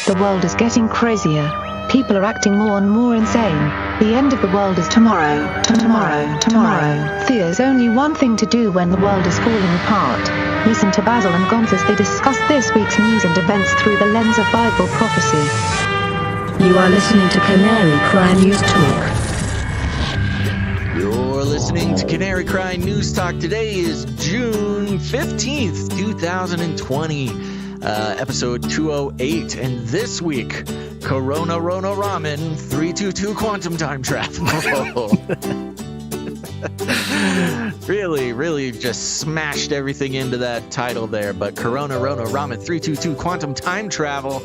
The world is getting crazier. People are acting more and more insane. The end of the world is tomorrow. There's only one thing to do when the world is falling apart. Listen to Basil and Gonz as they discuss this week's news and events through the lens of Bible prophecy. You are listening to Canary Crime News Talk. You're listening to Canary Crime News Talk. Today is June 15th, 2020, episode 208. And this week, Rona Ramen 322 Quantum Time Travel. Really just smashed everything into that title there. But Rona Ramen 322 Quantum Time Travel.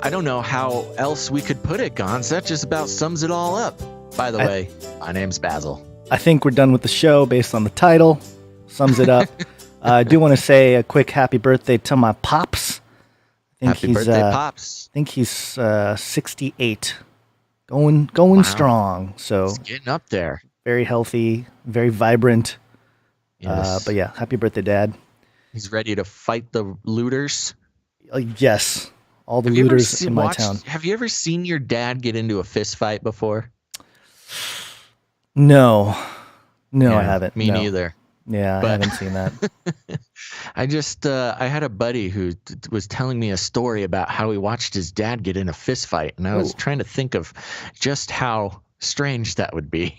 I don't know how else we could put it, Gonz. That just about sums it all up. By the way, my name's Basil. I think we're done with the show based on the title. Sums it up. I do want to say a quick happy birthday to my pops. Happy birthday, Pops. I think he's 68. Going strong. So it's getting up there. Very healthy, very vibrant. Yes. But yeah, happy birthday, Dad. He's ready to fight the looters. Yes. All the looters in my town. Have you ever seen your dad get into a fist fight before? No, I haven't. Me neither. Yeah, I haven't seen that. I had a buddy who was telling me a story about how he watched his dad get in a fist fight, and I was trying to think of just how strange that would be.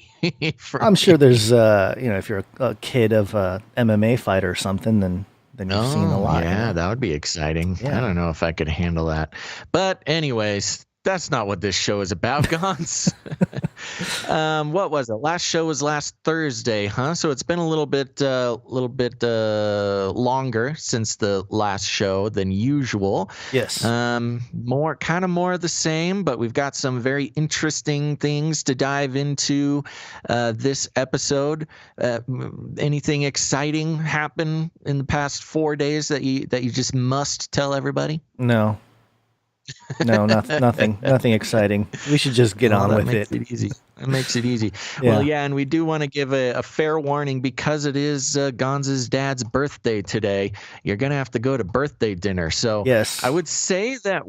I'm sure there's, if you're a kid of a MMA fighter or something, then you've seen a lot. Yeah, that would be exciting. Yeah. I don't know if I could handle that. But anyways, that's not what this show is about, Gonz. What was it? Last show was last Thursday, huh? So it's been a little bit longer since the last show than usual. Yes. More of the same, but we've got some very interesting things to dive into this episode. Anything exciting happen in the past 4 days that you just must tell everybody? No, nothing exciting. We should just get on with it. That makes it easy. Yeah. Well, yeah, and we do want to give a fair warning because it is Gonz's dad's birthday today. You're going to have to go to birthday dinner. So yes. I would say that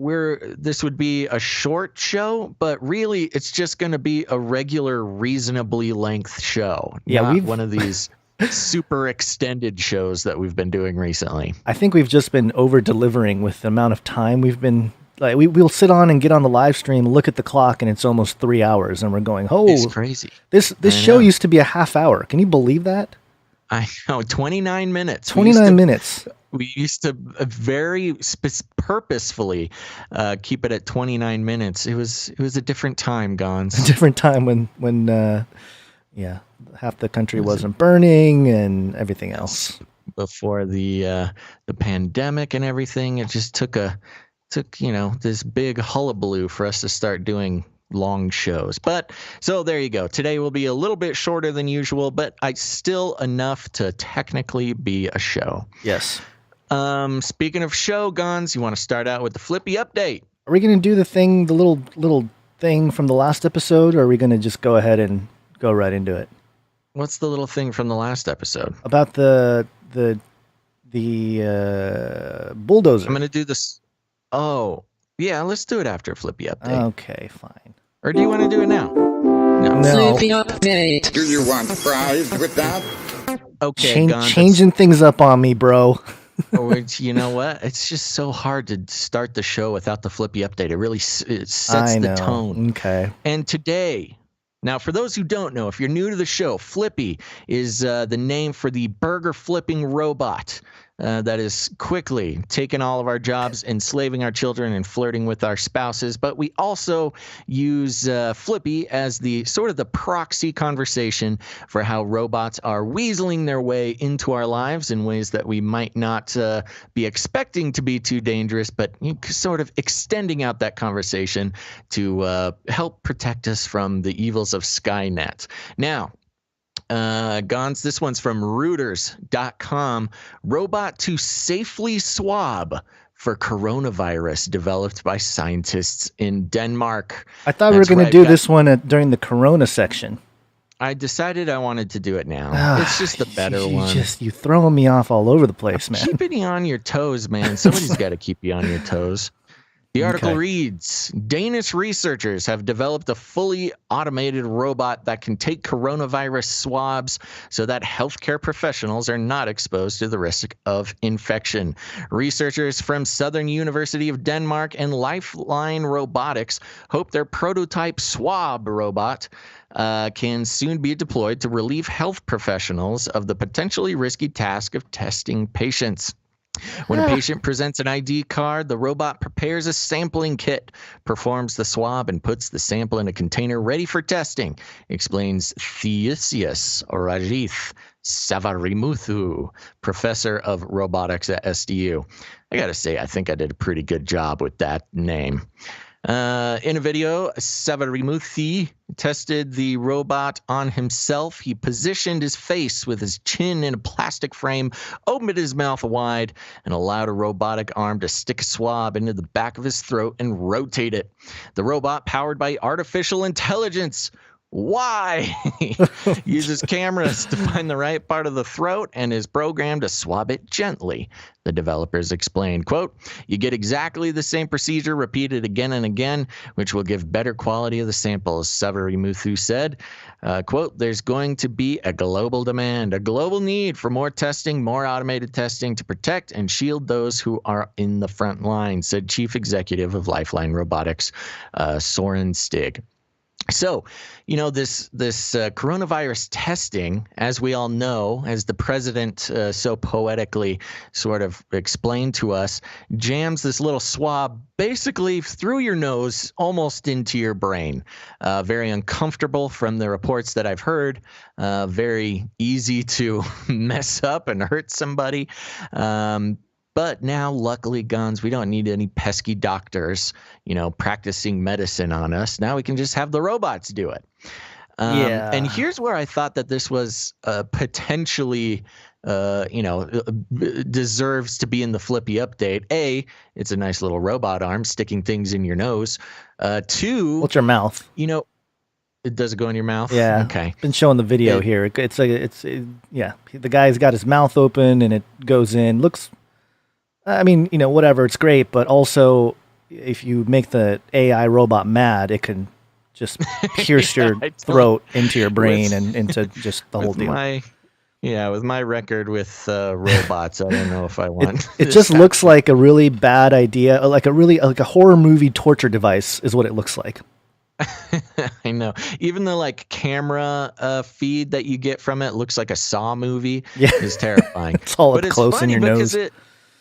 this would be a short show, but really it's just going to be a regular, reasonably length show. Yeah, not one of these super extended shows that we've been doing recently. I think we've just been over-delivering with the amount of time we've been. Like we'll sit on and get on the live stream, look at the clock, and it's almost 3 hours, and we're going, it's crazy. This show used to be a half hour. Can you believe that? I know, 29 minutes. 29 minutes. We used to very purposefully keep it at 29 minutes. It was a different time, Gonz. A different time when half the country wasn't burning and everything else. Before the pandemic and everything, it just took this big hullabaloo for us to start doing long shows. But so there you go. Today will be a little bit shorter than usual, but still enough to technically be a show. Yes. Speaking of show, Gonz, you want to start out with the Flippy update? Are we going to do the little thing from the last episode, or are we going to just go ahead and go right into it? What's the little thing from the last episode? About the bulldozer. I'm going to do this. Oh, yeah, let's do it after Flippy update. Okay, fine. Or do you want to do it now? No. Flippy update. Do you want fries with that? Okay, changing things up on me, bro. You know what? It's just so hard to start the show without the Flippy update. It really sets the tone. Okay. And today, now for those who don't know, if you're new to the show, Flippy is the name for the burger flipping robot that is quickly taking all of our jobs, enslaving our children, and flirting with our spouses. But we also use Flippy as the sort of the proxy conversation for how robots are weaseling their way into our lives in ways that we might not be expecting to be too dangerous, but sort of extending out that conversation to help protect us from the evils of Skynet. Now, Gonz, this one's from Reuters.com. Robot to safely swab for coronavirus developed by scientists in Denmark. I thought we were going to do this one during the corona section. I decided I wanted to do it now. It's just the better one. You throwing me off all over the place, man. Keeping you on your toes, man. Somebody's got to keep you on your toes. The article Okay. reads, Danish researchers have developed a fully automated robot that can take coronavirus swabs so that healthcare professionals are not exposed to the risk of infection. Researchers from Southern University of Denmark and Lifeline Robotics hope their prototype swab robot can soon be deployed to relieve health professionals of the potentially risky task of testing patients. When a patient presents an ID card, the robot prepares a sampling kit, performs the swab, and puts the sample in a container ready for testing, explains Theisius Rajith Savarimuthu, professor of robotics at SDU. I got to say, I think I did a pretty good job with that name. In a video, Savarimuthi tested the robot on himself. He positioned his face with his chin in a plastic frame, opened his mouth wide, and allowed a robotic arm to stick a swab into the back of his throat and rotate it. The robot, powered by artificial intelligence, why? Uses cameras to find the right part of the throat and is programmed to swab it gently. The developers explained, quote, you get exactly the same procedure repeated again and again, which will give better quality of the samples, Savarimuthi said. Quote, there's going to be a global demand, a global need for more testing, more automated testing to protect and shield those who are in the front line, said Chief Executive of Lifeline Robotics, Soren Stig. So, you know, this coronavirus testing, as we all know, as the president so poetically sort of explained to us, jams this little swab basically through your nose almost into your brain. Very uncomfortable from the reports that I've heard. Very easy to mess up and hurt somebody. But now, luckily, Guns, we don't need any pesky doctors, you know, practicing medicine on us. Now we can just have the robots do it. Yeah. And here's where I thought that this was potentially, deserves to be in the Flippy update. A, it's a nice little robot arm sticking things in your nose. Two, What's your mouth? you know, does it go in your mouth? Yeah. Okay. Been showing the video here. Yeah. The guy's got his mouth open and it goes in. Looks. I mean, you know, whatever, it's great, but also if you make the AI robot mad, it can just pierce your throat into your brain and into just the whole deal. With my record with robots, I don't know if I want. It just looks like a really bad idea, like a horror movie torture device is what it looks like. I know. Even the like camera feed that you get from it looks like a Saw movie. Yeah. Is terrifying. It's all but up close in your nose.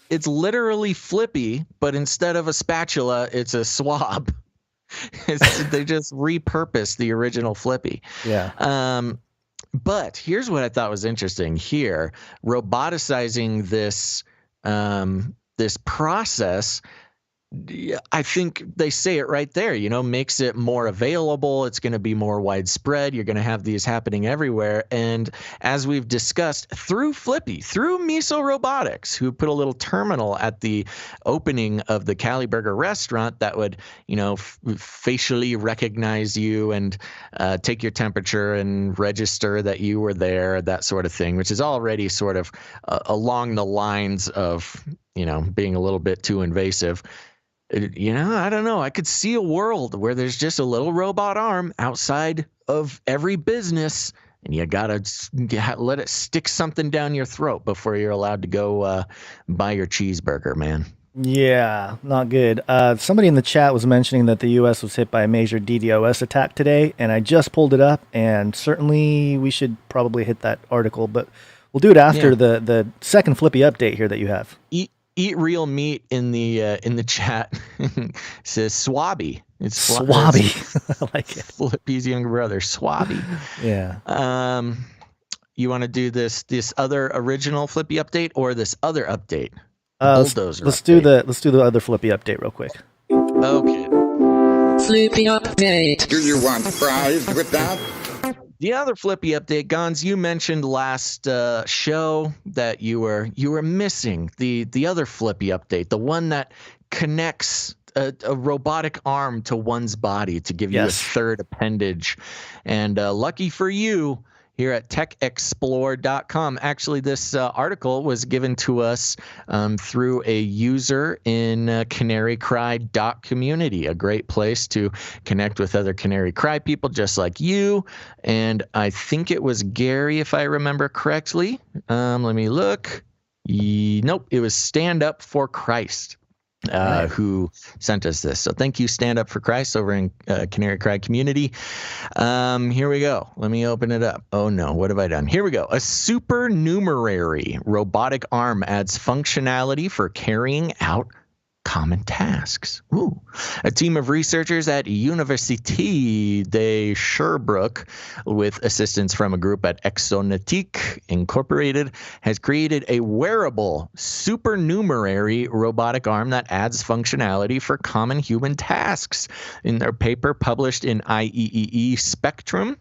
It's literally Flippy, but instead of a spatula, it's a swab. They just repurposed the original Flippy. Yeah. But here's what I thought was interesting here. Roboticizing this process, I think they say it right there, you know, makes it more available. It's going to be more widespread. You're going to have these happening everywhere. And as we've discussed through Flippy, through Miso Robotics, who put a little terminal at the opening of the Cali Burger restaurant that would, you know, facially recognize you and take your temperature and register that you were there, that sort of thing, which is already sort of along the lines of, you know, being a little bit too invasive. You know, I don't know. I could see a world where there's just a little robot arm outside of every business, and you gotta let it stick something down your throat before you're allowed to go buy your cheeseburger, man. Yeah, not good. Somebody in the chat was mentioning that the U.S. was hit by a major DDoS attack today, and I just pulled it up, and certainly we should probably hit that article, but we'll do it after the second Flippy update here that you have. Eat real meat in the chat says Swabby. It's Swabby. I like it. Flippy's younger brother, Swabby. Yeah. You want to do this other original Flippy update or this other update? Let's do the other Flippy update real quick. Okay. Flippy update. Do you want fries with that? The other Flippy update, Gons, you mentioned last show that you were missing the other Flippy update, the one that connects a robotic arm to one's body to give you a third appendage. And lucky for you, here at techexplore.com. Actually, this article was given to us through a user in Canary Cry community, a great place to connect with other Canary Cry people just like you. And I think it was Gary, if I remember correctly. Let me look. Nope, it was Stand Up for Christ. Who sent us this. So thank you, Stand Up for Christ, over in Canary Cry community. Here we go. Let me open it up. Oh, no. What have I done? Here we go. A supernumerary robotic arm adds functionality for carrying out common tasks. Ooh. A team of researchers at Université de Sherbrooke, with assistance from a group at Exonetique Incorporated, has created a wearable supernumerary robotic arm that adds functionality for common human tasks. In their paper published in IEEE Spectrum,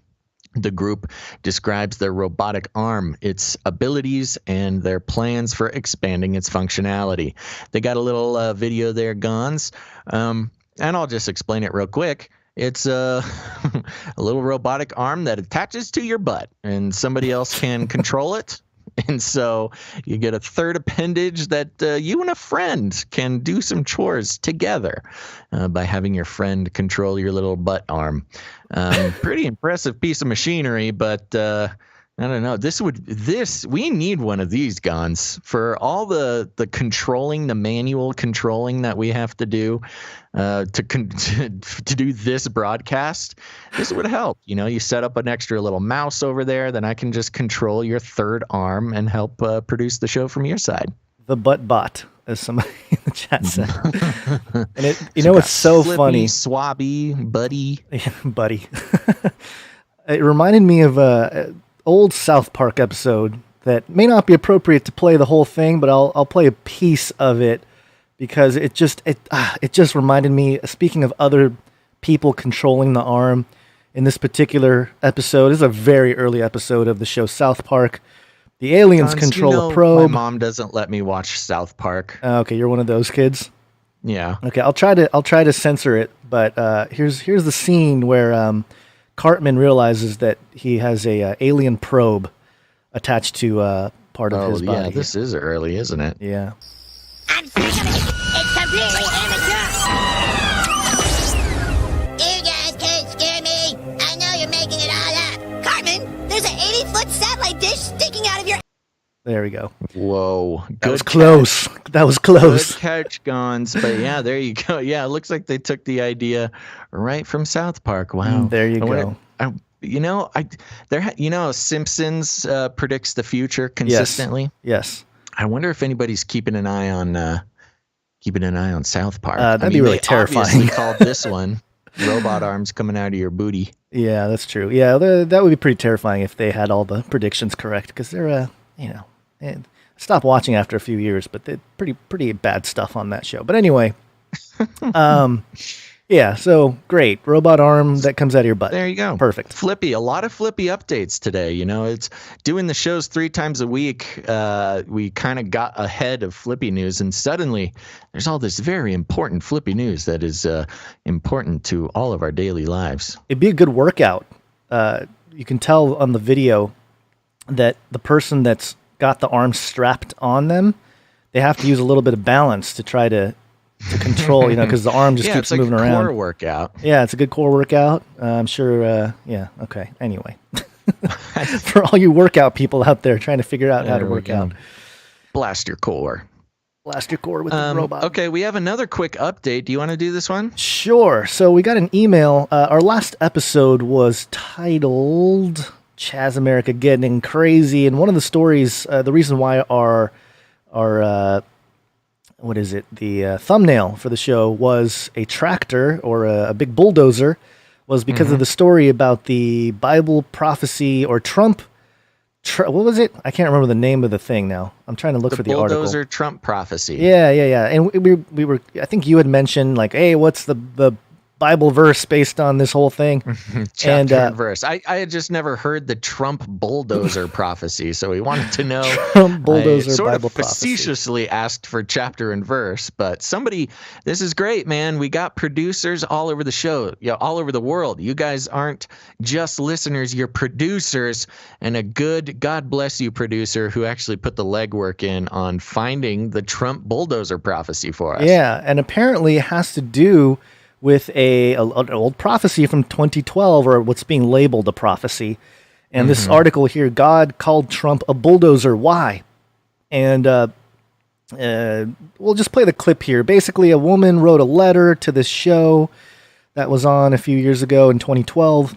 the group describes their robotic arm, its abilities, and their plans for expanding its functionality. They got a little video there, Gons, and I'll just explain it real quick. It's a little robotic arm that attaches to your butt, and somebody else can control it. And so you get a third appendage that you and a friend can do some chores together by having your friend control your little butt arm. Pretty impressive piece of machinery, but I don't know. We need one of these guns for all the controlling, the manual controlling that we have to do to do this broadcast. This would help. You set up an extra little mouse over there, then I can just control your third arm and help produce the show from your side. The butt bot, as somebody in the chat said. And it's so Flippy, funny. Swabby, Buddy. Buddy. It reminded me of a old South Park episode that may not be appropriate to play the whole thing, but I'll play a piece of it because it just reminded me, speaking of other people controlling the arm, in this particular episode, this is a very early episode of the show South Park. The aliens control a probe. My mom doesn't let me watch South Park. Okay, you're one of those kids. Yeah. Okay, I'll try to censor it, but here's the scene where Cartman realizes that he has a alien probe attached to part of his body. Yeah, this is early, isn't it? Yeah. I'm sick of it. It's completely amateur. You guys can't scare me. I know you're making it all up. Cartman, there's an 80-foot satellite dish sticking out of your... There we go. Whoa. That was close. That was close. Good catch, Gons. But yeah, there you go. Yeah, it looks like they took the idea right from South Park. Wow. There you go. Simpsons predicts the future consistently. Yes. I wonder if anybody's keeping an eye on South Park. That'd be really terrifying. Obviously called this one robot arms coming out of your booty. Yeah, that's true. Yeah, that would be pretty terrifying if they had all the predictions correct, because they're stopped watching after a few years, but they're pretty bad stuff on that show. But anyway, yeah, so great. Robot arm that comes out of your butt. There you go. Perfect. Flippy. A lot of Flippy updates today. It's doing the shows 3 times a week. We kind of got ahead of Flippy news, and suddenly there's all this very important Flippy news that is important to all of our daily lives. It'd be a good workout. You can tell on the video that the person that's got the arm strapped on them, they have to use a little bit of balance to try to control, because the arm just keeps moving around. Yeah, it's like a core workout. Yeah, it's a good core workout. I'm sure, yeah, okay. Anyway, for all you workout people out there trying to figure out how to work out. Blast your core. Blast your core with the robot. Okay, we have another quick update. Do you want to do this one? Sure. So we got an email. Our last episode was titled Chaz America Getting Crazy, and one of the stories, the reason why our what is it? The thumbnail for the show was a tractor or a big bulldozer, was because of the story about the Bible prophecy or Trump. What was it? I can't remember the name of the thing now. I'm trying to look for the article. The bulldozer Trump prophecy. Yeah. And we were. I think you had mentioned like, hey, what's the Bible verse based on this whole thing. Chapter and verse. I had just never heard the Trump bulldozer prophecy, so he wanted to know. Trump bulldozer I sort Bible of facetiously asked for chapter and verse, but this is great, man. We got producers all over the show, all over the world. You guys aren't just listeners, you're producers, and a good, God bless you, producer who actually put the legwork in on finding the Trump bulldozer prophecy for us. Yeah, and apparently it has to do with an old prophecy from 2012, or what's being labeled a prophecy. And this article here, God called Trump a bulldozer. Why? And we'll just play the clip here. Basically, a woman wrote a letter to this show that was on a few years ago in 2012,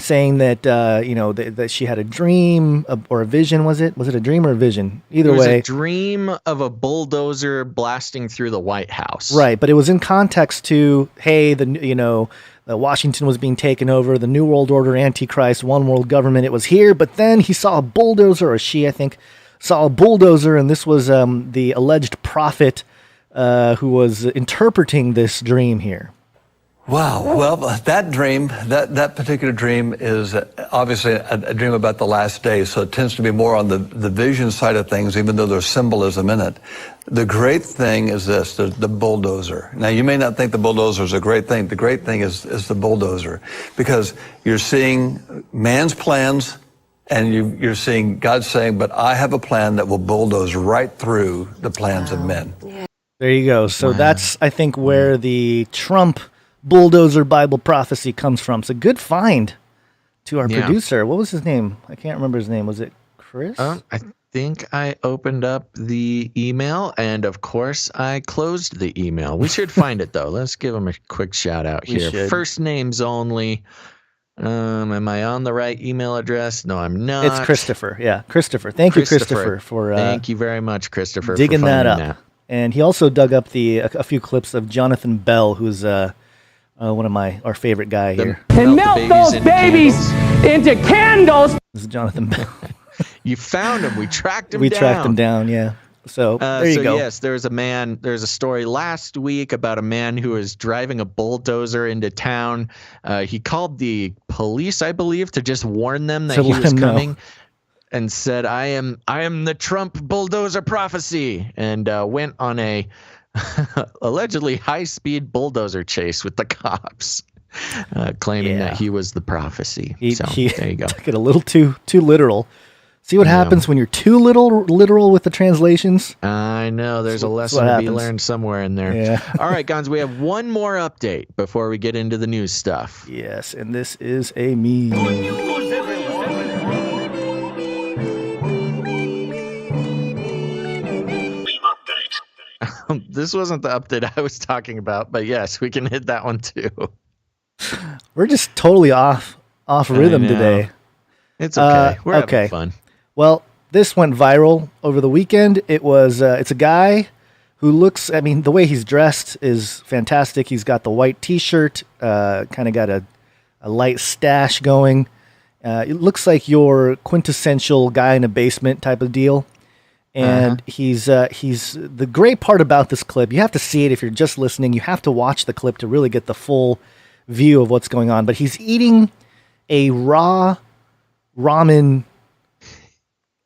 saying that that she had a dream or a vision. Was it a dream or a vision? Either way, a dream of a bulldozer blasting through the White House. Right, but it was in context to, hey, Washington was being taken over, the New World Order, Antichrist, one world government. It was here, but then he saw a bulldozer, or she, I think, saw a bulldozer, and this was the alleged prophet who was interpreting this dream here. Wow. Well, that dream, that particular dream is obviously a dream about the last days, so it tends to be more on the vision side of things, even though there's symbolism in it. The great thing is this, the bulldozer. Now, you may not think the bulldozer is a great thing. The great thing is the bulldozer, because you're seeing man's plans, and you're seeing God saying, but I have a plan that will bulldoze right through the plans of men. There you go. So that's, I think, where the Trump bulldozer Bible prophecy comes from. It's a good find to our producer. What was his name? I can't remember his name. Was it Chris? I think I opened up the email, and of course I closed the email. We should find it though. Let's give him a quick shout out here. First names only. Am I on the right email address? No, I'm not. It's Christopher. Yeah, Christopher. Thank you, Christopher, for thank you very much, Christopher, digging for that up. That. And he also dug up a few clips of Jonathan Bell, who's one of our favorite guy here. And melt those babies into candles. This is Jonathan Bell. You found him. We tracked him down. We tracked him down, yeah. So there you go. Yes, there's a story last week about a man who was driving a bulldozer into town. He called the police, I believe, to just warn them that he was coming. And said, I am the Trump bulldozer prophecy, and went on a allegedly high-speed bulldozer chase with the cops, claiming that he was the prophecy. He there you go. Took it a little too literal. See what happens when you're too literal with the translations? I know. There's a lesson to be learned somewhere in there. Yeah. All right, Gons, we have one more update before we get into the news stuff. Yes, and this is a meme. This wasn't the update I was talking about, but yes, we can hit that one too. We're just totally off rhythm today. It's okay. We're having fun. Well, this went viral over the weekend. It's a guy who looks, I mean, the way he's dressed is fantastic. He's got the white t-shirt, kind of got a light stash going. It looks like your quintessential guy in a basement type of deal. And he's the great part about this clip. You have to see it if you're just listening. You have to watch the clip to really get the full view of what's going on. But he's eating a raw ramen.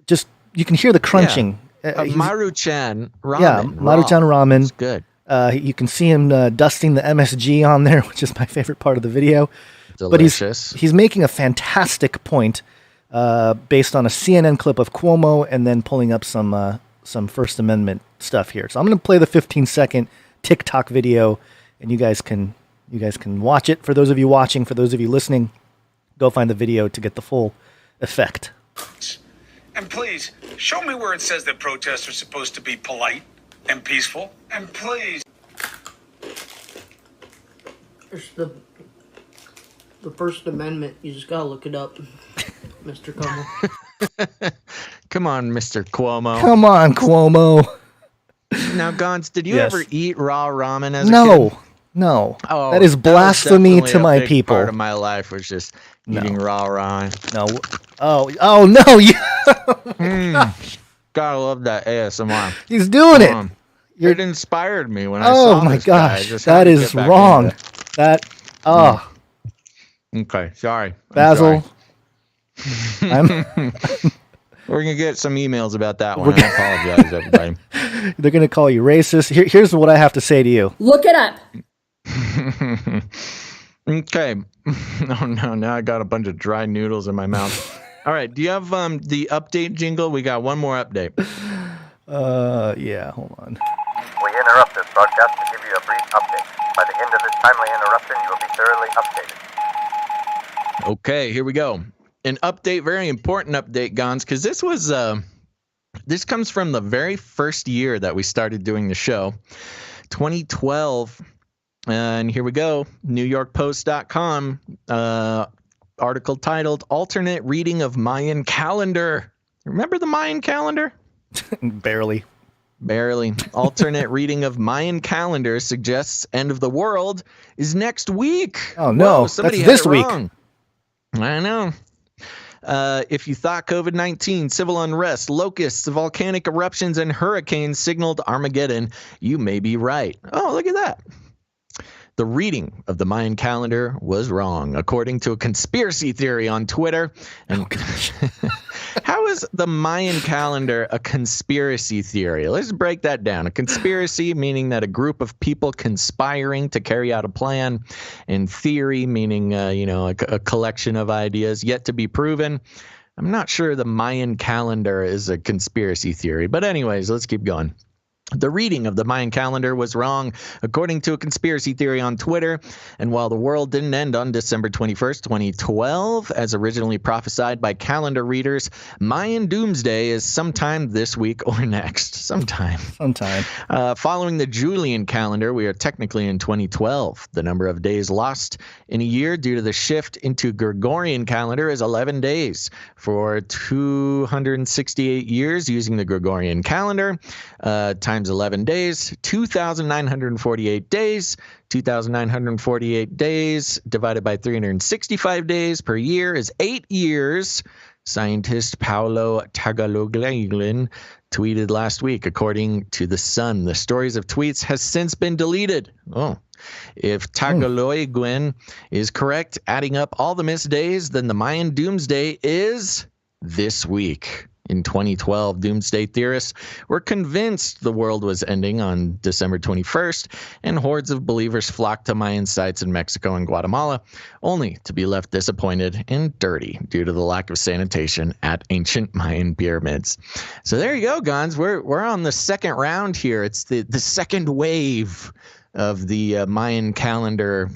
Just you can hear the crunching. Maruchan ramen. Yeah, Maruchan ramen. It's good. You can see him dusting the MSG on there, which is my favorite part of the video. Delicious. But he's making a fantastic point. Based on a CNN clip of Cuomo, and then pulling up some First Amendment stuff here. So I'm going to play the 15-second TikTok video, and you guys can watch it. For those of you watching, for those of you listening, go find the video to get the full effect. And please, show me where it says that protests are supposed to be polite and peaceful. And please. There's the First Amendment. You just gotta look it up. Mr. Cuomo. Come on, Mr. Cuomo. Come on, Cuomo. Now, Gons, did you ever eat raw ramen as a kid? No. Oh, that is blasphemy to my people. Part of my life was just eating raw ramen. No. Oh no. Gotta love that ASMR. He's doing it. It inspired me when I saw Oh my this guy. gosh, that is wrong. That. Oh, Okay, sorry. Basil. We're gonna get some emails about that one. I apologize, everybody. They're gonna call you racist. Here's what I have to say to you. Look it up. Okay. Oh no, now I got a bunch of dry noodles in my mouth. All right, do you have the update jingle? We got one more update. Yeah, hold on. We interrupt this broadcast to give you a brief update. By the end of this timely interruption, you will be thoroughly updated. Okay, here we go. An update, very important update, Gons, because this comes from the very first year that we started doing the show, 2012. And here we go. NewYorkPost.com article titled "Alternate Reading of Mayan Calendar." Remember the Mayan calendar? Barely. Alternate reading of Mayan calendar suggests end of the world is next week. Oh no, Whoa, that's this week. Wrong. I know. If you thought COVID-19, civil unrest, locusts, volcanic eruptions, and hurricanes signaled Armageddon, you may be right. Oh, look at that. The reading of the Mayan calendar was wrong, according to a conspiracy theory on Twitter. And how is the Mayan calendar a conspiracy theory? Let's break that down. A conspiracy meaning that a group of people conspiring to carry out a plan, and theory meaning a collection of ideas yet to be proven. I'm not sure the Mayan calendar is a conspiracy theory, but anyways, let's keep going. The reading of the Mayan calendar was wrong, according to a conspiracy theory on Twitter. And while the world didn't end on December 21st, 2012, as originally prophesied by calendar readers, Mayan doomsday is sometime this week or next. Sometime. Following the Julian calendar, we are technically in 2012. The number of days lost in a year due to the shift into Gregorian calendar is 11 days. For 268 years using the Gregorian calendar, times 11 days, 2,948 days. 2,948 days divided by 365 days per year is 8 years. Scientist Paulo Tagaloglan tweeted last week, according to The Sun. The stories of tweets has since been deleted. Oh. If Tagaloglan is correct, adding up all the missed days, then the Mayan doomsday is this week. In 2012, doomsday theorists were convinced the world was ending on December 21st, and hordes of believers flocked to Mayan sites in Mexico and Guatemala, only to be left disappointed and dirty due to the lack of sanitation at ancient Mayan pyramids. So there you go, Gons. We're on the second round here. It's the second wave of the Mayan calendar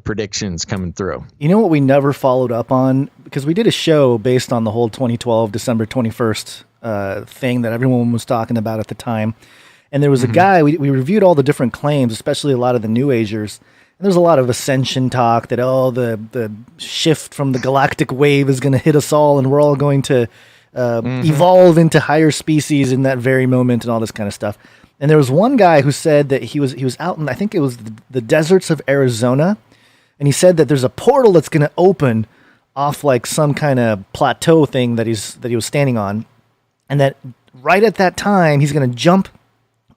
predictions coming through. You know what we never followed up on? Because we did a show based on the whole 2012 December 21st thing that everyone was talking about at the time. And there was a guy, we reviewed all the different claims, especially a lot of the New Agers. And there's a lot of ascension talk that, the shift from the galactic wave is going to hit us all and we're all going to evolve into higher species in that very moment and all this kind of stuff. And there was one guy who said that he was out in, I think it was the deserts of Arizona, and he said that there's a portal that's going to open off like some kind of plateau thing that he was standing on, and that right at that time he's going to jump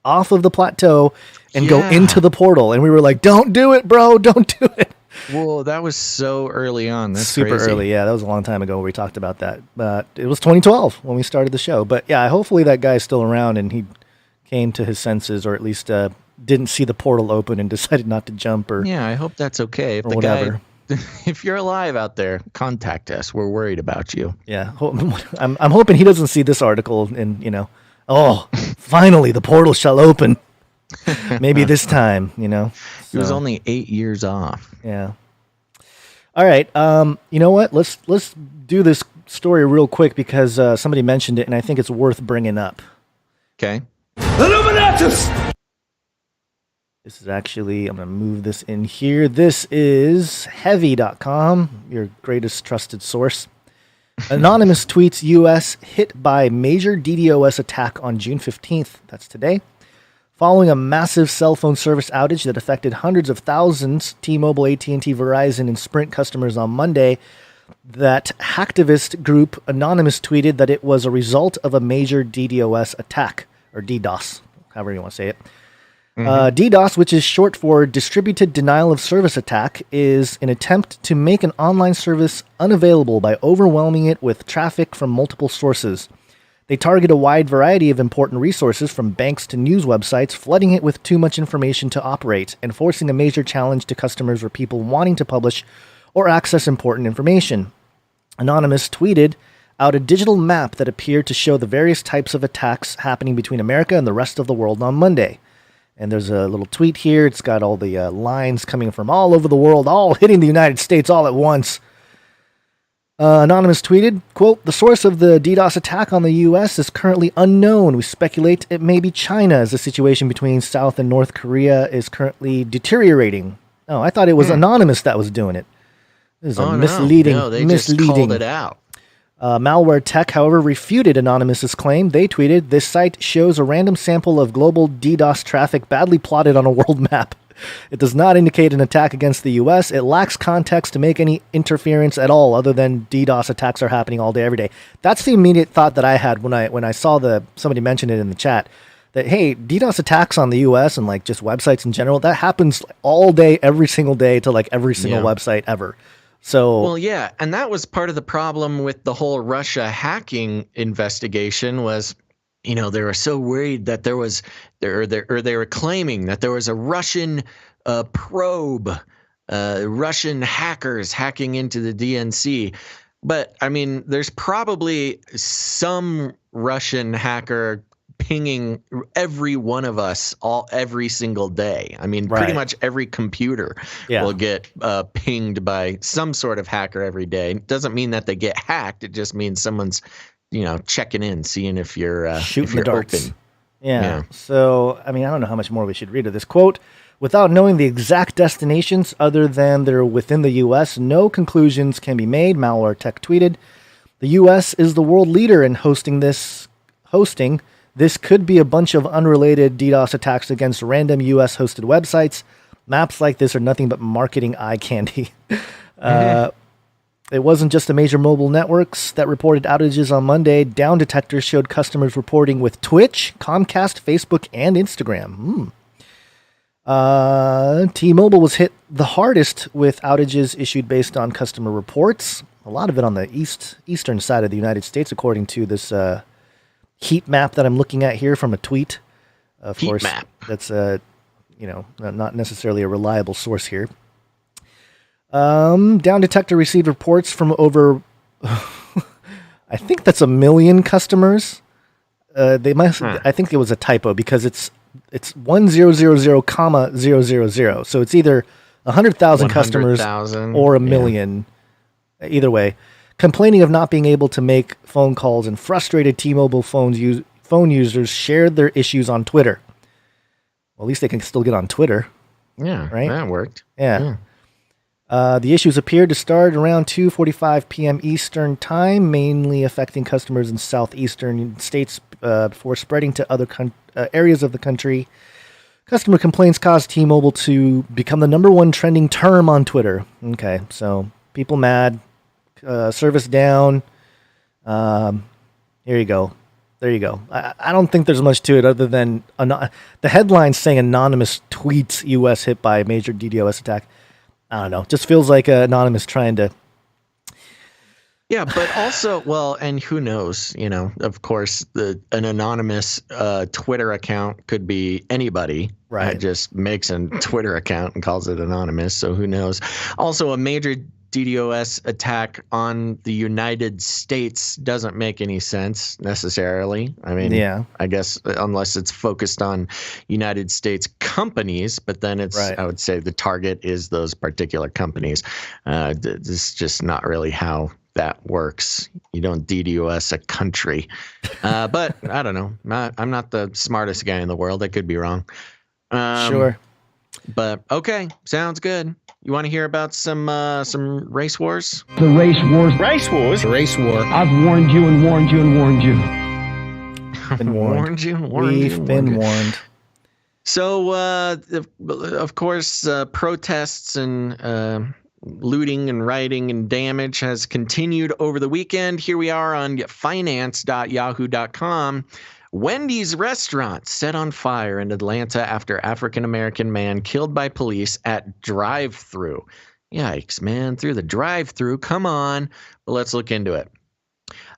off of the plateau and go into the portal. And we were like, "Don't do it, bro! Don't do it!" Whoa, that was so early on. That's super crazy. early. Yeah, that was a long time ago where we talked about that. But it was 2012 when we started the show. But yeah, hopefully that guy's still around and he came to his senses, or at least didn't see the portal open and decided not to jump. Or yeah, I hope that's okay. If or the whatever. guy, if you're alive out there, contact us. We're worried about you. Yeah, I'm hoping he doesn't see this article and finally the portal shall open. Maybe this time, He was only 8 years off. Yeah. All right. You know what? Let's do this story real quick because somebody mentioned it and I think it's worth bringing up. Okay. Illuminatus! This is actually, I'm going to move this in here. This is heavy.com, your greatest trusted source. Anonymous tweets U.S. hit by major DDoS attack on June 15th. That's today. Following a massive cell phone service outage that affected hundreds of thousands, T-Mobile, AT&T, Verizon, and Sprint customers on Monday, that hacktivist group Anonymous tweeted that it was a result of a major DDoS attack, or DDoS, however you want to say it. DDoS, which is short for Distributed Denial of Service Attack, is an attempt to make an online service unavailable by overwhelming it with traffic from multiple sources. They target a wide variety of important resources, from banks to news websites, flooding it with too much information to operate, and forcing a major challenge to customers or people wanting to publish or access important information. Anonymous tweeted out a digital map that appeared to show the various types of attacks happening between America and the rest of the world on Monday. And there's a little tweet here. It's got all the lines coming from all over the world, all hitting the United States all at once. Anonymous tweeted, quote, "The source of the DDoS attack on the U.S. is currently unknown. We speculate it may be China, as the situation between South and North Korea is currently deteriorating." Oh, I thought it was Anonymous that was doing it. This is misleading. No, they just called it out. Malware Tech, however, refuted Anonymous's claim. They tweeted, "This site shows a random sample of global DDoS traffic badly plotted on a world map. It does not indicate an attack against the U.S. It lacks context to make any interference at all, other than DDoS attacks are happening all day, every day." That's the immediate thought that I had when I saw somebody mention it in the chat. That, hey, DDoS attacks on the U.S. and like just websites in general, that happens all day, every single day to like every single website ever. So, well, yeah, and that was part of the problem with the whole Russia hacking investigation was, they were so worried that they were claiming that there was a Russian probe, Russian hackers hacking into the DNC. But I mean, there's probably some Russian hacker pinging every one of us every single day. I mean, pretty much every computer will get pinged by some sort of hacker every day. It doesn't mean that they get hacked. It just means someone's, checking in, seeing if you're shooting the darts. Open. Yeah. So, I mean, I don't know how much more we should read of this quote. "Without knowing the exact destinations other than they're within the U.S., no conclusions can be made," Malware Tech tweeted. "The U.S. is the world leader in hosting. This could be a bunch of unrelated DDoS attacks against random U.S.-hosted websites. Maps like this are nothing but marketing eye candy." It wasn't just the major mobile networks that reported outages on Monday. Down detectors showed customers reporting with Twitch, Comcast, Facebook, and Instagram. T-Mobile was hit the hardest with outages issued based on customer reports. A lot of it on the eastern side of the United States, according to this heat map that I'm looking at here from a tweet. Of course, map. That's not necessarily a reliable source here. Down Detector received reports from over, I think that's 1 million customers. They must. I think it was a typo because it's 1000,000. So it's either 100,000 customers or 1 million. Yeah. Either way. Complaining of not being able to make phone calls, and frustrated T-Mobile phone users shared their issues on Twitter. Well, at least they can still get on Twitter. Yeah, right? That worked. Yeah. The issues appeared to start around 2:45 p.m. Eastern Time, mainly affecting customers in southeastern states before spreading to other areas of the country. Customer complaints caused T-Mobile to become the #1 trending term on Twitter. Okay, so people mad. Service down. Here you go. There you go. I don't think there's much to it other than the headline saying Anonymous tweets U.S. hit by a major DDoS attack. I don't know. Just feels like Anonymous trying to. Yeah, but also, well, and who knows? Of course, an anonymous Twitter account could be anybody. Right. That just makes a Twitter account and calls it anonymous. So who knows? Also, a major DDoS attack on the United States doesn't make any sense necessarily. I mean, I guess unless it's focused on United States companies, but then it's, I would say the target is those particular companies. This is just not really how that works. You don't DDoS a country. But I don't know. I'm not the smartest guy in the world. I could be wrong. Sure. But okay, sounds good. You want to hear about some race wars? The race wars. Race wars. Race war. I've warned you and warned you and warned you. Been warned. We've been warned. So, of course, protests and looting and rioting and damage has continued over the weekend. Here we are on finance.yahoo.com Wendy's restaurant set on fire in Atlanta after African-American man killed by police at drive-thru. Yikes, man, through the drive-thru. Come on. Well, let's look into it.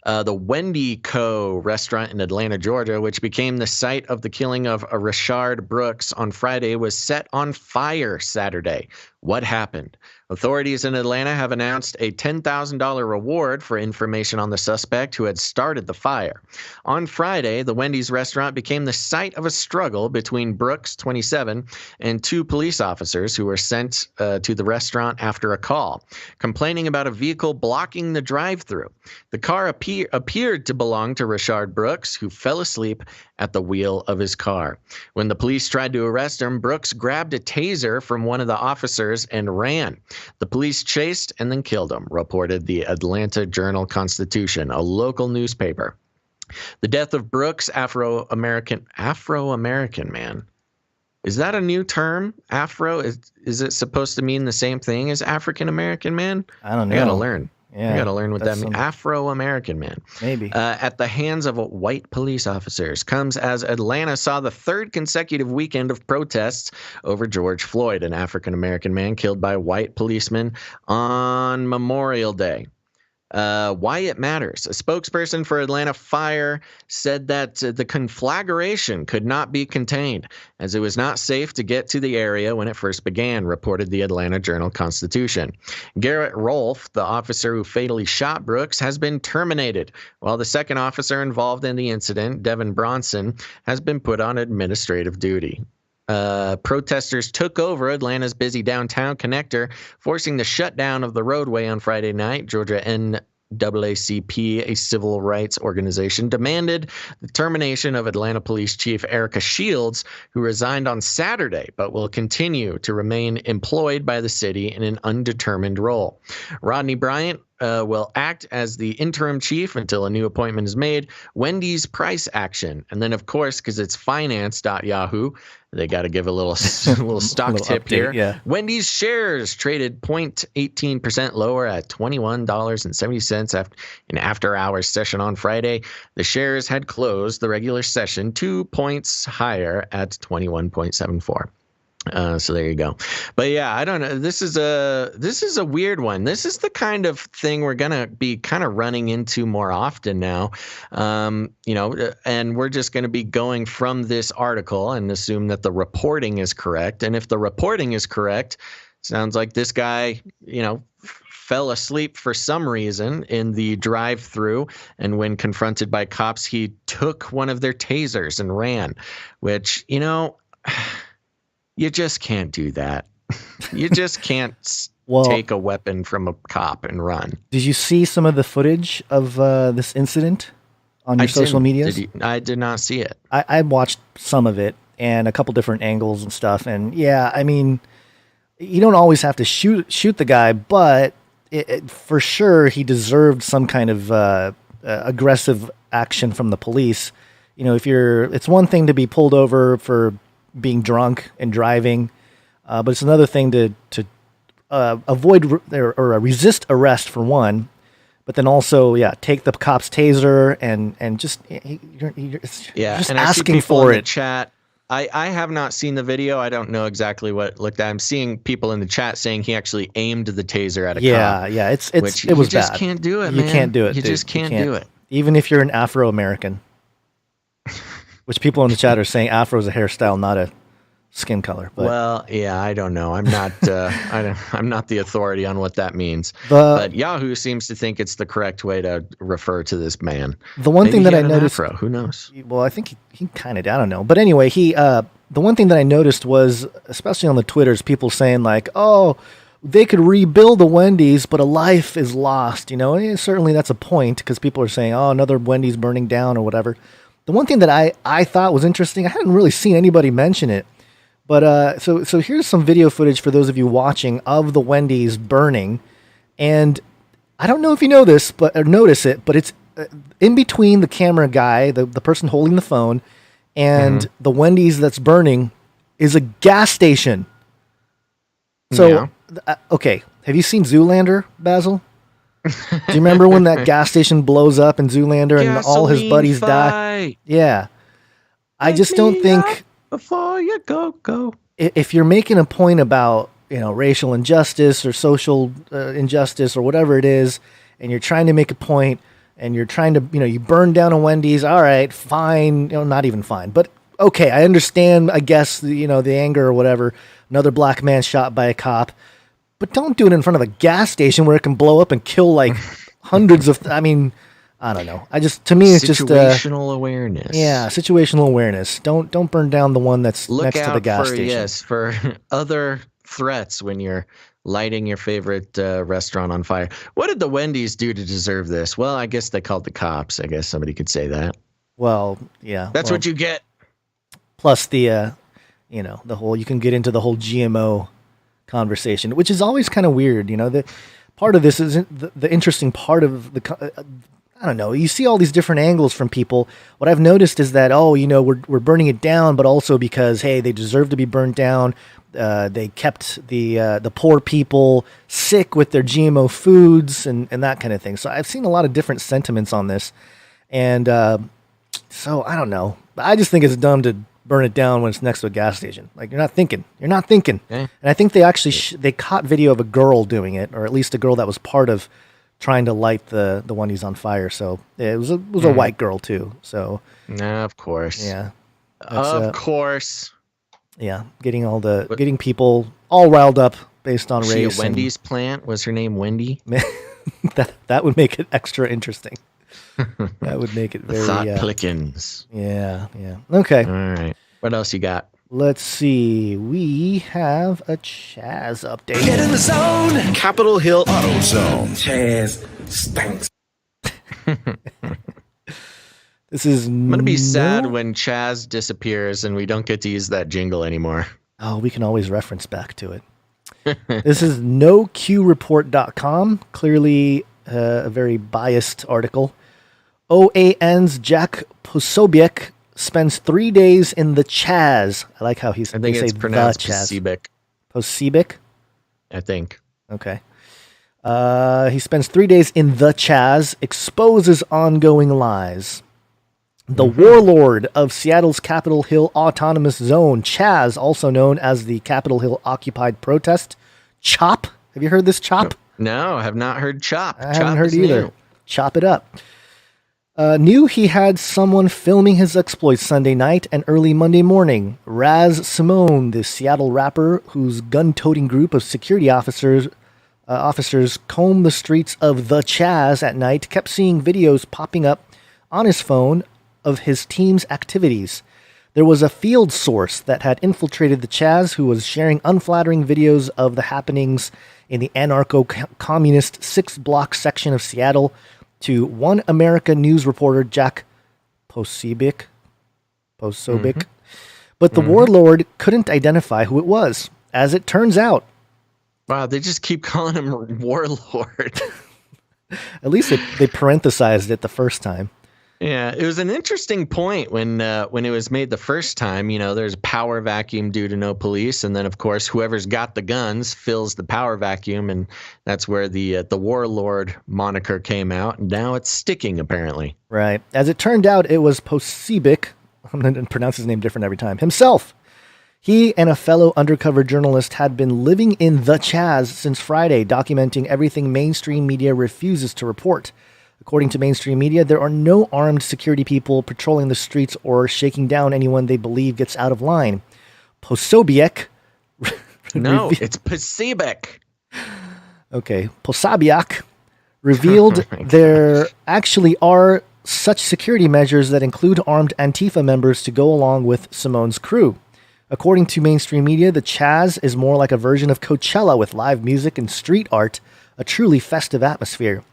The Wendy Co. restaurant in Atlanta, Georgia, which became the site of the killing of Rashard Brooks on Friday, was set on fire Saturday. What happened? Authorities in Atlanta have announced a $10,000 reward for information on the suspect who had started the fire. On Friday, the Wendy's restaurant became the site of a struggle between Brooks, 27, and two police officers who were sent to the restaurant after a call, complaining about a vehicle blocking the drive-thru. The car appeared to belong to Rashard Brooks, who fell asleep at the wheel of his car. When the police tried to arrest him, Brooks grabbed a taser from one of the officers and ran. The police chased and then killed him, reported the Atlanta Journal-Constitution, a local newspaper. The death of Brooks, Afro-American man. Is that a new term? Afro? Is it supposed to mean the same thing as African-American man? I don't know. I gotta learn. Yeah, I gotta learn what that means. Afro-American man. Maybe. At the hands of white police officers comes as Atlanta saw the third consecutive weekend of protests over George Floyd, an African-American man killed by white policemen on Memorial Day. Why it matters. A spokesperson for Atlanta Fire said that the conflagration could not be contained as it was not safe to get to the area when it first began, reported the Atlanta Journal-Constitution. Garrett Rolfe, the officer who fatally shot Brooks, has been terminated, while the second officer involved in the incident, Devin Bronson, has been put on administrative duty. Protesters took over Atlanta's busy downtown connector, forcing the shutdown of the roadway on Friday night. Georgia NAACP, a civil rights organization, demanded the termination of Atlanta Police Chief Erica Shields, who resigned on Saturday but will continue to remain employed by the city in an undetermined role. Rodney Bryant will act as the interim chief until a new appointment is made. Wendy's price action. And then, of course, because it's finance.yahoo, they got to give a little stock tip update, here. yeah. Wendy's shares traded 0.18% lower at $21.70 in after-hours session on Friday. The shares had closed the regular session 2 points higher at 21.74. So there you go. But yeah, I don't know. This is a weird one. This is the kind of thing we're going to be kind of running into more often now. And we're just going to be going from this article and assume that the reporting is correct. And if the reporting is correct, sounds like this guy, fell asleep for some reason in the drive-thru, and when confronted by cops, he took one of their tasers and ran, which, you just can't do that. You just can't take a weapon from a cop and run. Did you see some of the footage of this incident on your social media? I did not see it. I watched some of it and a couple different angles and stuff. And yeah, I mean, you don't always have to shoot the guy, but for sure he deserved some kind of aggressive action from the police. It's one thing to be pulled over for being drunk and driving, but it's another thing to avoid or resist arrest for one, but then also take the cop's taser and just just and asking for it. Chat. I have not seen the video. I don't know exactly what it looked at. I'm seeing people in the chat saying he actually aimed the taser at a cop. Yeah, it was you just bad. Can't do it, You man. can't do it. You dude. just can't do it. Even if you're an Afro-American. Which people in the chat are saying Afro is a hairstyle, not a skin color. But. Well, yeah, I don't know. I'm not. I'm not the authority on what that means. But Yahoo seems to think it's the correct way to refer to this man. The one thing that I noticed. Afro, who knows? Well, I think he kind of. I don't know. But anyway, the one thing that I noticed was, especially on the Twitters, people saying like, "Oh, they could rebuild the Wendy's, but a life is lost." And certainly that's a point because people are saying, "Oh, another Wendy's burning down" or whatever. The one thing that I thought was interesting, I hadn't really seen anybody mention it, but so here's some video footage for those of you watching of the Wendy's burning, and I don't know if you know this, or notice it, but it's in between the camera guy, the person holding the phone, and the Wendy's that's burning is a gas station. So, okay, have you seen Zoolander, Basil? Do you remember when that gas station blows up in Zoolander and all his buddies die? Yeah. I just don't think before you go. If you're making a point about, racial injustice or social injustice or whatever it is, and you're trying to make a point and you're trying to, you burn down a Wendy's, all right, fine, not even fine, but okay, I understand, I guess, the anger or whatever. Another black man shot by a cop, but don't do it in front of a gas station where it can blow up and kill like hundreds of, I don't know. To me, it's just situational awareness. Yeah, situational awareness. Don't burn down the one that's Look next to the gas station. Yes, for other threats when you're lighting your favorite restaurant on fire. What did the Wendy's do to deserve this? Well, I guess they called the cops. I guess somebody could say that. Well, yeah. That's what you get. Plus the, the whole, you can get into the whole GMO conversation, which is always kind of weird. The part of this isn't the interesting part of I don't know. You see all these different angles from people. What I've noticed is that, we're burning it down, but also because, hey, they deserve to be burnt down. They kept the poor people sick with their GMO foods and that kind of thing. So I've seen a lot of different sentiments on this. And so I don't know. I just think it's dumb to burn it down when it's next to a gas station. Like, you're not thinking. Okay. And I think they actually they caught video of a girl doing it, or at least a girl that was part of trying to light the Wendy's on fire. So it was a white girl too. So of course. Yeah. Of course. Yeah. Getting people all riled up based on was race. She a Wendy's plant? Was her name Wendy? that would make it extra interesting. That would make it very Thought Plickens. Yeah. Okay. All right. What else you got? Let's see. We have a Chaz update. Get in the zone. Capitol Hill Auto Zone. Chaz stinks. This is. I'm gonna be sad when Chaz disappears and we don't get to use that jingle anymore. Oh, we can always reference back to it. This is noqreport.com. Clearly a very biased article. OAN's Jack Posobiec spends 3 days in the Chaz. I like how I think it's pronounced Posebiec. Posebiec? I think. Okay. He spends 3 days in the Chaz, exposes ongoing lies. The warlord of Seattle's Capitol Hill Autonomous Zone, Chaz, also known as the Capitol Hill Occupied Protest, CHOP. Have you heard this, CHOP? No, I have not heard CHOP. I haven't heard either. Chop it up. Knew he had someone filming his exploits Sunday night and early Monday morning. Raz Simone, the Seattle rapper whose gun-toting group of security officers combed the streets of the Chaz at night, kept seeing videos popping up on his phone of his team's activities. There was a field source that had infiltrated the Chaz who was sharing unflattering videos of the happenings in the anarcho-communist 6-block section of Seattle to One America News reporter Jack Posobiec. But the warlord couldn't identify who it was. As it turns out. Wow, they just keep calling him warlord. At least they parenthesized it the first time. Yeah, it was an interesting point when it was made the first time. There's a power vacuum due to no police, and then of course whoever's got the guns fills the power vacuum, and that's where the warlord moniker came out. And now it's sticking apparently. Right. As it turned out, it was Posebiec. I'm going to pronounce his name different every time. Himself. He and a fellow undercover journalist had been living in the Chaz since Friday, documenting everything mainstream media refuses to report. According to mainstream media, there are no armed security people patrolling the streets or shaking down anyone they believe gets out of line. Posobiec. No, it's Posebiec. Okay, Posobiec revealed there actually are such security measures that include armed Antifa members to go along with Simone's crew. According to mainstream media, the Chaz is more like a version of Coachella with live music and street art, a truly festive atmosphere.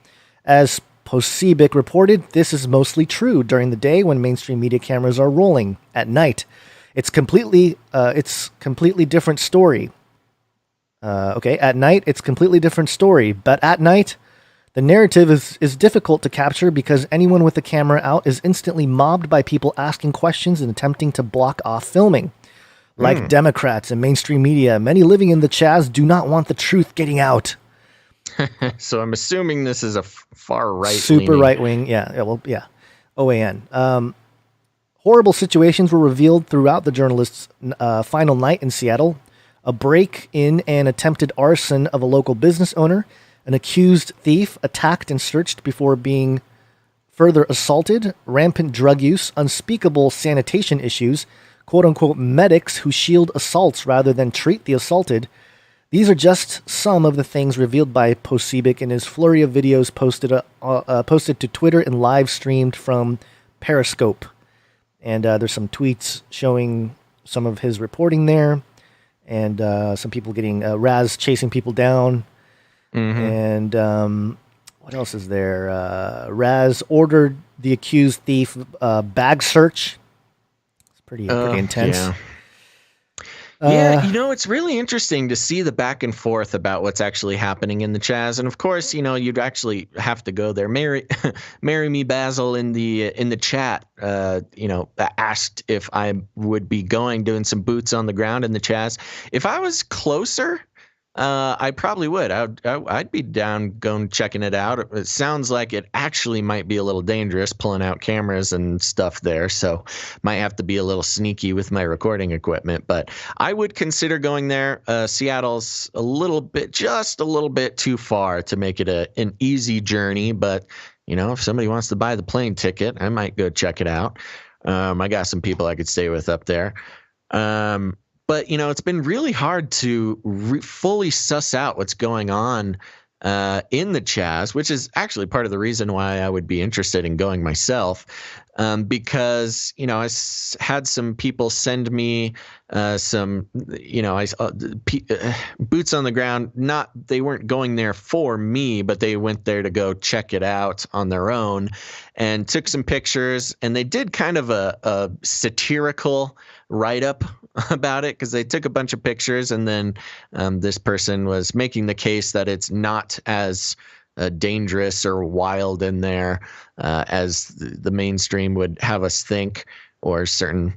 As Posebiec reported, this is mostly true during the day when mainstream media cameras are rolling. At night, it's completely different story. At night, it's completely different story. But at night, the narrative is difficult to capture because anyone with the camera out is instantly mobbed by people asking questions and attempting to block off filming. Like Democrats and mainstream media, many living in the Chaz do not want the truth getting out. So I'm assuming this is a far right, super right wing. Yeah. OAN. Horrible situations were revealed throughout the journalist's final night in Seattle. A break-in and attempted arson of a local business owner. An accused thief attacked and searched before being further assaulted. Rampant drug use. Unspeakable sanitation issues. Quote-unquote medics who shield assaults rather than treat the assaulted. These are just some of the things revealed by Posebik in his flurry of videos posted to Twitter and live streamed from Periscope. And there's some tweets showing some of his reporting there, and some people getting Raz chasing people down. And what else is there? Raz ordered the accused thief bag search. It's pretty intense. Yeah. Yeah, it's really interesting to see the back and forth about what's actually happening in the Chaz. And of course, you'd actually have to go there. Marry me, Basil, in the chat, asked if I would be doing some boots on the ground in the Chaz. If I was closer, I probably would. I'd be down going checking it out. It sounds like it actually might be a little dangerous pulling out cameras and stuff there, so might have to be a little sneaky with my recording equipment. But I would consider going there. Seattle's just a little bit too far to make it an easy journey. But if somebody wants to buy the plane ticket, I might go check it out. I got some people I could stay with up there. But, it's been really hard to fully suss out what's going on in the Chaz, which is actually part of the reason why I would be interested in going myself, because, I had some people send me some, boots on the ground. They weren't going there for me, but they went there to go check it out on their own and took some pictures. And they did kind of a satirical write-up about it, because they took a bunch of pictures, and then this person was making the case that it's not as dangerous or wild in there as the mainstream would have us think, or certain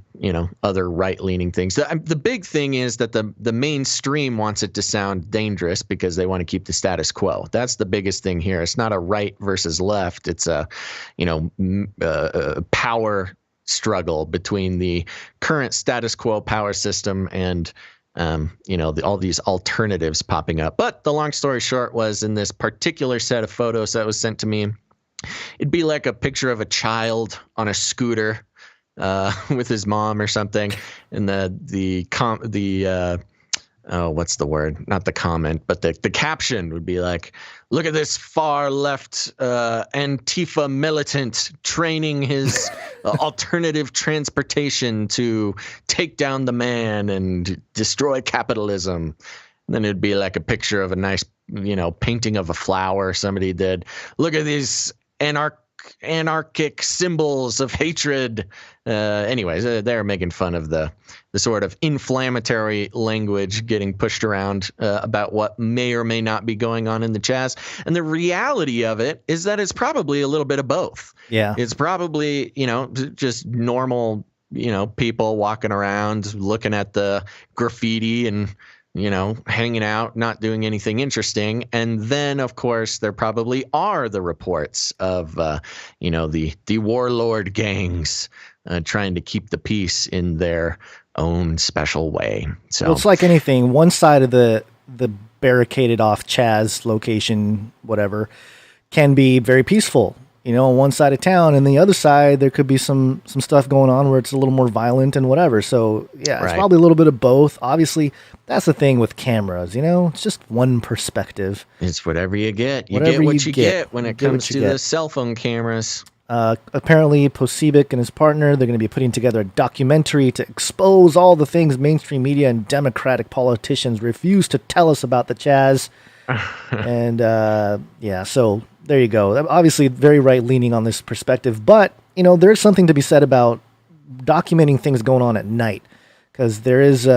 other right-leaning things. The big thing is that the mainstream wants it to sound dangerous because they want to keep the status quo. That's the biggest thing here. It's not a right versus left. It's a power struggle between the current status quo power system and all these alternatives popping up. But the long story short was, in this particular set of photos that was sent to me, it'd be like a picture of a child on a scooter with his mom or something, and what's the word? Not the comment, but the caption would be like, "Look at this far left Antifa militant training his alternative transportation to take down the man and destroy capitalism." And then it'd be like a picture of a nice, painting of a flower somebody did. "Look at these anarchic symbols of hatred." Anyways, they're making fun of the sort of inflammatory language getting pushed around about what may or may not be going on in the Chaz. And the reality of it is that it's probably a little bit of both. Yeah. It's probably, just normal, people walking around looking at the graffiti and hanging out, not doing anything interesting. And then, of course, there probably are the reports of, the warlord gangs trying to keep the peace in their own special way. So well, it's like anything. One side of the barricaded off Chaz location, whatever, can be very peaceful. On one side of town, and the other side, there could be some stuff going on where it's a little more violent and whatever. So yeah, it's probably a little bit of both. Obviously, that's the thing with cameras. It's just one perspective. It's whatever you get. You get what you get when it comes to the cell phone cameras. Apparently, Posebik and his partner, they're going to be putting together a documentary to expose all the things mainstream media and Democratic politicians refuse to tell us about the Chaz. And so there you go. Obviously, very right-leaning on this perspective, but there's something to be said about documenting things going on at night, because there is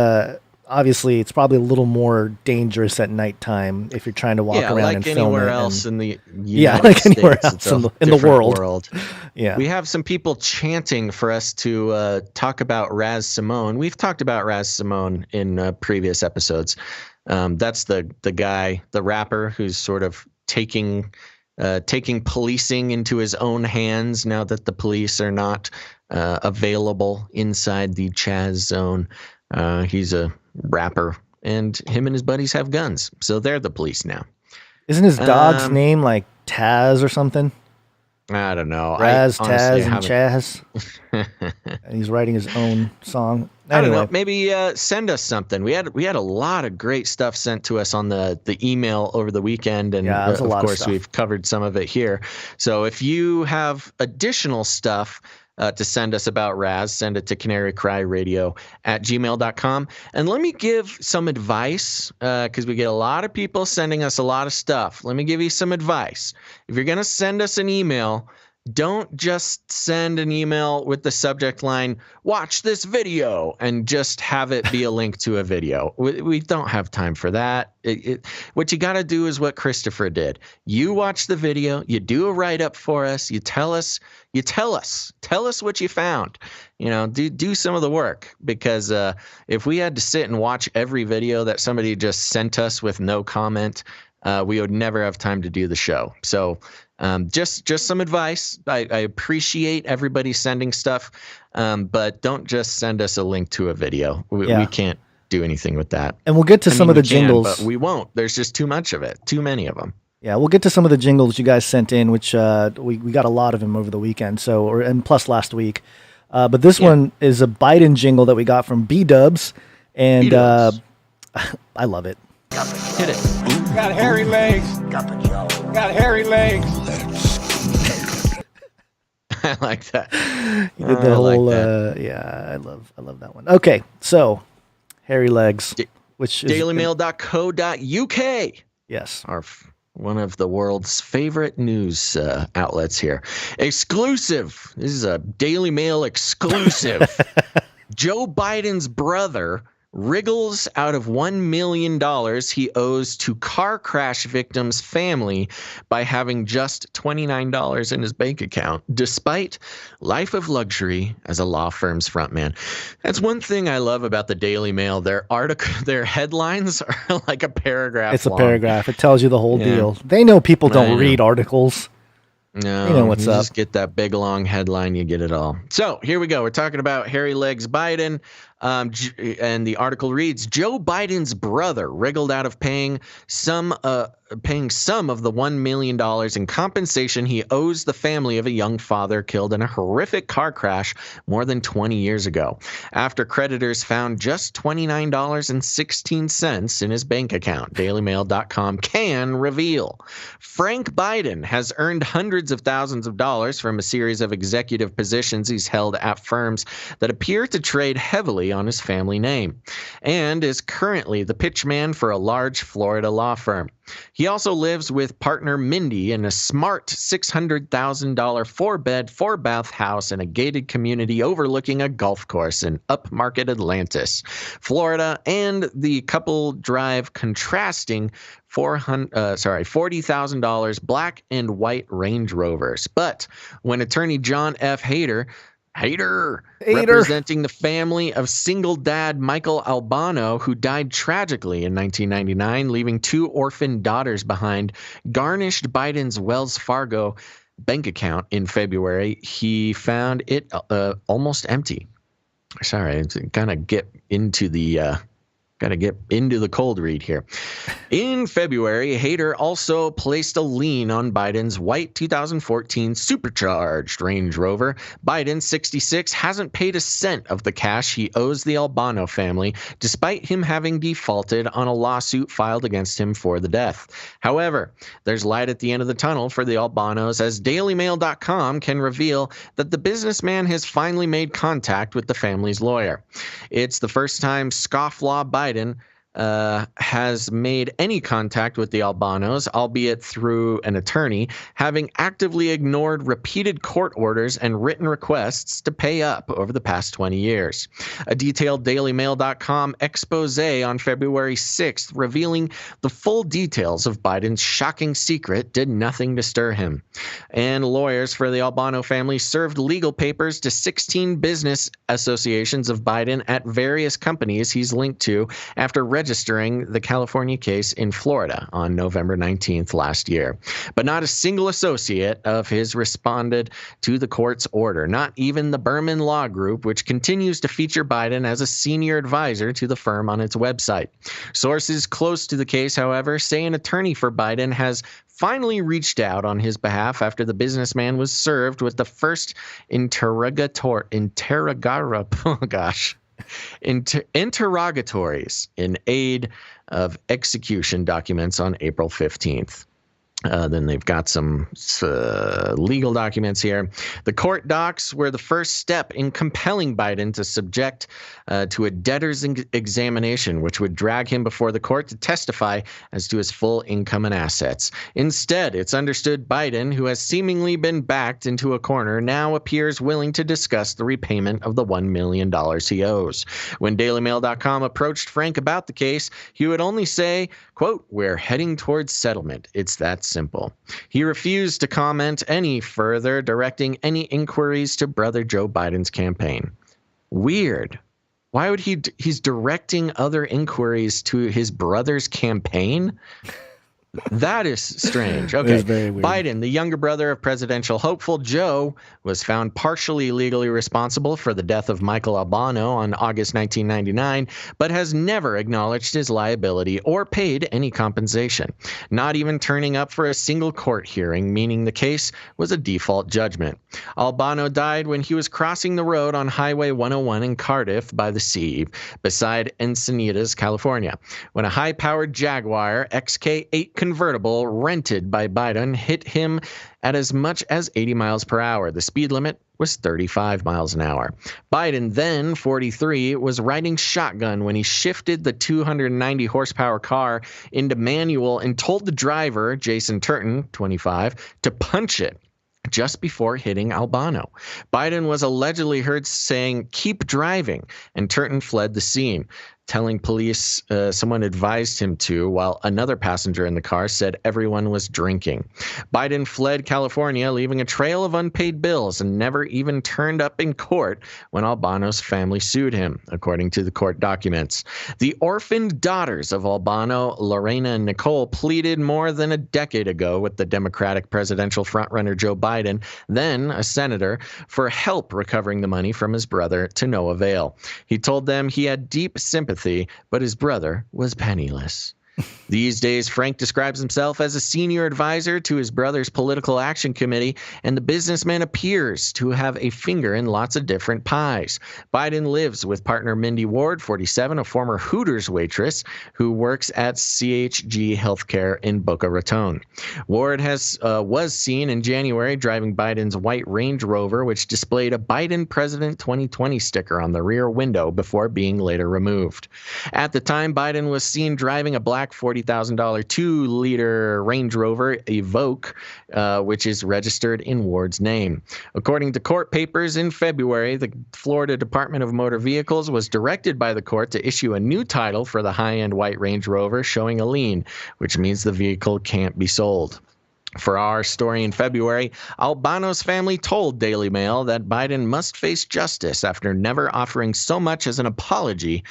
obviously it's probably a little more dangerous at nighttime if you're trying to walk around and film it. Anywhere else in the anywhere else in the world. Yeah, we have some people chanting for us to talk about Raz Simone. We've talked about Raz Simone in previous episodes. That's the guy, the rapper, who's sort of taking taking policing into his own hands now that the police are not available inside the Chaz zone. He's a rapper, and him and his buddies have guns, so they're the police now. Isn't his dog's name like Taz or something? I don't know. Raz, Taz, and Chaz. And he's writing his own song. Anyway. I don't know. Maybe send us something. We had a lot of great stuff sent to us on the email over the weekend, and of course we've covered some of it here. So if you have additional stuff to send us about Raz, send it to canarycryradio@gmail.com. And let me give some advice, because we get a lot of people sending us a lot of stuff. Let me give you some advice. If you're going to send us an email, don't just send an email with the subject line, "Watch this video," and just have it be a link to a video. We don't have time for that. What you got to do is what Christopher did. You watch the video, you do a write-up for us, you tell us what you found. Do some of the work, because if we had to sit and watch every video that somebody just sent us with no comment, we would never have time to do the show. So just some advice. I appreciate everybody sending stuff, but don't just send us a link to a video. We can't do anything with that. And we'll get to some of the jingles. But we won't. There's just too much of it. Too many of them. Yeah, we'll get to some of the jingles you guys sent in, which we got a lot of them over the weekend. And plus last week. But this one is a Biden jingle that we got from B-Dubs, and I love it. Hit it. Got hairy legs. Got hairy legs. I like that. You did the whole, I love that one. Okay, so hairy legs, which is dailymail.co.uk. Yes, one of the world's favorite news outlets here. Exclusive. This is a Daily Mail exclusive. Joe Biden's brother wriggles out of $1 million he owes to car crash victims' family by having just $29 in his bank account, despite life of luxury as a law firm's frontman. That's one thing I love about the Daily Mail. Their headlines are like a paragraph. It's a paragraph. It tells you the whole deal. They know people don't read articles. No, you know what's up. Just get that big long headline, you get it all. So here we go. We're talking about hairy legs Biden, and the article reads: Joe Biden's brother wriggled out of paying some of the $1 million in compensation he owes the family of a young father killed in a horrific car crash more than 20 years ago, after creditors found just $29.16 in his bank account. DailyMail.com can reveal. Frank Biden has earned hundreds of thousands of dollars from a series of executive positions he's held at firms that appear to trade heavily on his family name, and is currently the pitchman for a large Florida law firm. He also lives with partner Mindy in a smart $600,000 four-bed, four-bath house in a gated community overlooking a golf course in upmarket Atlantis, Florida, and the couple drive contrasting $40,000 black and white Range Rovers. But when attorney John F. Hader, representing the family of single dad Michael Albano, who died tragically in 1999, leaving two orphaned daughters behind, garnished Biden's Wells Fargo bank account in February, he found it almost empty. Sorry, gotta get into the cold read here. In February, Hader also placed a lien on Biden's white 2014 supercharged Range Rover. Biden, 66, hasn't paid a cent of the cash he owes the Albano family, despite him having defaulted on a lawsuit filed against him for the death. However, there's light at the end of the tunnel for the Albanos, as DailyMail.com can reveal that the businessman has finally made contact with the family's lawyer. It's the first time scofflaw Biden has made any contact with the Albanos, albeit through an attorney, having actively ignored repeated court orders and written requests to pay up over the past 20 years. A detailed DailyMail.com expose on February 6th revealing the full details of Biden's shocking secret did nothing to stir him. And lawyers for the Albano family served legal papers to 16 business associations of Biden at various companies he's linked to after registering the California case in Florida on November 19th last year. But not a single associate of his responded to the court's order, not even the Berman Law Group, which continues to feature Biden as a senior advisor to the firm on its website. Sources close to the case, however, say an attorney for Biden has finally reached out on his behalf after the businessman was served with the first interrogatories in aid of execution documents on April 15th. Then they've got some legal documents here. The court docs were the first step in compelling Biden to subject to a debtor's examination, which would drag him before the court to testify as to his full income and assets. Instead, it's understood Biden, who has seemingly been backed into a corner, now appears willing to discuss the repayment of the $1 million he owes. When DailyMail.com approached Frank about the case, he would only say, quote, "We're heading towards settlement. It's that simple." He refused to comment any further, directing any inquiries to brother Joe Biden's campaign. Weird. Why would he's directing other inquiries to his brother's campaign? That is strange. Okay. Very weird. Biden, the younger brother of presidential hopeful Joe, was found partially legally responsible for the death of Michael Albano on August 1999, but has never acknowledged his liability or paid any compensation, not even turning up for a single court hearing, meaning the case was a default judgment. Albano died when he was crossing the road on Highway 101 in Cardiff by the sea, beside Encinitas, California, when a high-powered Jaguar XK8 convertible rented by Biden hit him at as much as 80 miles per hour. The speed limit was 35 miles an hour. Biden, then 43, was riding shotgun when he shifted the 290 horsepower car into manual and told the driver, Jason Turton, 25, to punch it just before hitting Albano. Biden was allegedly heard saying, "Keep driving," and Turton fled the scene, telling police someone advised him to, while another passenger in the car said everyone was drinking. Biden fled California, leaving a trail of unpaid bills, and never even turned up in court when Albano's family sued him, according to the court documents. The orphaned daughters of Albano, Lorena and Nicole, pleaded more than a decade ago with the Democratic presidential frontrunner Joe Biden, then a senator, for help recovering the money from his brother, to no avail. He told them he had deep sympathy, but his brother was penniless. These days, Frank describes himself as a senior advisor to his brother's political action committee, and the businessman appears to have a finger in lots of different pies. Biden lives with partner Mindy Ward, 47, a former Hooters waitress who works at CHG Healthcare in Boca Raton. Ward was seen in January driving Biden's white Range Rover, which displayed a Biden President 2020 sticker on the rear window before being later removed. At the time, Biden was seen driving a black $40,000 2-liter Range Rover Evoque, which is registered in Ward's name. According to court papers in February, the Florida Department of Motor Vehicles was directed by the court to issue a new title for the high-end white Range Rover showing a lien, which means the vehicle can't be sold. For our story in February, Albano's family told Daily Mail that Biden must face justice after never offering so much as an apology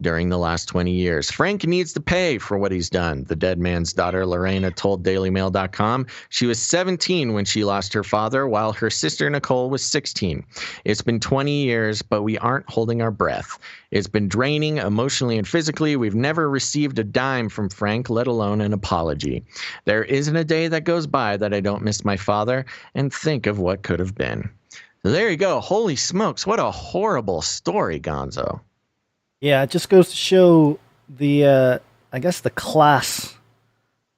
during the last 20 years. Frank needs to pay for what he's done, the dead man's daughter Lorena told DailyMail.com. She was 17 when she lost her father, while her sister Nicole was 16. It's been 20 years, but we aren't holding our breath. It's been draining emotionally and physically. We've never received a dime from Frank, let alone an apology. There isn't a day that goes by that I don't miss my father and think of what could have been. There you go. Holy smokes. What a horrible story, Gonzo. Yeah, it just goes to show the, I guess, the class.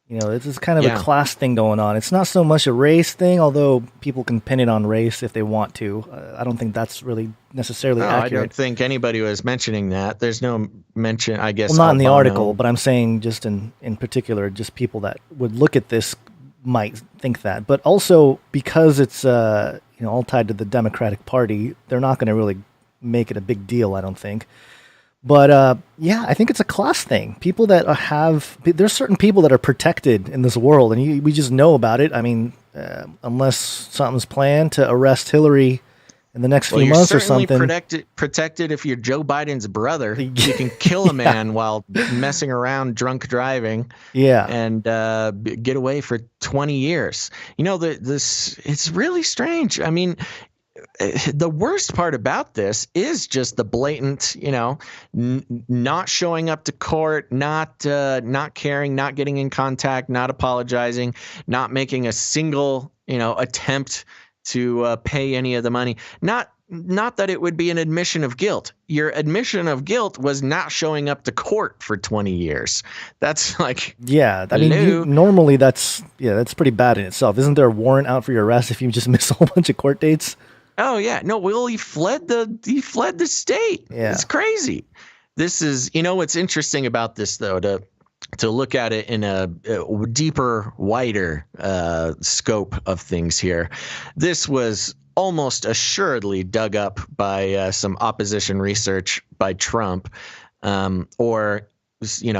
You know, this is kind of a class thing going on. It's not so much a race thing, although people can pin it on race if they want to. I don't think that's really necessarily accurate. I don't think anybody was mentioning that. There's no mention, I guess. Well, not in the article, but I'm saying just in particular, just people that would look at this might think that. But also, because it's all tied to the Democratic Party, they're not going to really make it a big deal, I don't think. But I think it's a class thing. People that there's certain people that are protected in this world, and we just know about it. I mean, unless something's planned to arrest Hillary in the next Well, few you're months or certainly something. protected if you're Joe Biden's brother. You can kill a man while messing around, drunk driving, Yeah. and get away for 20 years. You know, it's really strange. I mean, the worst part about this is just the blatant, not showing up to court, not caring, not getting in contact, not apologizing, not making a single, attempt to pay any of the money. Not that it would be an admission of guilt. Your admission of guilt was not showing up to court for 20 years. That's like, yeah. I mean, normally that's pretty bad in itself. Isn't there a warrant out for your arrest if you just miss a whole bunch of court dates? Oh yeah, no. Well, he fled the state. Yeah. It's crazy. This is, what's interesting about this though, to look at it in a deeper, wider scope of things here. This was almost assuredly dug up by some opposition research by Trump, or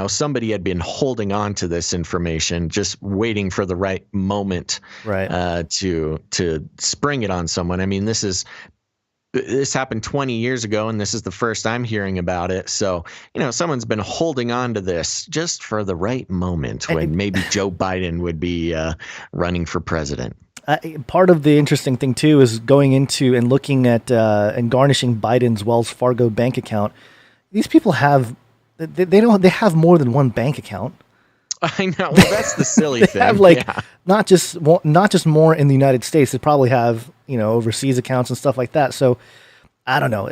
somebody had been holding on to this information, just waiting for the right moment, to spring it on someone. I mean, this happened 20 years ago, and this is the first I'm hearing about it. So, someone's been holding on to this just for the right moment when maybe Joe Biden would be running for president. Part of the interesting thing too is going into and looking at and garnishing Biden's Wells Fargo bank account. These people have. They have more than one bank account. I know. Well, that's the silly they thing. Have not just more in the United States. They probably have overseas accounts and stuff like that. So I don't know.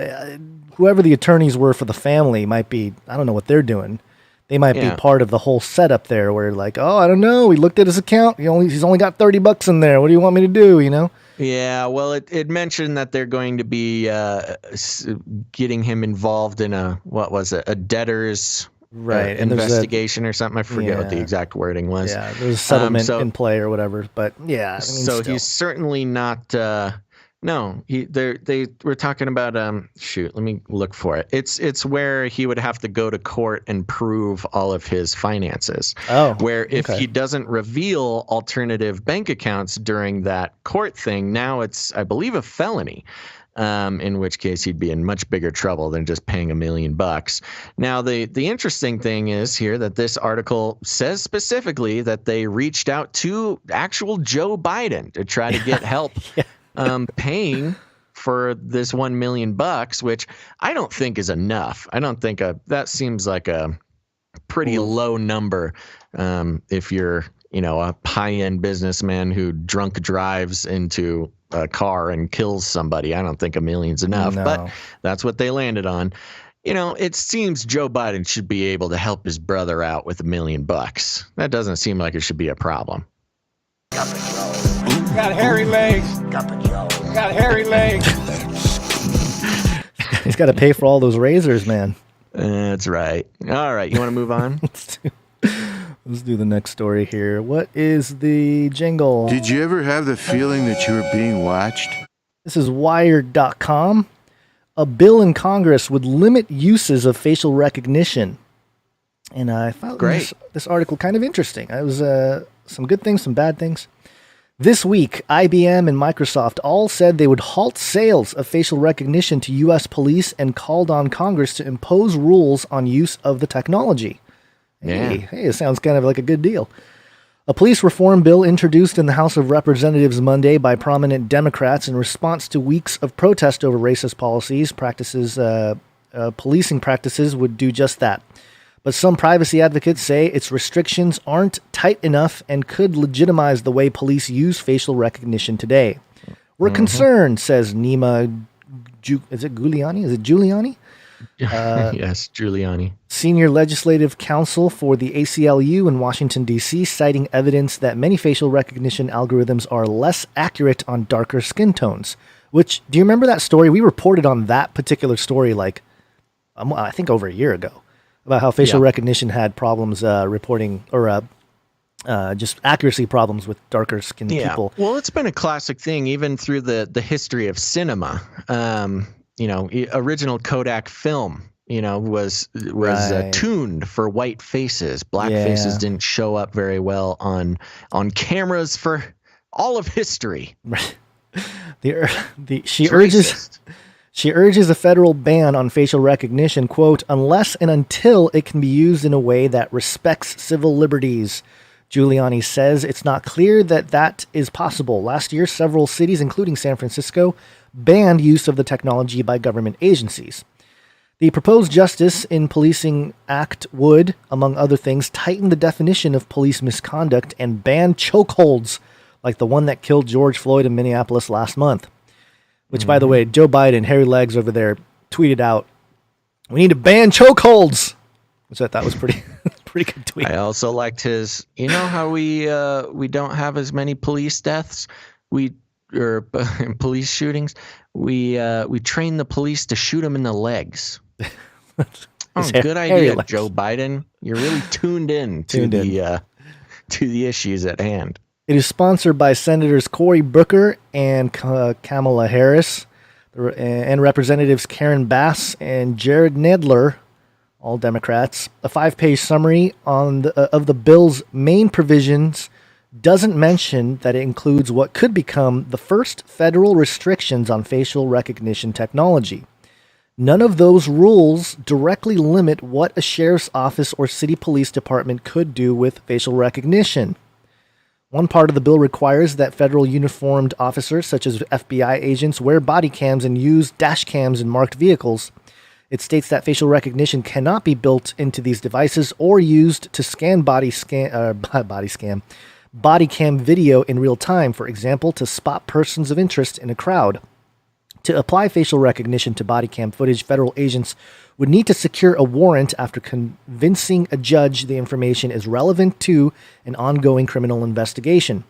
Whoever the attorneys were for the family might be. I don't know what they're doing. They might be part of the whole setup there. Where like, oh, I don't know. We looked at his account. He's only got $30 in there. What do you want me to do? Yeah, well, it mentioned that they're going to be getting him involved in a debtor's investigation or something. I forget what the exact wording was. Yeah, there's a settlement in play or whatever. But yeah, so he's certainly not. No, they were talking about let me look for it. It's where he would have to go to court and prove all of his finances. Oh, where if he doesn't reveal alternative bank accounts during that court thing, now it's, I believe, a felony. In which case he'd be in much bigger trouble than just paying $1 million. Now, the interesting thing is here that this article says specifically that they reached out to actual Joe Biden to try to get help. Paying for this $1 million, which I don't think is enough. I don't think that seems like a pretty low number. If you're, a high-end businessman who drunk drives into a car and kills somebody, I don't think $1 million's enough. No. But that's what they landed on. It seems Joe Biden should be able to help his brother out with $1 million. That doesn't seem like it should be a problem. Got hairy legs. Got hairy legs. He's got to pay for all those razors, man. That's right. All right, you want to move on? Let's do the next story here. What is the jingle? Did you ever have the feeling that you were being watched? This is Wired.com. A bill in Congress would limit uses of facial recognition. And I found this article kind of interesting. It was some good things, some bad things. This week, IBM and Microsoft all said they would halt sales of facial recognition to U.S. police and called on Congress to impose rules on use of the technology. Hey, it sounds kind of like a good deal. A police reform bill introduced in the House of Representatives Monday by prominent Democrats in response to weeks of protest over racist policing practices would do just that. But some privacy advocates say its restrictions aren't tight enough and could legitimize the way police use facial recognition today. We're concerned, says Nima Giuliani? Is it Giuliani? Yes, Giuliani. Senior legislative counsel for the ACLU in Washington, D.C., citing evidence that many facial recognition algorithms are less accurate on darker skin tones. Which, do you remember that story? We reported on that particular story I think over a year ago. About how facial recognition had problems reporting or just accuracy problems with darker skinned people. Well, it's been a classic thing even through the history of cinema. Original Kodak film, was tuned for white faces. Black faces didn't show up very well on cameras for all of history. She urges a federal ban on facial recognition, quote, unless and until it can be used in a way that respects civil liberties. Giuliani says it's not clear that is possible. Last year, several cities, including San Francisco, banned use of the technology by government agencies. The proposed Justice in Policing Act would, among other things, tighten the definition of police misconduct and ban chokeholds like the one that killed George Floyd in Minneapolis last month. Which, by the way, Joe Biden, hairy legs over there, tweeted out, "We need to ban chokeholds," which I thought was pretty good tweet. I also liked his. You know how we don't have as many police deaths, police shootings. We train the police to shoot them in the legs. Good idea, Joe Biden. You're really tuned in to the issues at hand. It is sponsored by Senators Cory Booker and Kamala Harris, and Representatives Karen Bass and Jared Nadler, all Democrats. A 5-page summary of the bill's main provisions doesn't mention that it includes what could become the first federal restrictions on facial recognition technology. None of those rules directly limit what a sheriff's office or city police department could do with facial recognition. One part of the bill requires that federal uniformed officers, such as FBI agents, wear body cams and use dash cams in marked vehicles. It states that facial recognition cannot be built into these devices or used to scan body cam video in real time, for example, to spot persons of interest in a crowd. To apply facial recognition to body cam footage, federal agents would need to secure a warrant after convincing a judge the information is relevant to an ongoing criminal investigation.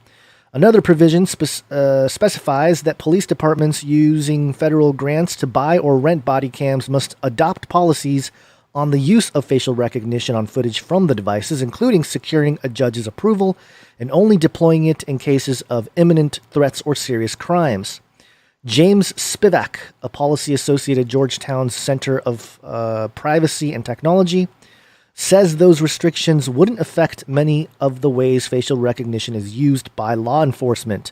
Another provision specifies that police departments using federal grants to buy or rent body cams must adopt policies on the use of facial recognition on footage from the devices, including securing a judge's approval and only deploying it in cases of imminent threats or serious crimes. James Spivak, a policy associate at Georgetown's Center of Privacy and Technology, says those restrictions wouldn't affect many of the ways facial recognition is used by law enforcement.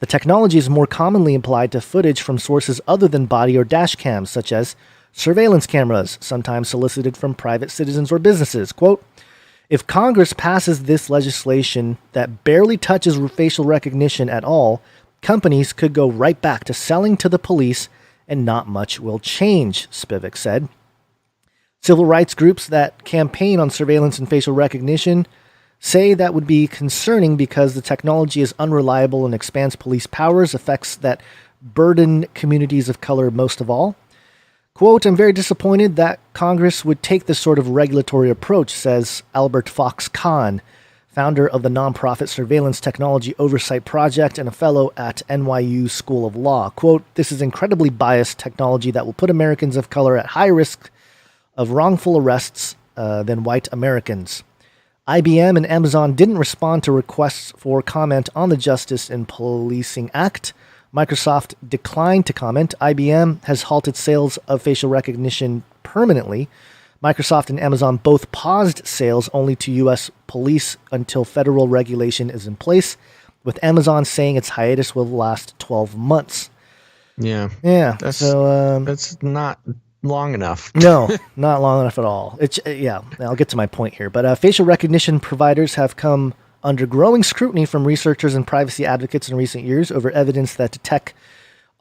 The technology is more commonly applied to footage from sources other than body or dash cams, such as surveillance cameras, sometimes solicited from private citizens or businesses. Quote, if Congress passes this legislation that barely touches facial recognition at all, companies could go right back to selling to the police and not much will change, Spivak said. Civil rights groups that campaign on surveillance and facial recognition say that would be concerning because the technology is unreliable and expands police powers, effects that burden communities of color most of all. Quote, I'm very disappointed that Congress would take this sort of regulatory approach, says Albert Fox Kahn, founder of the nonprofit Surveillance Technology Oversight Project and a fellow at NYU School of Law. Quote, this is incredibly biased technology that will put Americans of color at high risk of wrongful arrests than white Americans. IBM and Amazon didn't respond to requests for comment on the Justice in Policing Act. Microsoft declined to comment. IBM has halted sales of facial recognition permanently. Microsoft and Amazon both paused sales only to U.S. police until federal regulation is in place, with Amazon saying its hiatus will last 12 months. Yeah. That's not long enough. No, not long enough at all. I'll get to my point here. But facial recognition providers have come under growing scrutiny from researchers and privacy advocates in recent years over evidence that tech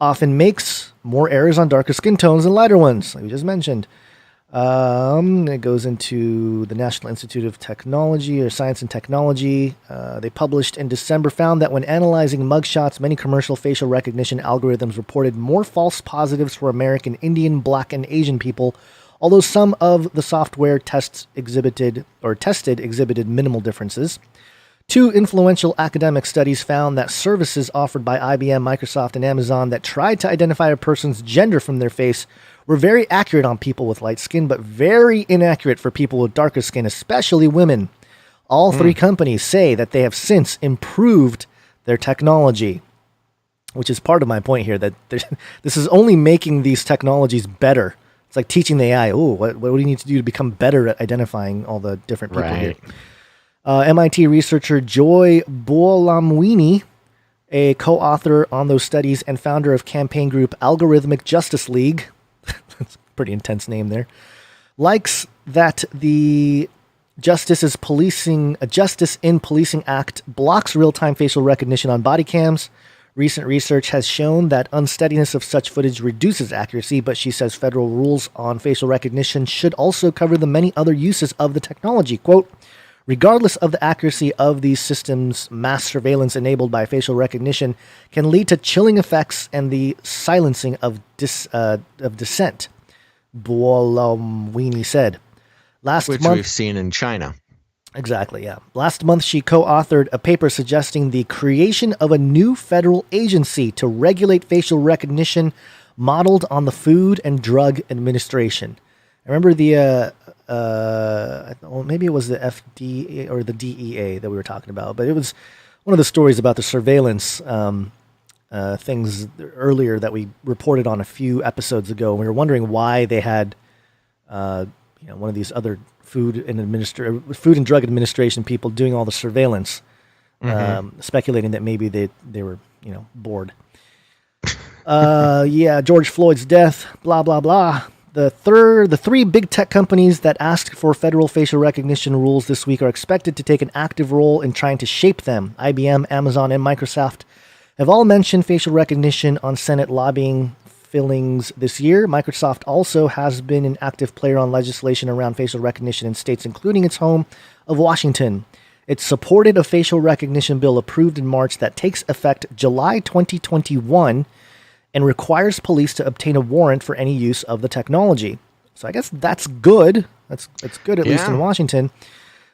often makes more errors on darker skin tones than lighter ones, like we just mentioned. It goes into the National Institute of Technology or Science and Technology. They published in December found that when analyzing mugshots, many commercial facial recognition algorithms reported more false positives for American Indian, Black, and Asian people, although some of the software tested exhibited minimal differences. Two influential academic studies found that services offered by IBM, Microsoft, and Amazon that tried to identify a person's gender from their face were very accurate on people with light skin, but very inaccurate for people with darker skin, especially women. All three companies say that they have since improved their technology, which is part of my point here, that this is only making these technologies better. It's like teaching the AI, what do you need to do to become better at identifying all the different people here? MIT researcher Joy Bolamwini a co-author on those studies and founder of campaign group Algorithmic Justice League, that's a pretty intense name there, likes that the Justice in Policing Act blocks real-time facial recognition on body cams. Recent research has shown that unsteadiness of such footage reduces accuracy, but she says federal rules on facial recognition should also cover the many other uses of the technology. Quote, regardless of the accuracy of these systems, mass surveillance enabled by facial recognition can lead to chilling effects and the silencing of dissent, Buolamwini said. Which we've seen in China. Exactly, yeah. Last month, she co-authored a paper suggesting the creation of a new federal agency to regulate facial recognition modeled on the Food and Drug Administration. I remember maybe it was the FDA or the DEA that we were talking about, but it was one of the stories about the surveillance things earlier that we reported on a few episodes ago. We were wondering why they had one of these other Food and Drug Administration people doing all the surveillance, speculating that maybe they were bored. George Floyd's death, blah blah blah. The three big tech companies that asked for federal facial recognition rules this week are expected to take an active role in trying to shape them. IBM, Amazon, and Microsoft have all mentioned facial recognition on Senate lobbying fillings this year. Microsoft also has been an active player on legislation around facial recognition in states, including its home of Washington. It supported a facial recognition bill approved in March that takes effect July 2021 and requires police to obtain a warrant for any use of the technology. So I guess that's good. That's good, at least in Washington.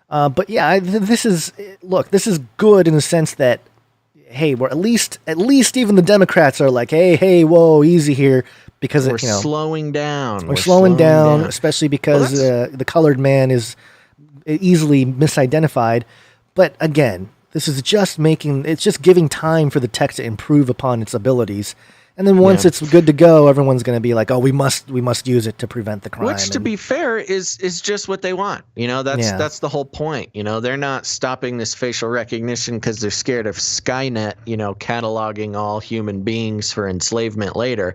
But yeah, this is good in the sense that, hey, we're at least even the Democrats are like, hey, whoa, easy here, because we're slowing down. We're slowing down, especially because the colored man is easily misidentified. But again, this is just giving time for the tech to improve upon its abilities. And then once it's good to go, everyone's going to be like, oh, we must use it to prevent the crime. Which, to be fair, is just what they want. That's the whole point. They're not stopping this facial recognition because they're scared of Skynet, cataloging all human beings for enslavement later.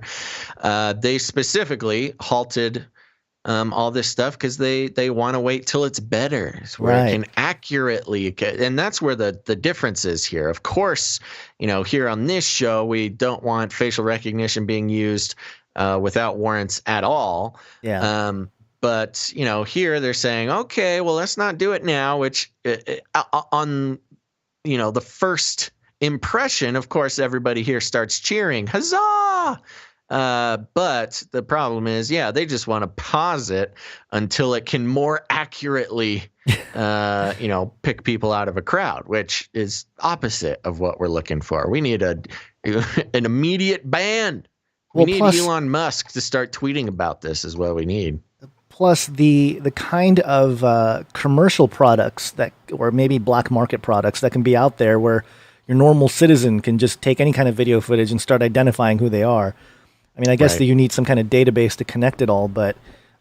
They specifically halted all this stuff because they want to wait till it's better, where it can accurately, and that's where the difference is here. Of course, here on this show, we don't want facial recognition being used without warrants at all. But here they're saying, okay, well, let's not do it now, which on the first impression, of course, everybody here starts cheering, huzzah! But the problem is, they just want to pause it until it can more accurately, pick people out of a crowd, which is opposite of what we're looking for. We need an immediate ban. We need Elon Musk to start tweeting about this is what we need. Plus the kind of commercial products or maybe black market products that can be out there where your normal citizen can just take any kind of video footage and start identifying who they are. I mean, I guess that you need some kind of database to connect it all, but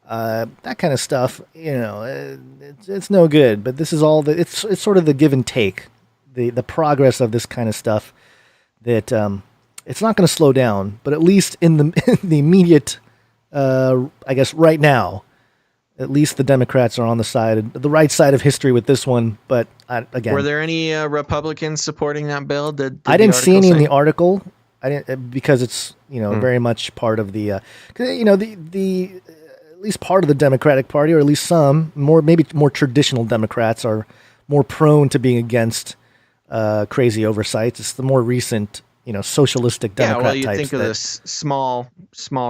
that kind of stuff, it's no good. But this is all it's sort of the give and take, the progress of this kind of stuff. That it's not going to slow down, but at least in the immediate, I guess right now, at least the Democrats are on the right side of history with this one. But again, were there any Republicans supporting that bill? I didn't see any in the article. I didn't, because it's very much part of the the at least part of the Democratic Party, or at least some maybe more traditional Democrats are more prone to being against crazy oversights. It's the more recent socialistic Democrat types. Think of this small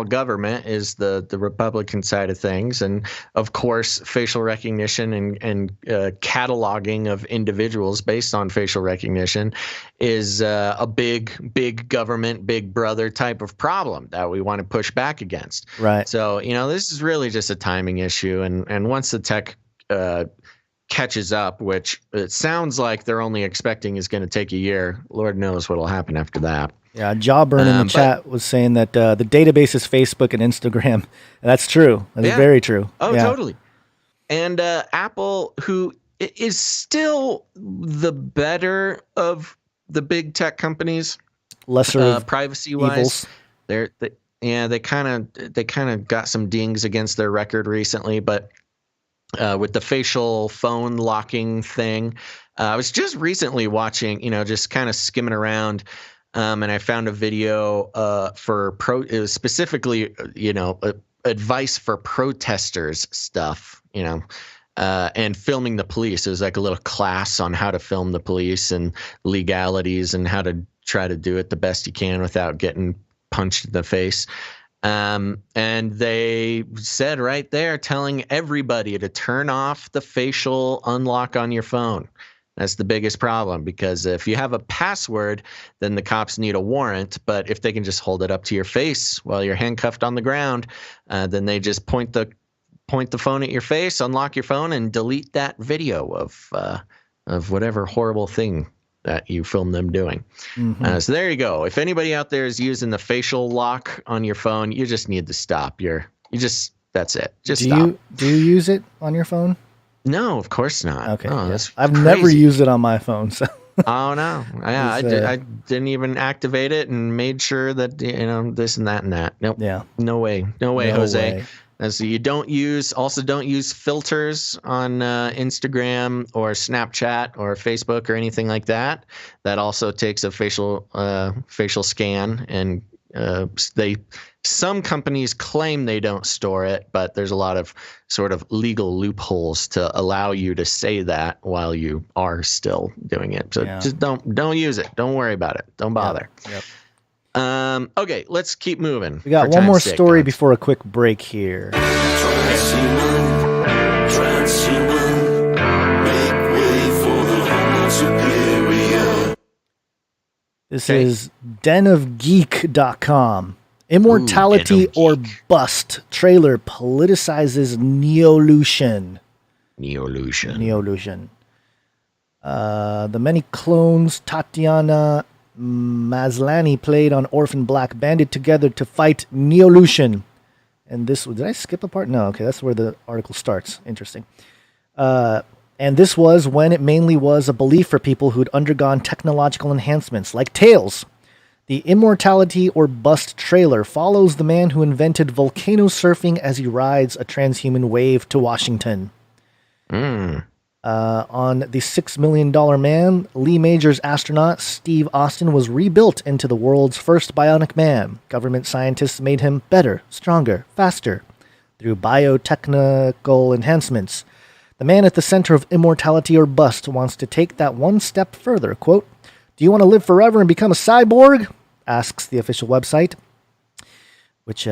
government is the Republican side of things, and of course facial recognition and cataloging of individuals based on facial recognition is a big government, big brother type of problem that we want to push back against. Right. So this is really just a timing issue, and once the tech catches up, which it sounds like they're only expecting is going to take a year. Lord knows what will happen after that. Yeah, Jawburn in the chat was saying that the database is Facebook and Instagram. That's true. That's very true. Oh, totally. And Apple, who is still the better of big tech companies, lesser privacy-wise, they kind of got some dings against their record recently, but with the facial phone locking thing, I was just recently watching, just kind of skimming around, and I found a video it was specifically, advice for protesters stuff, and filming the police. It was like a little class on how to film the police and legalities and how to try to do it the best you can without getting punched in the face. And they said right there, telling everybody to turn off the facial unlock on your phone. That's the biggest problem, because if you have a password, then the cops need a warrant. But if they can just hold it up to your face while you're handcuffed on the ground, then they just point the phone at your face, unlock your phone, and delete that video of whatever horrible thing that you filmed them doing. Mm-hmm. So there you go. If anybody out there is using the facial lock on your phone, you just need to stop. That's it. Just stop. Do you use it on your phone? No, of course not. Okay. Oh, that's I've crazy. never used it on my phone. So. Oh no. Yeah, I didn't even activate it and made sure that this and that and that. Nope. Yeah. No way, Jose. Way. So you don't use filters on Instagram or Snapchat or Facebook or anything like that. That also takes a facial scan, and some companies claim they don't store it, but there's a lot of sort of legal loopholes to allow you to say that while you are still doing it. So just don't use it. Don't worry about it. Don't bother. Yep. Okay, let's keep moving. We got one more story before a quick break here. This is denofgeek.com. Immortality or Bust trailer politicizes Neolution. The many clones Tatiana Maslany played on Orphan Black banded together to fight Neolution. And this, did I skip a part? No, okay, that's where the article starts. Interesting. And this was when it mainly was a belief for people who'd undergone technological enhancements like Tails. The Immortality or Bust trailer follows the man who invented volcano surfing as he rides a transhuman wave to Washington. On the $6 million man, Lee Majors astronaut Steve Austin was rebuilt into the world's first bionic man. Government scientists made him better, stronger, faster through biotechnical enhancements. The man at the center of Immortality or Bust wants to take that one step further. Quote, "Do you want to live forever and become a cyborg?" asks the official website, which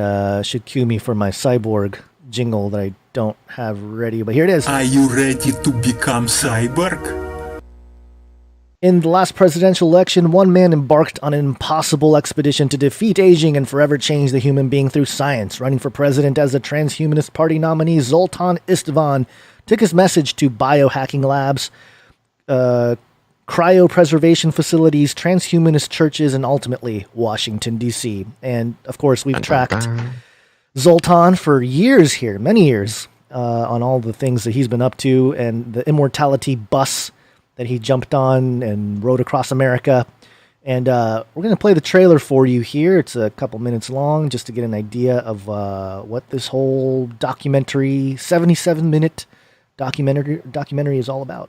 should cue me for my cyborg jingle that I don't have ready, but here it is. Are you ready to become cyborg? In the last presidential election, one man embarked on an impossible expedition to defeat aging and forever change the human being through science. Running for president as the Transhumanist Party nominee, Zoltan Istvan took his message to biohacking labs, cryopreservation facilities, transhumanist churches, and ultimately Washington, D.C. And, of course, we've tracked Zoltan for years here, many years, on all the things that he's been up to, and the Immortality bus that he jumped on and rode across America. And we're going to play the trailer for you here. It's a couple minutes long just to get an idea of what this whole documentary, 77-minute documentary is all about.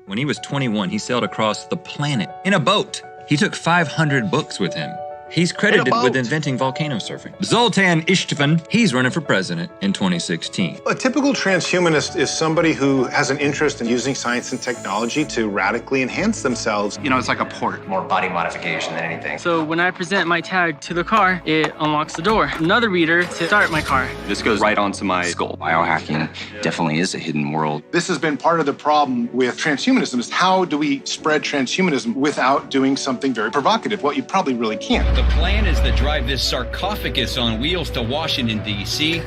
When he was 21, he sailed across the planet in a boat. He took 500 books with him. He's credited with inventing volcano surfing. Zoltan Istvan, he's running for president in 2016. A typical transhumanist is somebody who has an interest in using science and technology to radically enhance themselves. You know, it's like a port. More body modification than anything. So when I present my tag to the car, it unlocks the door. Another reader to start my car. This goes right onto my skull. Biohacking definitely is a hidden world. This has been part of the problem with transhumanism is how do we spread transhumanism without doing something very provocative, what you probably really can't. The plan is to drive this sarcophagus on wheels to Washington, D.C. You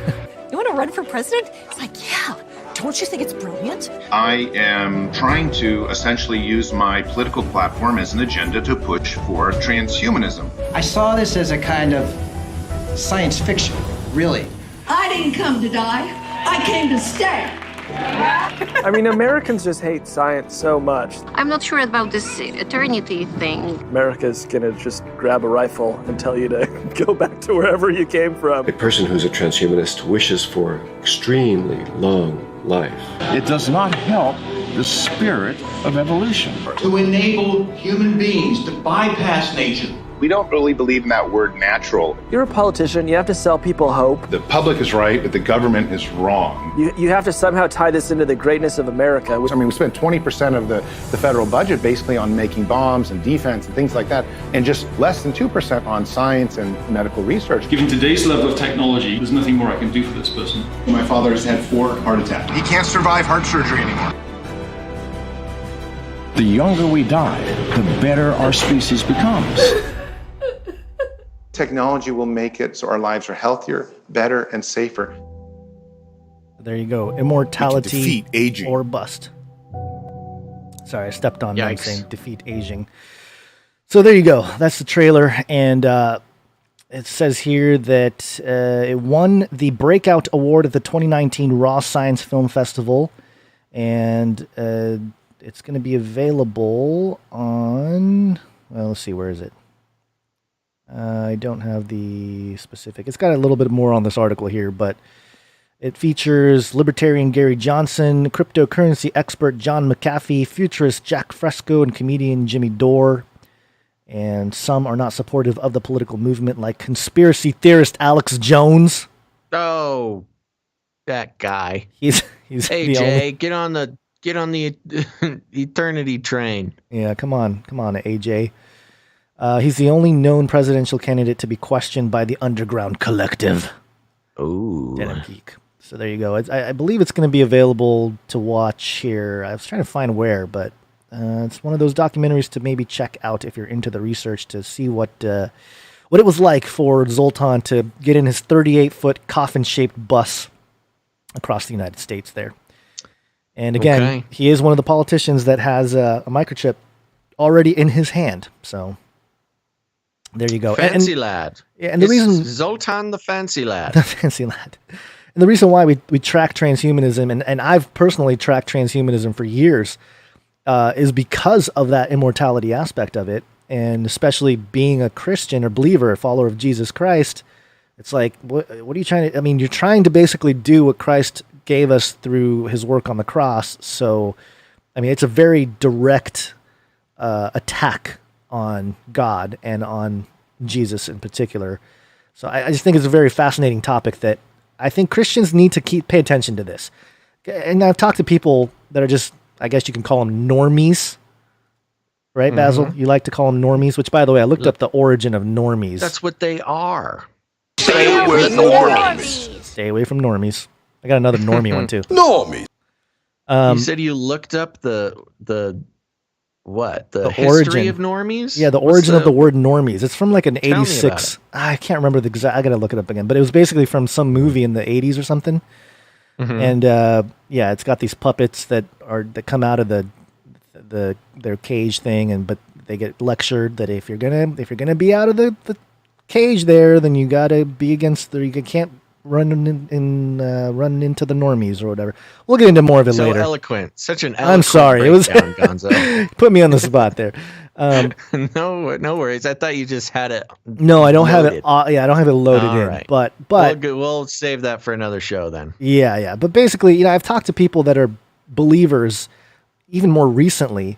want to run for president? It's like, yeah. Don't you think it's brilliant? I am trying to essentially use my political platform as an agenda to push for transhumanism. I saw this as a kind of science fiction, really. I didn't come to die. I came to stay. I mean, Americans just hate science so much. I'm not sure about this eternity thing. America's gonna just grab a rifle and tell you to go back to wherever you came from. A person who's a transhumanist wishes for extremely long life. It does not help the spirit of evolution. To enable human beings to bypass nature. We don't really believe in that word natural. You're a politician, you have to sell people hope. The public is right, but the government is wrong. You have to somehow tie this into the greatness of America. I mean, we spend 20% of the federal budget basically on making bombs and defense and things like that, and just less than 2% on science and medical research. Given today's level of technology, there's nothing more I can do for this person. My father has had 4 heart attacks. He can't survive heart surgery anymore. The younger we die, the better our species becomes. Technology will make it so our lives are healthier, better, and safer. There you go. Immortality defeat aging. or bust. Sorry, I stepped on them Yikes. saying defeat aging. So there you go. That's the trailer. And it says here that it won the Breakout Award at the 2019 Raw Science Film Festival. And it's going to be available on... Well, let's see. Where is it? I don't have the specific. It's got a little bit more on this article here, but it features libertarian Gary Johnson, cryptocurrency expert John McAfee, futurist Jack Fresco, and comedian Jimmy Dore. And some are not supportive of the political movement, like conspiracy theorist Alex Jones. Oh, that guy. He's hey the Jay, only... get on the eternity train. Yeah, come on, AJ. He's the only known presidential candidate to be questioned by the Underground Collective. Ooh. Denim Geek. So there you go. I believe it's going to be available to watch here. I was trying to find where, but it's one of those documentaries to maybe check out if you're into the research to see what it was like for Zoltan to get in his 38-foot coffin-shaped bus across the United States there. And again, He is one of the politicians that has a microchip already in his hand. So... there you go. Fancy lad. Yeah, and the reason Zoltan the fancy lad. The fancy lad. And the reason why we track transhumanism, and I've personally tracked transhumanism for years, is because of that immortality aspect of it. And especially being a Christian or believer, a follower of Jesus Christ, it's like, what are you trying to... I mean, you're trying to basically do what Christ gave us through his work on the cross. So, I mean, it's a very direct attack on God and on Jesus in particular. So I just think it's a very fascinating topic that I think Christians need to pay attention to this. And I've talked to people that are just, I guess you can call them normies. Right, Basil? You like to call them normies, which, by the way, I looked up the origin of normies. That's what they are. Stay away from normies. Stay away from normies. I got another normie one, too. Normies. You said you looked up the history origin of normies? Yeah, the origin of the word normies. It's from like an 86. I can't remember the exact. I got to look it up again. But it was basically from some movie in the 80s or something. Mm-hmm. And yeah, it's got these puppets that come out of their cage thing, but they get lectured that if you're gonna be out of the cage there, then you gotta be against you can't run into the normies or whatever. We'll get into more of it later. So eloquent, such an eloquent. I'm sorry, it was Gonzo. Put me on the spot there. No worries. I thought you just had it. No, I don't have it. Yeah, I don't have it loaded in. Right. But we'll save that for another show then. Yeah. But basically, I've talked to people that are believers, even more recently,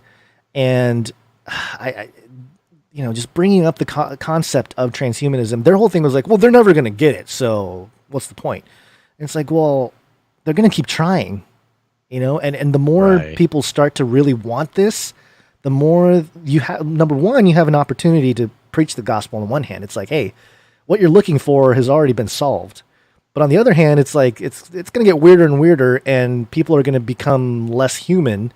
and I just bringing up the concept of transhumanism. Their whole thing was like, well, they're never going to get it, so what's the point? And it's like, well, they're going to keep trying, and the more people start to really want this, the more you have, number one, you have an opportunity to preach the gospel on one hand. It's like, hey, what you're looking for has already been solved. But on the other hand, it's like, it's going to get weirder and weirder, and people are going to become less human.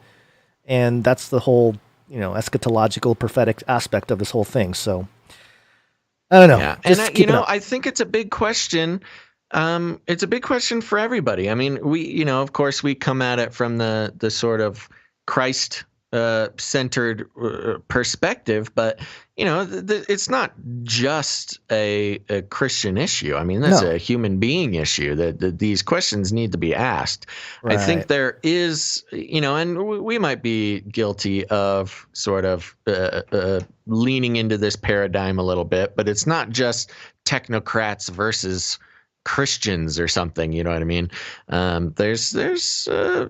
And that's the whole, eschatological prophetic aspect of this whole thing. So I don't know. Yeah. And I think it's a big question. It's a big question for everybody. I mean, we, of course we come at it from the sort of Christ centered perspective, but it's not just a Christian issue. I mean, that's a human being issue that these questions need to be asked. Right. I think there is, and we might be guilty of sort of leaning into this paradigm a little bit, but it's not just technocrats versus Christians or something. You know what I mean? There's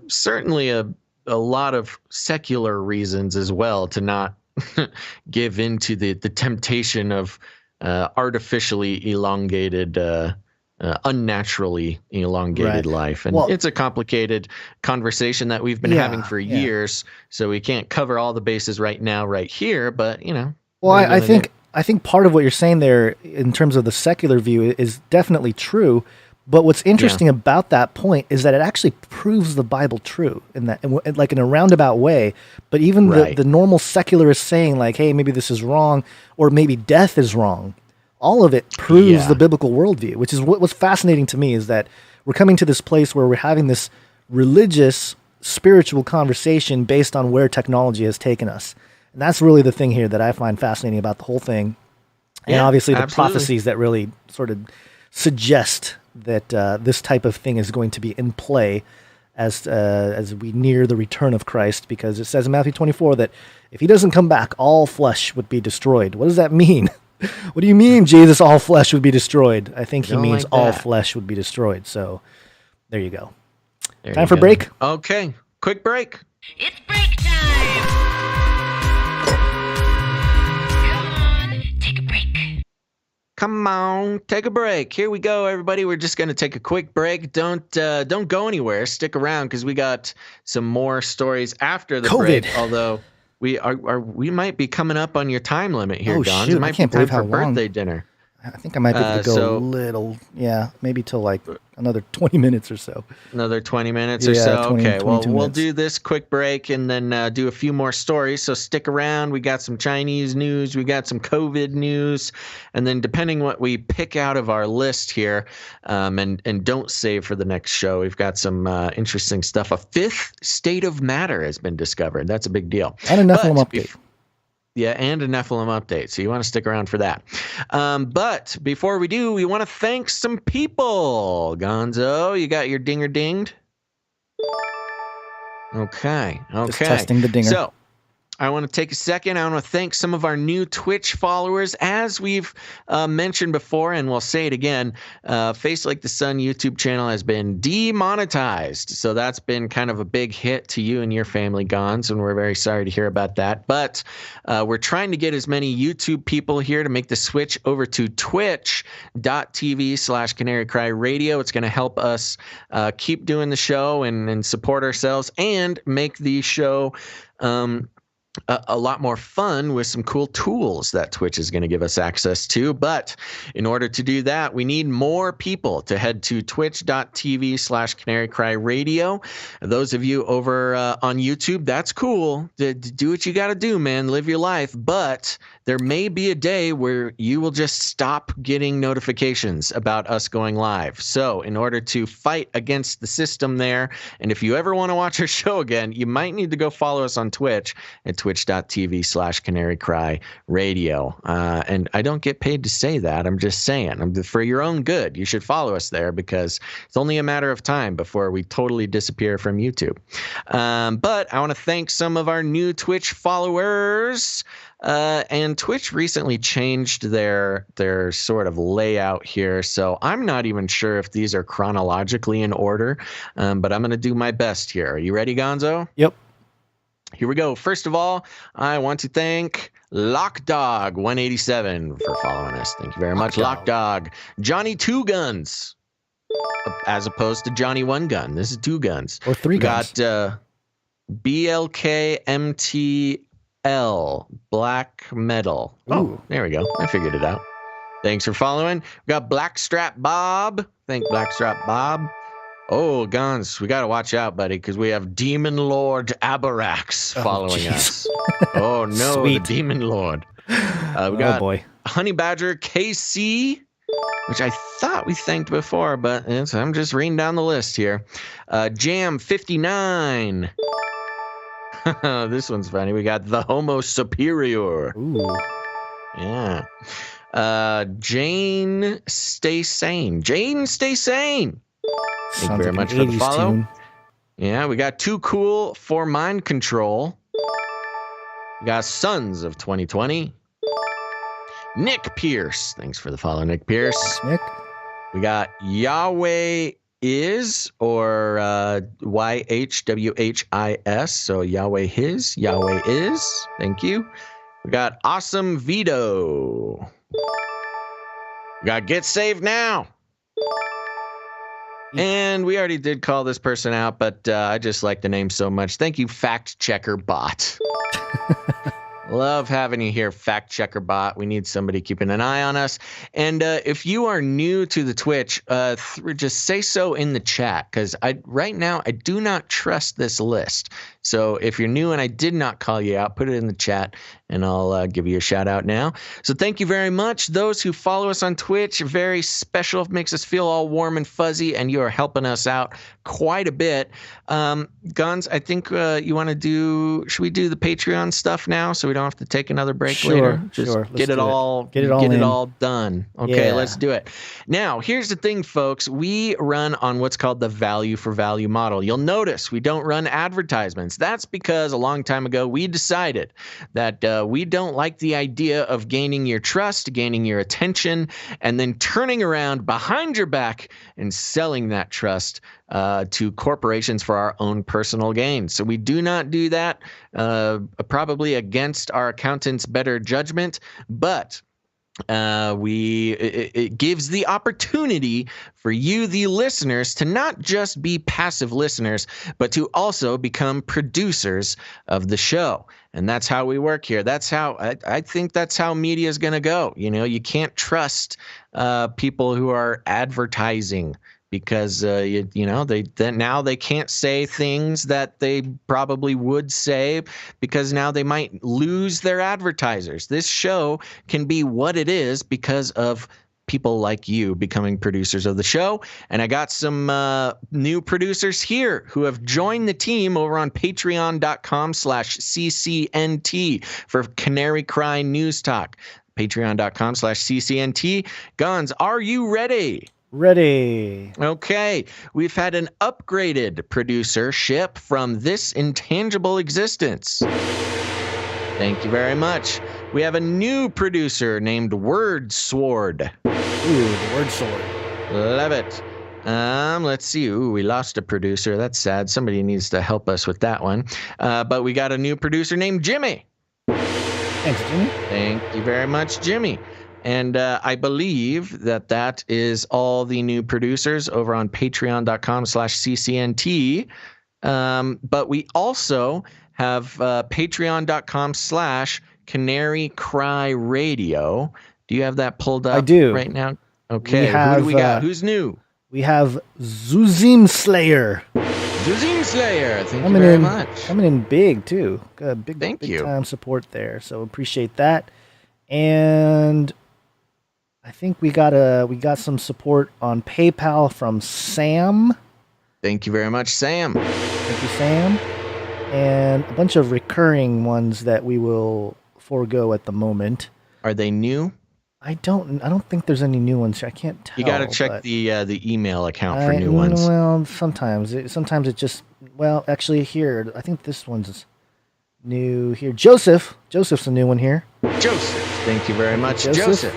certainly a lot of secular reasons as well to not give into the temptation of artificially elongated, unnaturally elongated life. And it's a complicated conversation that we've been having for years, so we can't cover all the bases right now, right here, but Well, I think part of what you're saying there in terms of the secular view is definitely true. But what's interesting about that point is that it actually proves the Bible true in that, like in a roundabout way. But even the normal secularist saying like, hey, maybe this is wrong, or maybe death is wrong, all of it proves the biblical worldview, which is what's fascinating to me, is that we're coming to this place where we're having this religious, spiritual conversation based on where technology has taken us. And that's really the thing here that I find fascinating about the whole thing. And obviously the prophecies that really sort of suggest that this type of thing is going to be in play as we near the return of Christ, because it says in Matthew 24 that if he doesn't come back, all flesh would be destroyed. What does that mean? What do you mean, Jesus, all flesh would be destroyed? I think he means all flesh would be destroyed. So there you go. Time for break? Okay, quick break. It's break time! Come on, take a break. Here we go, everybody. We're just going to take a quick break. Don't go anywhere. Stick around because we got some more stories after the break. Although we might be coming up on your time limit here, Gons. Shoot, it might I can't be time believe how for long. birthday dinner. I think I might be able to go a little, maybe till like another 20 minutes or so. Another 20 minutes or so? 20, okay, well, we'll minutes. do this quick break and then do a few more stories. So stick around. We got some Chinese news. We got some COVID news. And then depending what we pick out of our list here and don't save for the next show, we've got some interesting stuff. A fifth state of matter has been discovered. That's a big deal. And a Nephilim update. Yeah, and a Nephilim update. So you want to stick around for that. But before we do, we want to thank some people. Gonzo, you got your dinger dinged? Okay. Just testing the dinger. So I want to take a second. I want to thank some of our new Twitch followers. As we've mentioned before, and we'll say it again, Face Like the Sun YouTube channel has been demonetized. So that's been kind of a big hit to you and your family, Gons, and we're very sorry to hear about that. But we're trying to get as many YouTube people here to make the switch over to twitch.tv/Canary Cry Radio. It's going to help us keep doing the show and support ourselves and make the show a lot more fun with some cool tools that Twitch is going to give us access to. But in order to do that, we need more people to head to twitch.tv/Canary Cry Radio. Those of you over on YouTube, that's cool. Do what you got to do, man. Live your life. But there may be a day where you will just stop getting notifications about us going live. So in order to fight against the system there, and if you ever want to watch our show again, you might need to go follow us on Twitch at twitch.tv/Canary Cry Radio. And I don't get paid to say that. I'm just saying, for your own good, you should follow us there because it's only a matter of time before we totally disappear from YouTube. But I want to thank some of our new Twitch followers. And Twitch recently changed their sort of layout here, so I'm not even sure if these are chronologically in order, but I'm going to do my best here. Are you ready, Gonzo? Yep. Here we go. First of all, I want to thank LockDog187 for following us. Thank you very much, LockDog. Johnny Two Guns, as opposed to Johnny One Gun. This is Two Guns. Or Three Guns. Got BLKMTL, Black Metal. Oh, there we go. I figured it out. Thanks for following. We got Blackstrap Bob. Thank Blackstrap Bob. Oh, Gons, we got to watch out, buddy, because we have Demon Lord Abarax following us. Oh, no, Sweet. The Demon Lord. We got Honey Badger KC, which I thought we thanked before, but I'm just reading down the list here. Jam 59. This one's funny. We got the Homo Superior. Ooh. Yeah. Jane, stay sane. Jane, stay sane. Thank you very much for the follow. Tune. Yeah, we got Too Cool for Mind Control. We got Sons of 2020. Nick Pierce. Thanks for the follow, Nick Pierce. Thanks, Nick. We got Yahweh Is, or YHWHIS. So Yahweh His. Yahweh Is. Thank you. We got Awesome Vito. We got Get Saved Now. And we already did call this person out, but I just like the name so much. Thank you, Fact Checker Bot. Love having you here, Fact Checker Bot. We need somebody keeping an eye on us. And if you are new to the Twitch, just say so in the chat, because right now I do not trust this list. So if you're new and I did not call you out, put it in the chat and I'll give you a shout out now. So thank you very much. Those who follow us on Twitch, very special. It makes us feel all warm and fuzzy, and you are helping us out quite a bit. Guns, I think you want to should we do the Patreon stuff now so we don't have to take another break later? Just sure. Get it all done. Okay, let's do it. Now, here's the thing, folks. We run on what's called the value for value model. You'll notice we don't run advertisements. That's because a long time ago we decided that we don't like the idea of gaining your trust, gaining your attention, and then turning around behind your back and selling that trust to corporations for our own personal gain. So we do not do that, probably against our accountant's better judgment, but it gives the opportunity for you, the listeners, to not just be passive listeners, but to also become producers of the show. And that's how we work here. That's how I think that's how media is going to go. You know, you can't trust people who are advertising, because now they can't say things that they probably would say, because now they might lose their advertisers. This show can be what it is because of people like you becoming producers of the show. And I got some new producers here who have joined the team over on patreon.com/CCNT for Canary Cry News Talk. Patreon.com/CCNT. Guns, are you ready? Ready. Okay. We've had an upgraded producership from This Intangible Existence. Thank you very much. We have a new producer named Word Sword. Ooh, the Word Sword. Love it. Let's see. Ooh, we lost a producer. That's sad. Somebody needs to help us with that one. But we got a new producer named Jimmy. Thanks, Jimmy. Thank you very much, Jimmy. And I believe that is all the new producers over on patreon.com/CCNT. But we also have patreon.com/Canary Cry Radio. Do you have that pulled up? I do. Right now? Okay. Who do we got? Who's new? We have Zuzim Slayer. Zuzim Slayer. Thank you very much. Coming in big, too. Got big you. time support there. So appreciate that. And I think we got some support on PayPal from Sam. Thank you very much, Sam. Thank you, Sam. And a bunch of recurring ones that we will forego at the moment. Are they new? I don't think there's any new ones. I can't tell. You got to check the email account for new ones. Well, sometimes it just, well, actually here, I think this one's new here. Joseph's a new one here. Joseph. Thank you very much, Joseph.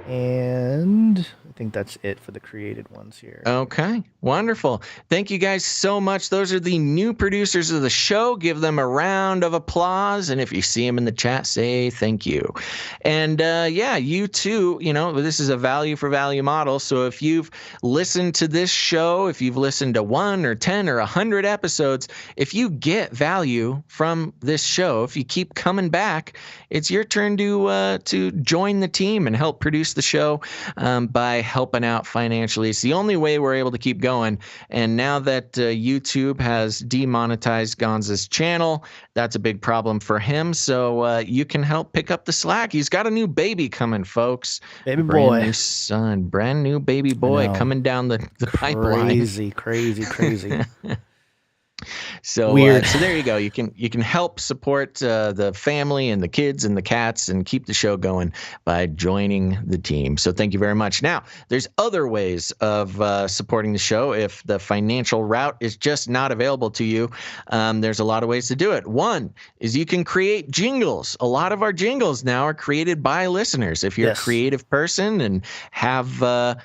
And I think that's it for the created ones here. Okay, wonderful. Thank you guys so much. Those are the new producers of the show. Give them a round of applause. And if you see them in the chat, say thank you. And you too, this is a value for value model. So if you've listened to this show, if you've listened to 1 or 10 or 100 episodes, if you get value from this show, if you keep coming back, it's your turn to join the team and help produce the show by helping out financially. It's the only way we're able to keep going. And now that YouTube has demonetized Gonza's channel, that's a big problem for him. So you can help pick up the slack. He's got a new baby coming, folks. Baby boy. Brand new son. Brand new baby boy coming down the pipeline. Crazy. So, Weird. So there you go. You can help support the family and the kids and the cats and keep the show going by joining the team. So thank you very much. Now, there's other ways of supporting the show if the financial route is just not available to you. There's a lot of ways to do it. One is you can create jingles. A lot of our jingles now are created by listeners. If you're a creative person and have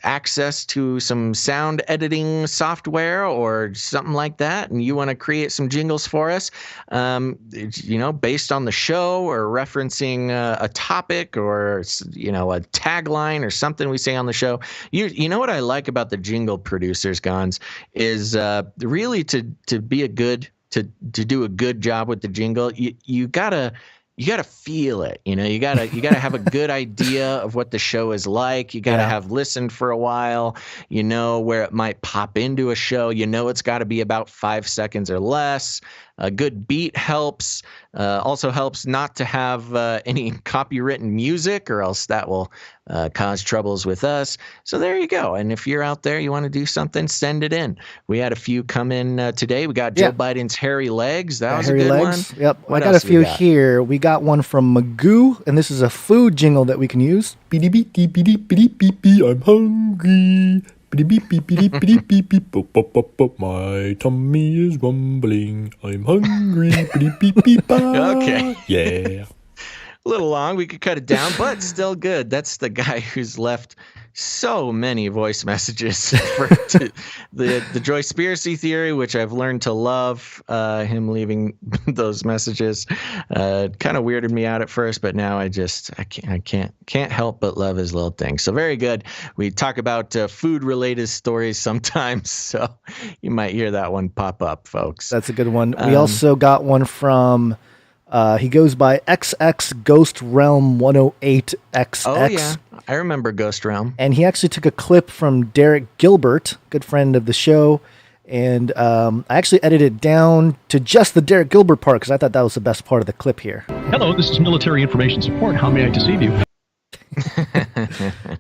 access to some sound editing software or something like that, and you want to create some jingles for us, based on the show or referencing a topic or, a tagline or something we say on the show. You know what I like about the jingle producers, Gons, is really to be to do a good job with the jingle. You gotta feel it. You gotta have a good idea of what the show is like. You gotta have listened for a while. You know where it might pop into a show. It's got to be about 5 seconds or less. A good beat helps. Also helps not to have any copywritten music, or else that will cause troubles with us. So there you go. And if you're out there, you want to do something, send it in. We had a few come in today. We got Joe Biden's hairy legs. That was a good one. Yep. What I got a few here. We got one from Magoo, and this is a food jingle that we can use. I'm hungry. My tummy is rumbling. I'm hungry. Okay. Yeah. A little long. We could cut it down, but still good. That's the guy who's left so many voice messages for the Joyspiracy theory, which I've learned to love. Him leaving those messages kind of weirded me out at first, but now I can't help but love his little thing. So very good. We talk about food related stories sometimes, so you might hear that one pop up, folks. That's a good one. We also got one from. He goes by XX Ghost Realm 108XX. Oh, yeah. I remember Ghost Realm. And he actually took a clip from Derek Gilbert, good friend of the show. And I actually edited it down to just the Derek Gilbert part because I thought that was the best part of the clip here. Hello, this is Military Information Support. How may I deceive you?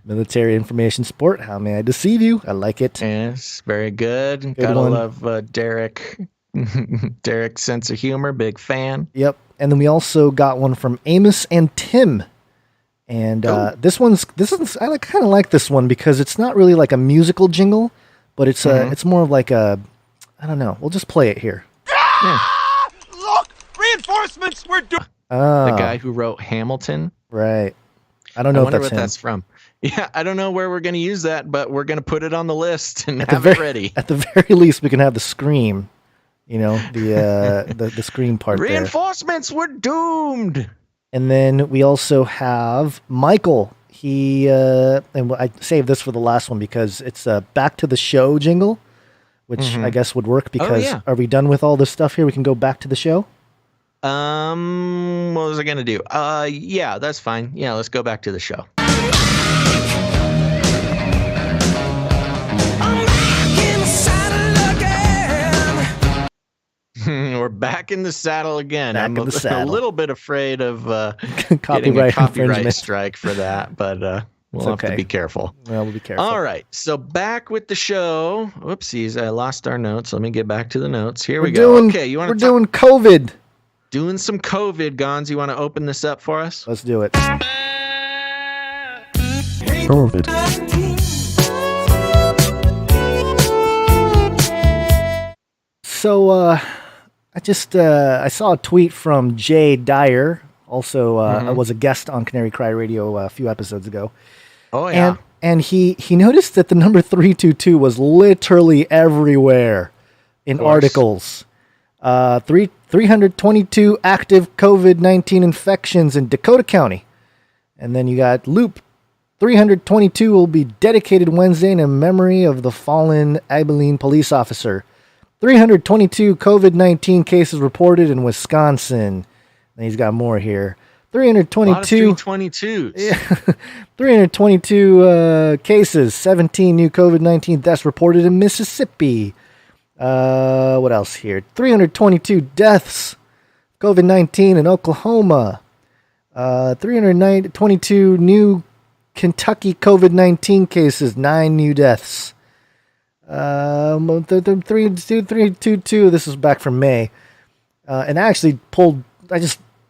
Military Information Support. How may I deceive you? I like it. Yes, very good. Gotta love Derek. Derek's sense of humor, big fan. Yep. And then we also got one from Amos and Tim. And this one's I kind of like this one because it's not really like a musical jingle, but it's it's more of like a, I don't know. We'll just play it here. Look, reinforcements. We're doing. The guy who wrote Hamilton. Right. I don't know wonder if that's what him. That's from. Yeah, I don't know where we're going to use that, but we're going to put it on the list and have it ready. At the very least, we can have the scream. The screen part. Reinforcements were doomed. And then we also have Michael. He and I saved this for the last one because it's a back to the show jingle, which I guess would work because are we done with all this stuff here? We can go back to the show. What was I gonna do? Yeah, that's fine. Yeah, let's go back to the show. We're back in the saddle again. I'm a little bit afraid of getting a copyright strike for that, but we'll have to be careful. Well, we'll be careful. All right, so back with the show. Whoopsies, I lost our notes. Let me get back to the notes. Here we go. Okay, you want to? We're doing COVID. Doing some COVID, Gons. You want to open this up for us? Let's do it. COVID. So, I saw a tweet from Jay Dyer, also was a guest on Canary Cry Radio a few episodes ago. Oh, yeah. And he noticed that the number 322 was literally everywhere in articles. 322 active COVID-19 infections in Dakota County. And then you got Loop. 322 will be dedicated Wednesday in memory of the fallen Abilene police officer. 322 COVID-19 cases reported in Wisconsin. And he's got more here. 322. 322 cases. 17 new COVID-19 deaths reported in Mississippi. What else here? 322 deaths. COVID-19 in Oklahoma. 322 new Kentucky COVID-19 cases. 9 new deaths. 322. This is back from May, and I just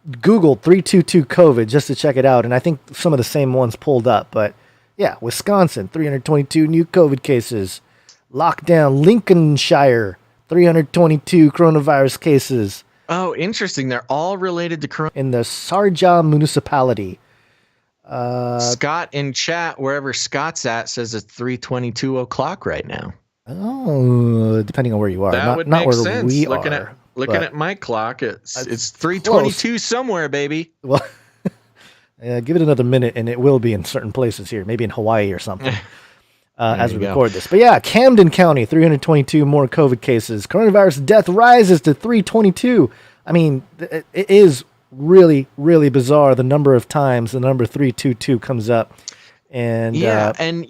Googled 322 COVID just to check it out, and I think some of the same ones pulled up. But yeah, Wisconsin, 322 new COVID cases. Lockdown, Lincolnshire, 322 coronavirus cases. Oh, interesting. They're all related to corona. In the Sarja municipality. Scott in chat, wherever Scott's at, says it's 3:22 o'clock right now. Oh, depending on where you are. That would not make where sense. we Looking are. at my clock, it's 3:22 somewhere, baby. Well, give it another minute, and it will be in certain places here, maybe in Hawaii or something, as we record this. But yeah, Camden County, 322 more COVID cases. Coronavirus death rises to 322. I mean, it is really, really bizarre the number of times the number 322 comes up. And and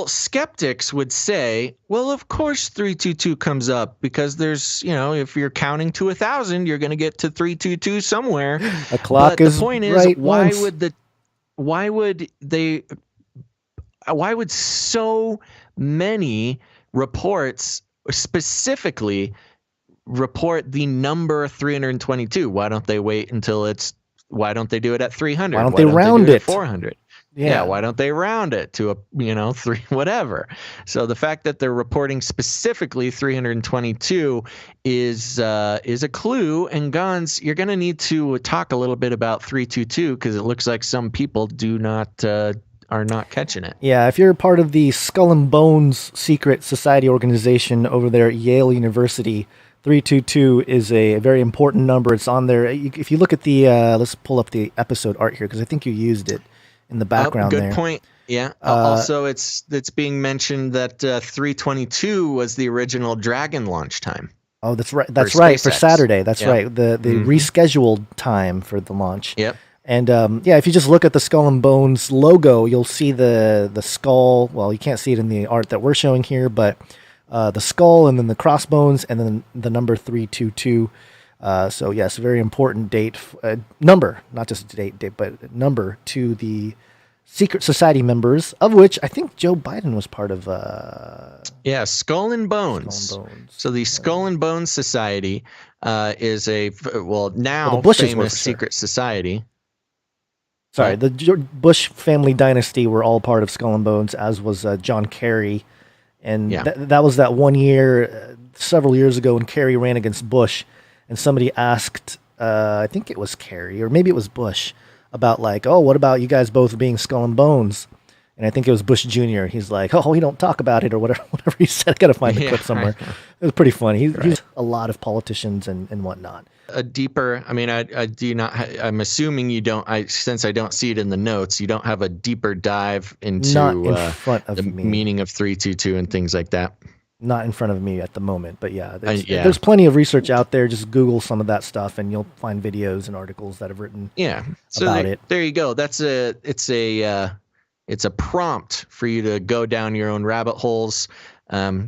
skeptics would say, well, of course 322 comes up because there's, if you're counting to 1,000, you're going to get to 322 somewhere. A clock is right. The point is, why would so many reports specifically report the number 322? Why don't they wait until why don't they do it at 300? Why don't they round it? 400. Yeah, why don't they round it to 3, whatever? So the fact that they're reporting specifically 322 is a clue. And Gons, you're going to need to talk a little bit about 322 because it looks like some people are not catching it. Yeah, if you're part of the Skull and Bones secret society organization over there at Yale University, 322 is a very important number. It's on there. If you look at the, let's pull up the episode art here because I think you used it in the background there. Good point. Yeah. Also, it's being mentioned that 322 was the original Dragon launch time. Oh, that's right. That's right. For Saturday. That's right. The rescheduled time for the launch. Yep. And if you just look at the Skull and Bones logo, you'll see the skull. Well, you can't see it in the art that we're showing here, but the skull and then the crossbones and then the number 322. So yes, very important date, number, not just date, but number to the secret society members, of which I think Joe Biden was part of. Skull and Bones. So the Skull and Bones Society is now famous secret society. Sorry, the Bush family dynasty were all part of Skull and Bones, as was John Kerry. And that was that one year, several years ago, when Kerry ran against Bush. And somebody asked, I think it was Kerry, or maybe it was Bush, about what about you guys both being Skull and Bones? And I think it was Bush Jr. He's like, we don't talk about it, or whatever he said. I got to find the clip somewhere. Right. It was pretty funny. He's a lot of politicians and whatnot. A deeper, I do not, I'm assuming you don't, since I don't see it in the notes, you don't have a deeper dive into the meaning of 322 and things like that. Not in front of me at the moment, but there's plenty of research out there. Just Google some of that stuff, and you'll find videos and articles that have written about it. There you go. It's a prompt for you to go down your own rabbit holes. I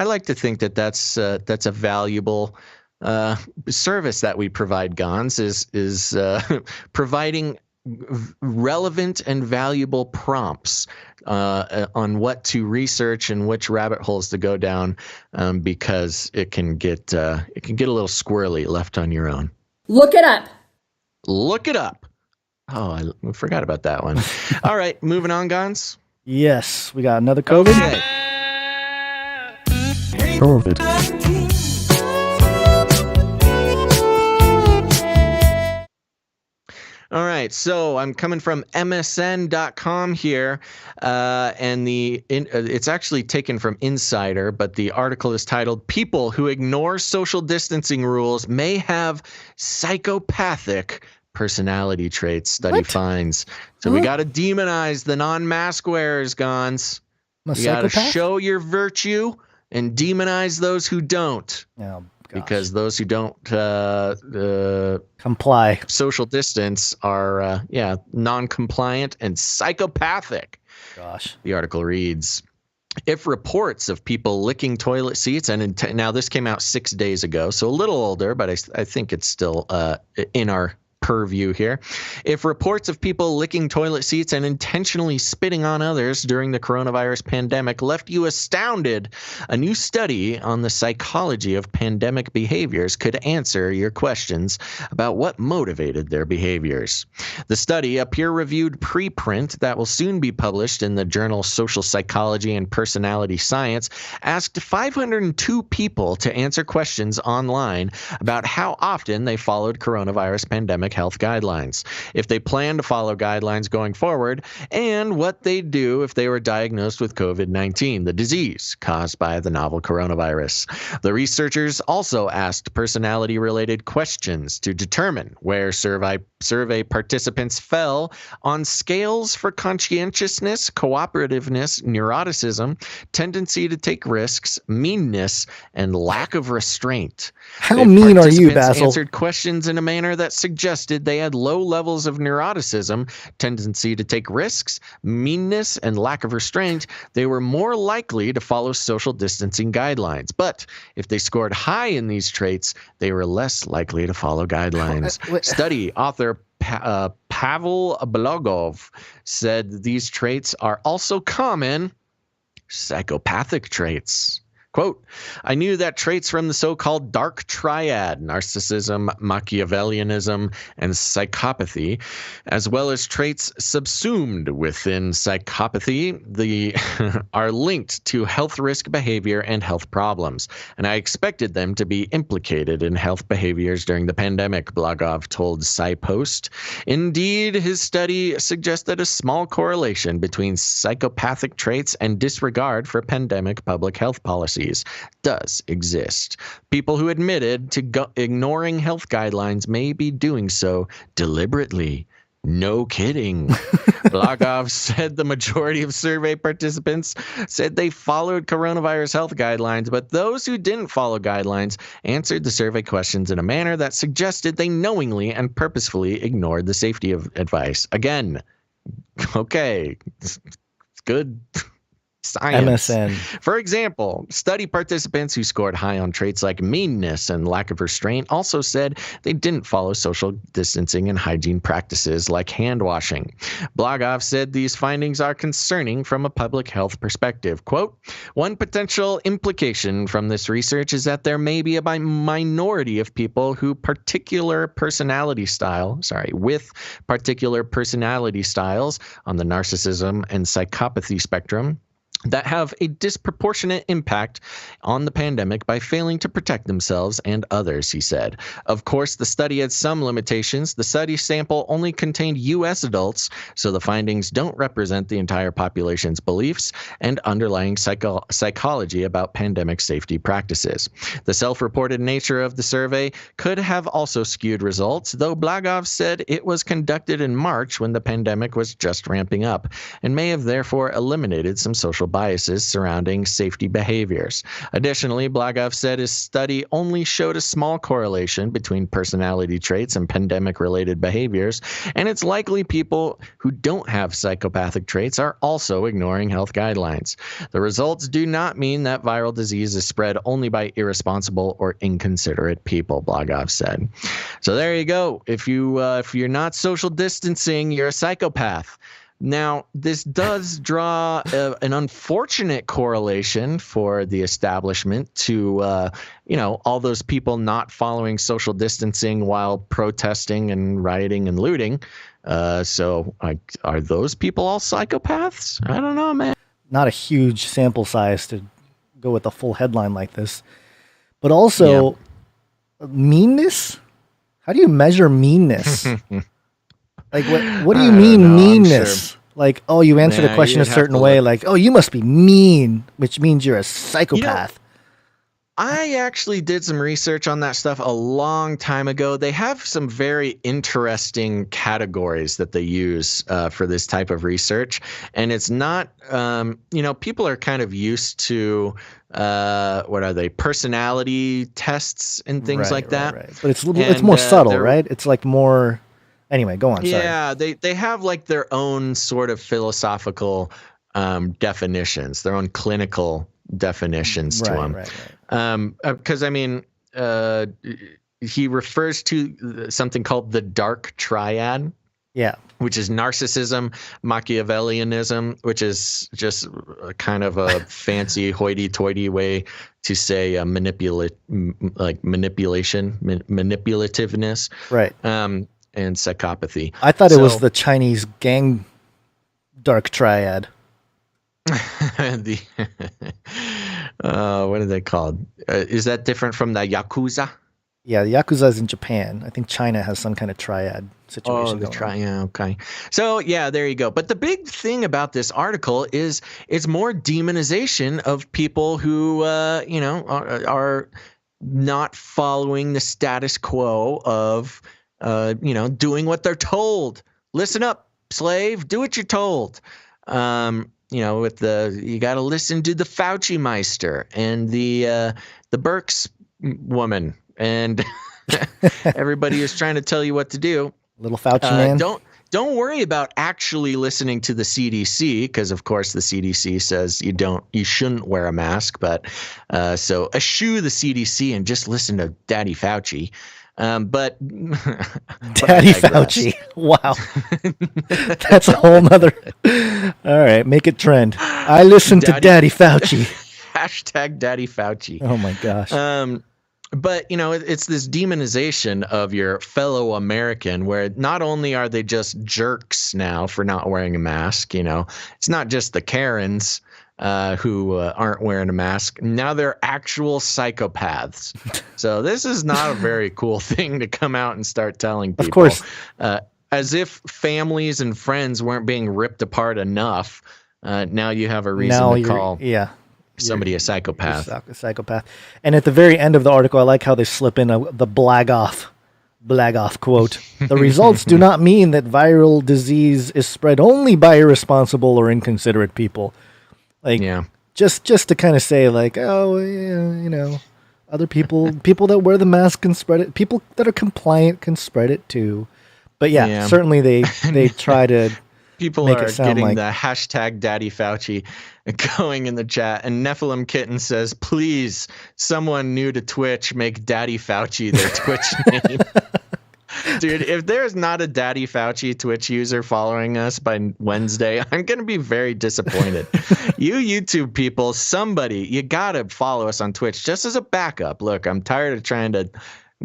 like to think that's a valuable service that we provide. Gons is providing relevant and valuable prompts on what to research and which rabbit holes to go down, because it can get a little squirrely left on your own. Look it up. Look it up. Oh, I forgot about that one. All right, moving on, Gons. Yes, we got another COVID. Okay. COVID. All right, so I'm coming from MSN.com here, and it's actually taken from Insider, but the article is titled, "People Who Ignore Social Distancing Rules May Have Psychopathic Personality Traits," study finds. So we got to demonize the non-mask wearers, Gons. You got to show your virtue and demonize those who don't. Oh, because those who don't comply, social distance, are non-compliant and psychopathic. Gosh. The article reads, if reports of people licking toilet seats, and now this came out 6 days ago, so a little older, but I think it's still in our purview here. If reports of people licking toilet seats and intentionally spitting on others during the coronavirus pandemic left you astounded, a new study on the psychology of pandemic behaviors could answer your questions about what motivated their behaviors. The study, a peer-reviewed preprint that will soon be published in the journal Social Psychology and Personality Science, asked 502 people to answer questions online about how often they followed coronavirus pandemic health guidelines, if they plan to follow guidelines going forward, and what they'd do if they were diagnosed with COVID-19, the disease caused by the novel coronavirus. The researchers also asked personality-related questions to determine where survey participants fell on scales for conscientiousness, cooperativeness, neuroticism, tendency to take risks, meanness, and lack of restraint. How mean are you, Participants Basil? answered questions in a manner that suggested they had low levels of neuroticism, tendency to take risks, meanness, and lack of restraint. They were more likely to follow social distancing guidelines. But if they scored high in these traits, they were less likely to follow guidelines. Study author Pavel Blogov said these traits are also common psychopathic traits. Quote, I knew that traits from the so-called dark triad, narcissism, Machiavellianism, and psychopathy, as well as traits subsumed within psychopathy, are linked to health risk behavior and health problems, and I expected them to be implicated in health behaviors during the pandemic, Blogov told SciPost. Indeed, his study suggested a small correlation between psychopathic traits and disregard for pandemic public health policies does exist. People who admitted to ignoring health guidelines may be doing so deliberately. No kidding. Blogov said the majority of survey participants said they followed coronavirus health guidelines, but those who didn't follow guidelines answered the survey questions in a manner that suggested they knowingly and purposefully ignored the safety of advice. Again, okay, it's good. Science. MSN. For example, study participants who scored high on traits like meanness and lack of restraint also said they didn't follow social distancing and hygiene practices like hand washing. Blogov said these findings are concerning from a public health perspective. Quote, one potential implication from this research is that there may be a minority of people with particular personality styles on the narcissism and psychopathy spectrum that have a disproportionate impact on the pandemic by failing to protect themselves and others, he said. Of course, the study had some limitations. The study sample only contained U.S. adults, so the findings don't represent the entire population's beliefs and underlying psychology about pandemic safety practices. The self-reported nature of the survey could have also skewed results, though Blogov said it was conducted in March when the pandemic was just ramping up and may have therefore eliminated some social biases surrounding safety behaviors. Additionally, Blogov said his study only showed a small correlation between personality traits and pandemic-related behaviors, and it's likely people who don't have psychopathic traits are also ignoring health guidelines. The results do not mean that viral disease is spread only by irresponsible or inconsiderate people, Blogov said. So there you go. If you're not social distancing, you're a psychopath. Now, this does draw an unfortunate correlation for the establishment to, all those people not following social distancing while protesting and rioting and looting. So are those people all psychopaths? I don't know, man. Not a huge sample size to go with a full headline like this. But also, meanness? How do you measure meanness? Like, what do you mean meanness? Sure. Like, oh, you answered a question a certain way. Like, oh, you must be mean, which means you're a psychopath. I actually did some research on that stuff a long time ago. They have some very interesting categories that they use for this type of research. And it's not, people are kind of used to, what are they, personality tests and things like that. Right. But it's more subtle, right? It's like more... Anyway, go on. Sorry. Yeah, they have like their own sort of philosophical definitions, their own clinical definitions to them. Right. Because he refers to something called the dark triad. Yeah. Which is narcissism, Machiavellianism, which is just kind of a fancy hoity-toity way to say manipulativeness, right? And psychopathy. I thought it was the Chinese gang dark triad. What are they called? Is that different from the Yakuza? Yeah, the Yakuza is in Japan. I think China has some kind of triad situation. Oh, the triad. Okay. So, yeah, there you go. But the big thing about this article is it's more demonization of people who, are not following the status quo of, doing what they're told. Listen up, slave. Do what you're told. You got to listen to the Fauci Meister and the Birx woman. And everybody is trying to tell you what to do. Little Fauci man. Don't worry about actually listening to the CDC, because of course the CDC says you shouldn't wear a mask. But so eschew the CDC and just listen to Daddy Fauci. But Daddy Fauci. Wow. That's a whole nother. All right, make it trend. I listen to Daddy Fauci. Hashtag Daddy Fauci. Oh my gosh. But, it's this demonization of your fellow American where not only are they just jerks now for not wearing a mask, it's not just the Karens who aren't wearing a mask. Now they're actual psychopaths. So this is not a very cool thing to come out and start telling people. Of course. As if families and friends weren't being ripped apart enough. Now you have a reason to call. Yeah. Somebody a psychopath. A psychopath. And at the very end of the article, I like how they slip in the blag off quote. The results do not mean that viral disease is spread only by irresponsible or inconsiderate people. Just to kind of say other people that wear the mask can spread it. People that are compliant can spread it too. But certainly they try to. People are getting the hashtag Daddy Fauci going in the chat. And Nephilim Kitten says, please, someone new to Twitch, make Daddy Fauci their Twitch name. Dude, if there's not a Daddy Fauci Twitch user following us by Wednesday, I'm going to be very disappointed. You YouTube people, you got to follow us on Twitch just as a backup. Look, I'm tired of trying to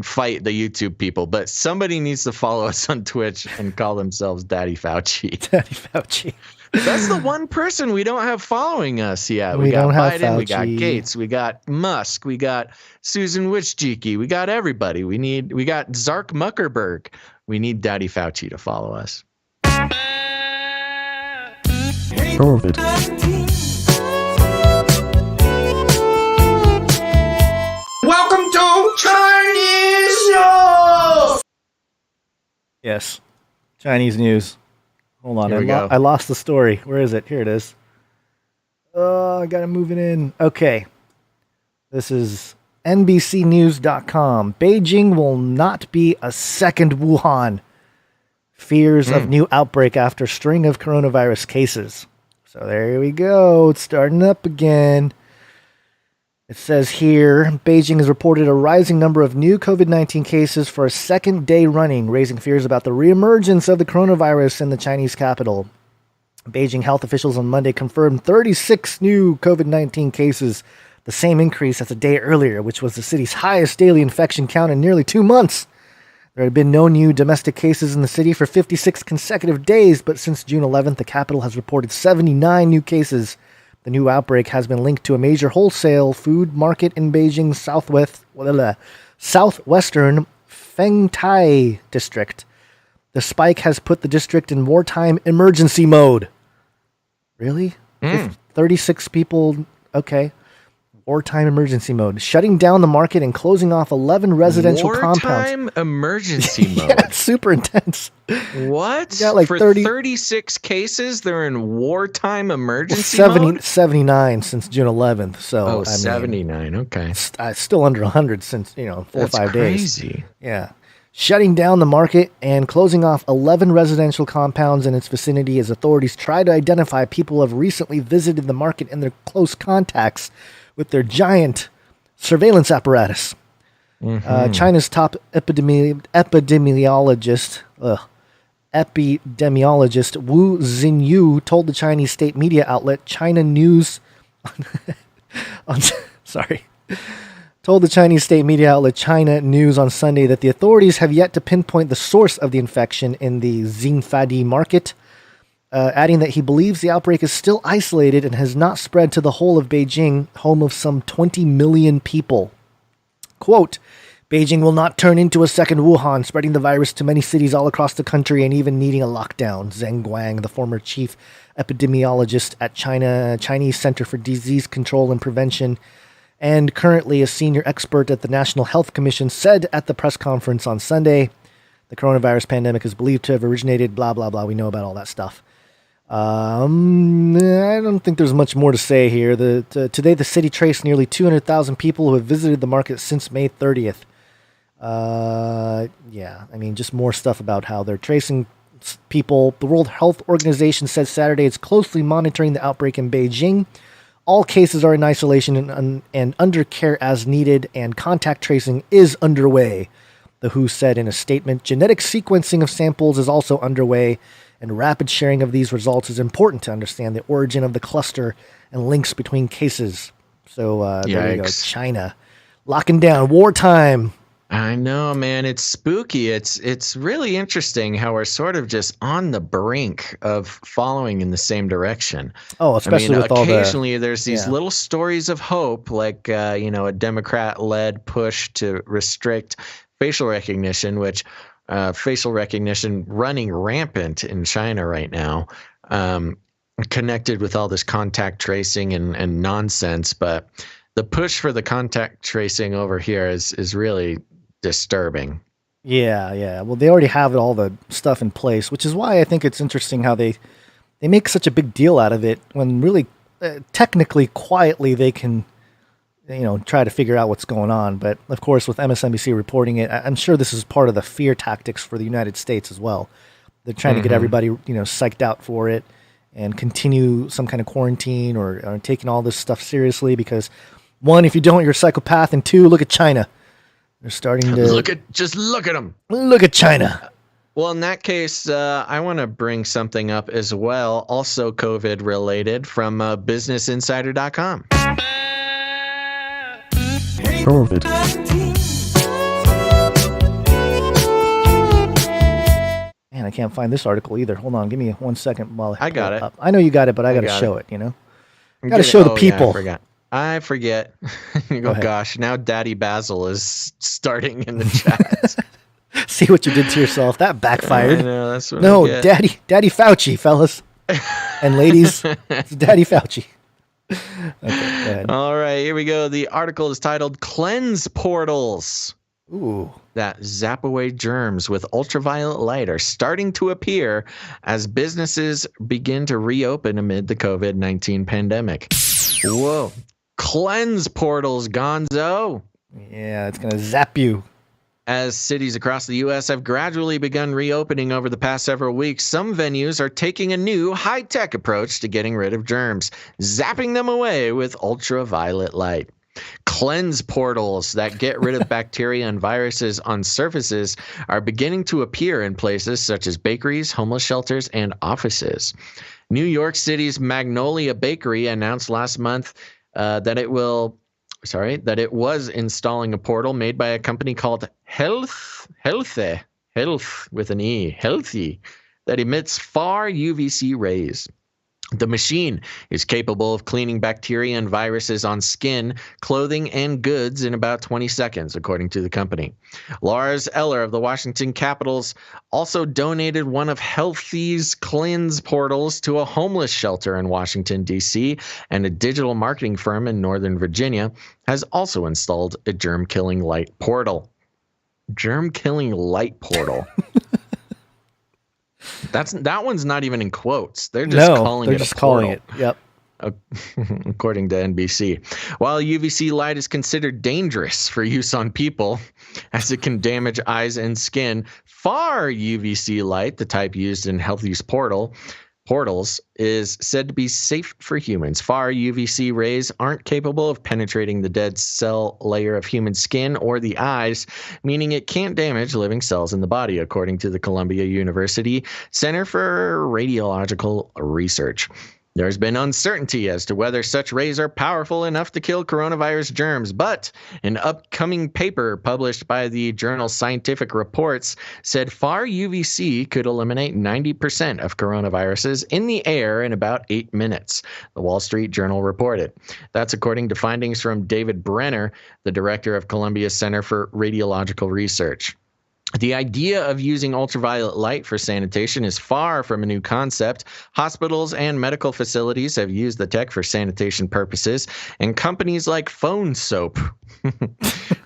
fight the YouTube people, but somebody needs to follow us on Twitch and call themselves Daddy Fauci. Daddy Fauci. That's the one person we don't have following us yet. We got got Biden, we got Gates, we got Musk, we got Susan Wojcicki, we got everybody. We got Zark Muckerberg. We need Daddy Fauci to follow us. Welcome to Chinese News! Yes. Chinese news. Hold on. Go. I lost the story. Where is it? Here it is. Oh, I got to move it in. Okay. This is NBCnews.com. Beijing will not be a second Wuhan. Fears of new outbreak after string of coronavirus cases. So there we go. It's starting up again. It says here, Beijing has reported a rising number of new COVID-19 cases for a second day running, raising fears about the reemergence of the coronavirus in the Chinese capital. Beijing health officials on Monday confirmed 36 new COVID-19 cases, the same increase as a day earlier, which was the city's highest daily infection count in nearly 2 months. There had been no new domestic cases in the city for 56 consecutive days, but since June 11th, the capital has reported 79 new cases. The new outbreak has been linked to a major wholesale food market in Beijing's southwestern Fengtai district. The spike has put the district in wartime emergency mode. Really? 36 people. Okay. Wartime emergency mode. Shutting down the market and closing off 11 residential compounds. Wartime emergency mode. Yeah, it's super intense. What? You got like For 36 cases, they're in wartime emergency mode? 79 since June 11th. So, 79. Okay. It's still under 100 since, 4 or 5 days. Crazy. Yeah. Shutting down the market and closing off 11 residential compounds in its vicinity as authorities try to identify people who have recently visited the market and their close contacts with their giant surveillance apparatus. China's top epidemiologist Wu Xinyu told the Chinese state media outlet China News told the Chinese state media outlet China News on Sunday that the authorities have yet to pinpoint the source of the infection in the Xinfadi market, adding that he believes the outbreak is still isolated and has not spread to the whole of Beijing, home of some 20 million people. Quote, Beijing will not turn into a second Wuhan, spreading the virus to many cities all across the country and even needing a lockdown. Zheng Guang, the former chief epidemiologist at Chinese Center for Disease Control and Prevention and currently a senior expert at the National Health Commission, said at the press conference on Sunday, the coronavirus pandemic is believed to have originated, blah, blah, blah. We know about all that stuff. I don't think there's much more to say here. Today, the city traced nearly 200,000 people who have visited the market since May 30th. Just more stuff about how they're tracing people. The World Health Organization said Saturday it's closely monitoring the outbreak in Beijing. All cases are in isolation and under care as needed, and contact tracing is underway, the WHO said in a statement. Genetic sequencing of samples is also underway, and rapid sharing of these results is important to understand the origin of the cluster and links between cases. So there you go, China. Locking down, wartime. I know, man. It's spooky. It's really interesting how we're sort of just on the brink of following in the same direction. Oh, especially with occasionally there's these little stories of hope, like a Democrat-led push to restrict facial recognition, which facial recognition running rampant in China right now, connected with all this contact tracing and nonsense. But the push for the contact tracing over here is really disturbing. Yeah. Well, they already have all the stuff in place, which is why I think it's interesting how they make such a big deal out of it when really technically quietly they can try to figure out what's going on. But of course, with MSNBC reporting it, I'm sure this is part of the fear tactics for the United States as well. They're trying to get everybody psyched out for it and continue some kind of quarantine or taking all this stuff seriously, because one, if you don't, you're a psychopath, and two, look at China. They're starting to look at them. Look at China. Well, in that case, I want to bring something up as well, also COVID related, from BusinessInsider.com. COVID. Man, I can't find this article either. Hold on, give me 1 second while I got it. Up. I know you got it, but I got to show it. I got to show the people. Yeah, I forget. Gosh, now Daddy Basil is starting in the chat. See what you did to yourself. That backfired. I know, that's what no, I get. Daddy Fauci, fellas and ladies. It's Daddy Fauci. Okay, go ahead. All right, here we go. The article is titled "Cleanse Portals." Ooh. That zap away germs with ultraviolet light are starting to appear as businesses begin to reopen amid the COVID-19 pandemic. Whoa. Cleanse portals, gonzo. Yeah, it's going to zap you. As cities across the U.S. have gradually begun reopening over the past several weeks, some venues are taking a new high-tech approach to getting rid of germs, zapping them away with ultraviolet light. Cleanse portals that get rid of bacteria and viruses on surfaces are beginning to appear in places such as bakeries, homeless shelters, and offices. New York City's Magnolia Bakery announced last month that it was installing a portal made by a company called Health with an E, Healthy, that emits far UVC rays. The machine is capable of cleaning bacteria and viruses on skin, clothing, and goods in about 20 seconds, according to the company. Lars Eller of the Washington Capitals also donated one of Healthy's cleanse portals to a homeless shelter in Washington, D.C., and a digital marketing firm in Northern Virginia has also installed a germ-killing light portal. Germ-killing light portal. That one's not even in quotes. They're just calling it a portal. Yep. According to NBC. While UVC light is considered dangerous for use on people, as it can damage eyes and skin, far UVC light, the type used in Healthy's portal, portals is said to be safe for humans. Far UVC rays aren't capable of penetrating the dead cell layer of human skin or the eyes, meaning it can't damage living cells in the body, according to the Columbia University Center for Radiological Research. There's been uncertainty as to whether such rays are powerful enough to kill coronavirus germs, but an upcoming paper published by the journal Scientific Reports said far UVC could eliminate 90% of coronaviruses in the air in about 8 minutes, the Wall Street Journal reported. That's according to findings from David Brenner, the director of Columbia Center for Radiological Research. The idea of using ultraviolet light for sanitation is far from a new concept. Hospitals and medical facilities have used the tech for sanitation purposes, and companies like Phone Soap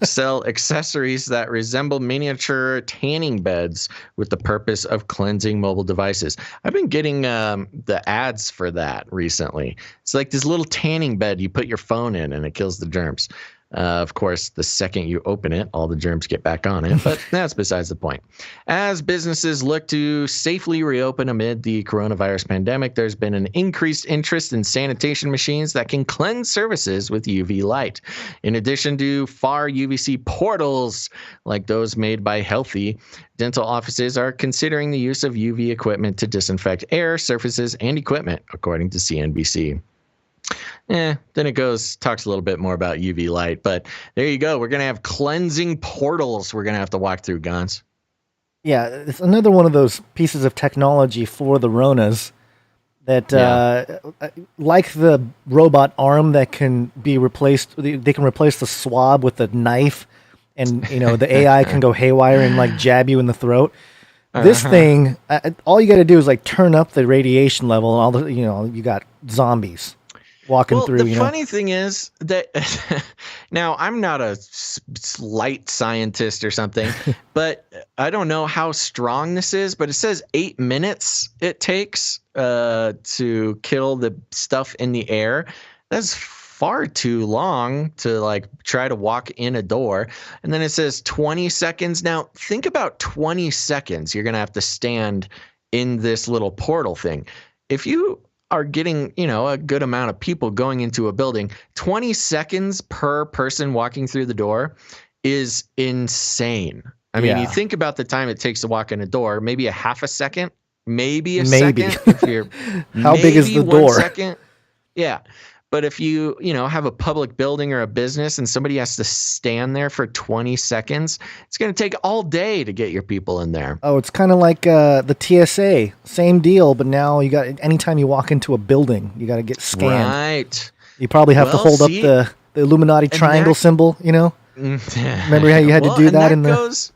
sell accessories that resemble miniature tanning beds with the purpose of cleansing mobile devices. I've been getting the ads for that recently. It's like this little tanning bed you put your phone in, and it kills the germs. Of course, the second you open it, all the germs get back on it, but that's besides the point. As businesses look to safely reopen amid the coronavirus pandemic, there's been an increased interest in sanitation machines that can cleanse surfaces with UV light. In addition to far UVC portals like those made by Healthy, dental offices are considering the use of UV equipment to disinfect air, surfaces, and equipment, according to CNBC. Then it talks a little bit more about UV light, but there you go. We're going to have cleansing portals we're going to have to walk through, Gons. Yeah, it's another one of those pieces of technology for the Ronas that, like the robot arm that can be replaced, they can replace the swab with a knife, and the AI can go haywire and like jab you in the throat. This thing, all you got to do is like turn up the radiation level, and all the you got zombies walking through. The funny thing is that now I'm not a light scientist or something, but I don't know how strong this is, but it says 8 minutes it takes to kill the stuff in the air. That's far too long to like try to walk in a door. And then it says 20 seconds. Now think about 20 seconds. You're going to have to stand in this little portal thing. If you are getting, a good amount of people going into a building, 20 seconds per person walking through the door is insane. I mean, you think about the time it takes to walk in a door, maybe a half a second, maybe a second. If you're how big is the door? 1 second. Yeah. But if you, have a public building or a business and somebody has to stand there for 20 seconds, it's going to take all day to get your people in there. Oh, it's kind of like the TSA. Same deal, but now you got anytime you walk into a building, you got to get scanned. Right. You probably have to hold up the Illuminati triangle symbol, Remember how you had to do that in the...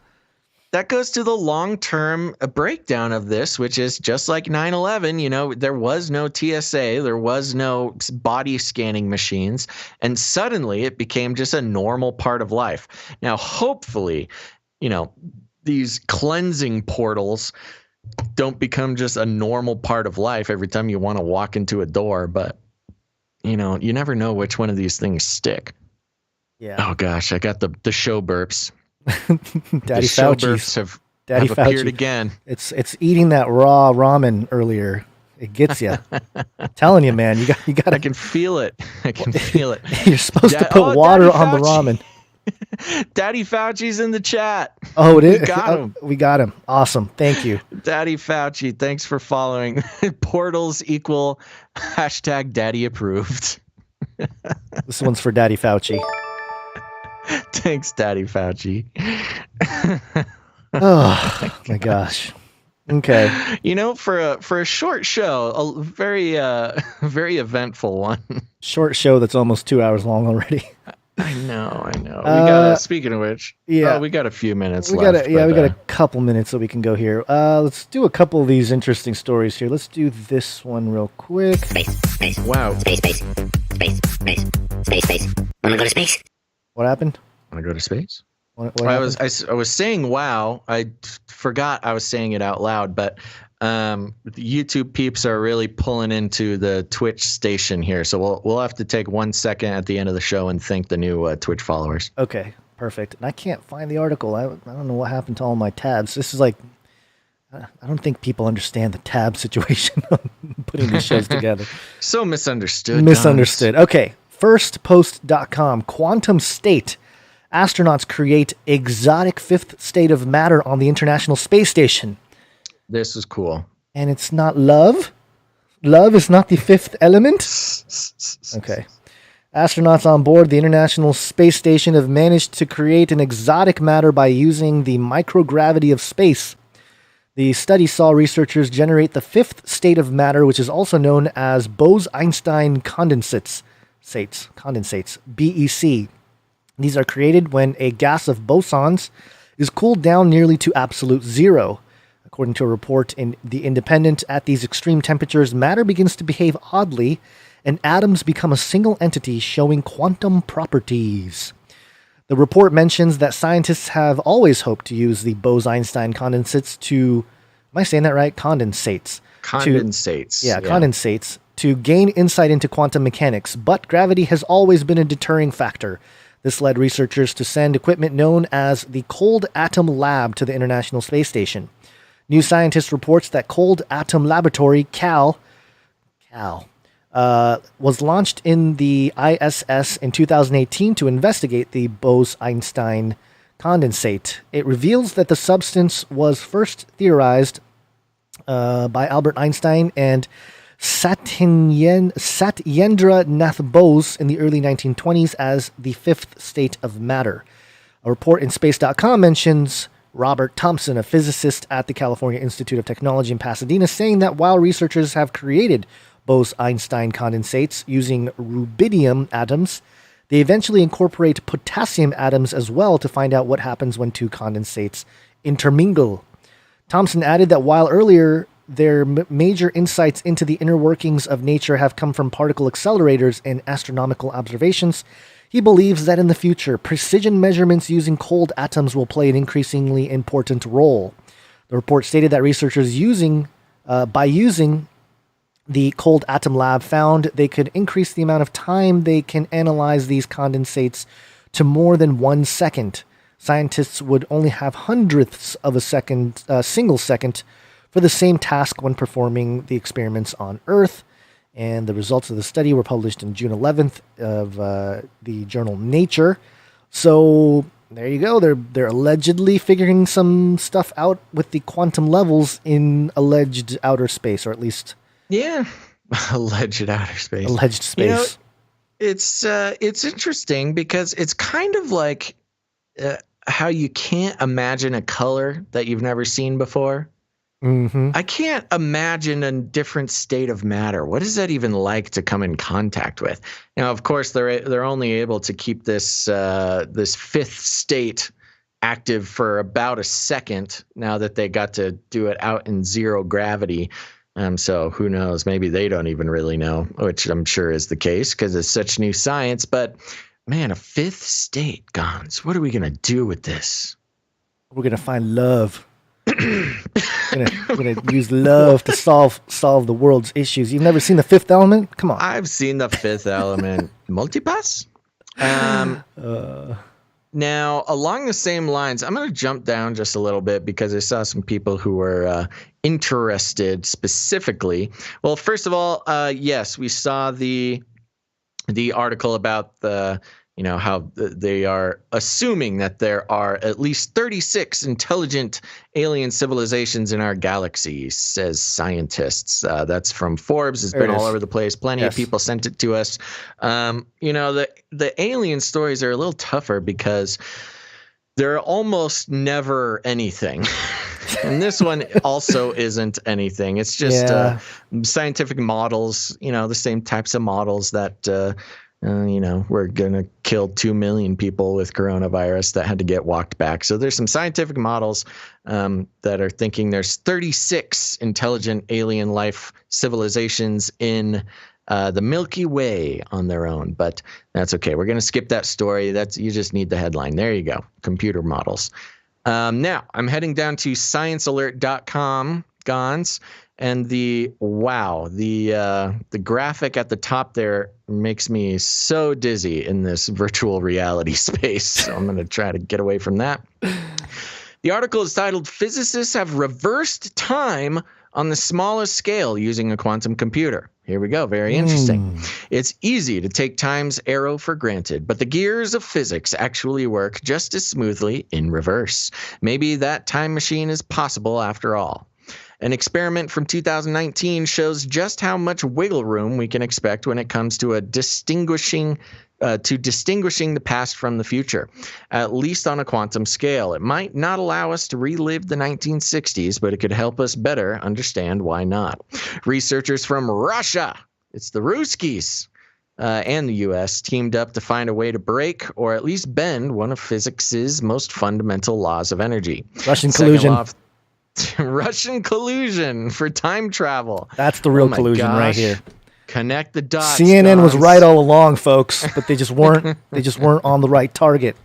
That goes to the long-term breakdown of this, which is just like 9/11, there was no TSA, there was no body scanning machines, and suddenly it became just a normal part of life. Now, hopefully, these cleansing portals don't become just a normal part of life every time you want to walk into a door, but, you never know which one of these things stick. Yeah. Oh, gosh, I got the show burps. Daddy Fauci have appeared again. It's eating that raw ramen earlier. It gets you. Telling you, man. You got. I can feel it. You're supposed to put water on the ramen. Daddy Fauci's in the chat. Oh, it is. We got him. We got him. Awesome. Thank you, Daddy Fauci. Thanks for following. Portals equal #Daddy approved. This one's for Daddy Fauci. Thanks, Daddy Fauci. Oh my gosh. Okay. For a short show, a very very eventful one. Short show that's almost 2 hours long already. I know. We got speaking of which, we got a few minutes left. We got a couple minutes so we can go here. Let's do a couple of these interesting stories here. Let's do this one real quick. Space. Wow. Space. Wanna go to space? What happened? Want to go to space? What I was saying wow. I forgot I was saying it out loud, but the YouTube peeps are really pulling into the Twitch station here. So we'll have to take 1 second at the end of the show and thank the new Twitch followers. Okay, perfect. And I can't find the article. I don't know what happened to all my tabs. This is like, I don't think people understand the tab situation on putting these shows together. So misunderstood. Misunderstood. Okay. Firstpost.com. Quantum state. Astronauts create exotic fifth state of matter on the International Space Station. This is cool. And it's not love? Love is not the fifth element? Okay. Astronauts on board the International Space Station have managed to create an exotic matter by using the microgravity of space. The study saw researchers generate the fifth state of matter, which is also known as Bose-Einstein condensates, BEC. These are created when a gas of bosons is cooled down nearly to absolute zero. According to a report in The Independent, at these extreme temperatures, matter begins to behave oddly, and atoms become a single entity showing quantum properties. The report mentions that scientists have always hoped to use the Bose-Einstein condensates to, am I saying that right? Condensates. Condensates, to gain insight into quantum mechanics, but gravity has always been a deterring factor. This led researchers to send equipment known as the Cold Atom Lab to the International Space Station. New Scientist reports that Cold Atom Laboratory, CAL, was launched in the ISS in 2018 to investigate the Bose-Einstein condensate. It reveals that the substance was first theorized by Albert Einstein and Satyendra Nath Bose in the early 1920s as the fifth state of matter. A report in Space.com mentions Robert Thompson, a physicist at the California Institute of Technology in Pasadena, saying that while researchers have created Bose-Einstein condensates using rubidium atoms, they eventually incorporate potassium atoms as well to find out what happens when two condensates intermingle. Thompson added that while earlier their major insights into the inner workings of nature have come from particle accelerators and astronomical observations, he believes that in the future, precision measurements using cold atoms will play an increasingly important role. The report stated that researchers by using the Cold Atom Lab found they could increase the amount of time they can analyze these condensates to more than 1 second. Scientists would only have hundredths of a single second for the same task when performing the experiments on Earth. And the results of the study were published on June 11th of the journal Nature. So there you go. They're allegedly figuring some stuff out with the quantum levels in alleged outer space, or at least alleged outer space. Alleged space. You know, it's interesting because it's kind of like how you can't imagine a color that you've never seen before. Mm-hmm. I can't imagine a different state of matter. What is that even like to come in contact with? Now, of course, they're only able to keep this this fifth state active for about a second now that they got to do it out in zero gravity. So who knows? Maybe they don't even really know, which I'm sure is the case because it's such new science. But man, a fifth state, Gons. What are we gonna do with this? We're gonna find love. We're gonna use love to solve the world's issues. You've never seen The Fifth Element? Come on. I've seen The Fifth Element. Multipass? Now, along the same lines, I'm going to jump down just a little bit because I saw some people who were interested specifically. Well, first of all, yes, we saw the article about how they are assuming that there are at least 36 intelligent alien civilizations in our galaxy, says scientists. That's from Forbes. It's been all over the place. Plenty of people sent it to us. The alien stories are a little tougher because they're almost never anything. And this one also isn't anything. It's just scientific models, the same types of models that we're going to kill 2 million people with coronavirus that had to get walked back. So there's some scientific models that are thinking there's 36 intelligent alien life civilizations in the Milky Way on their own. But that's okay. We're going to skip that story. You just need the headline. There you go. Computer models. Now, I'm heading down to sciencealert.com, Gons. And the graphic at the top there makes me so dizzy in this virtual reality space. So I'm going to try to get away from that. The article is titled, Physicists Have Reversed Time on the Smallest Scale Using a Quantum Computer. Here we go. Very interesting. It's easy to take time's arrow for granted, but the gears of physics actually work just as smoothly in reverse. Maybe that time machine is possible after all. An experiment from 2019 shows just how much wiggle room we can expect when it comes to distinguishing the past from the future, at least on a quantum scale. It might not allow us to relive the 1960s, but it could help us better understand why not. Researchers from Russia, it's the Ruskies, and the U.S. teamed up to find a way to break or at least bend one of physics's most fundamental laws of energy. Russian collusion. Russian collusion for time travel. That's the real collusion right here. Connect the dots. CNN was right all along, folks, but they just weren't. They just weren't on the right target.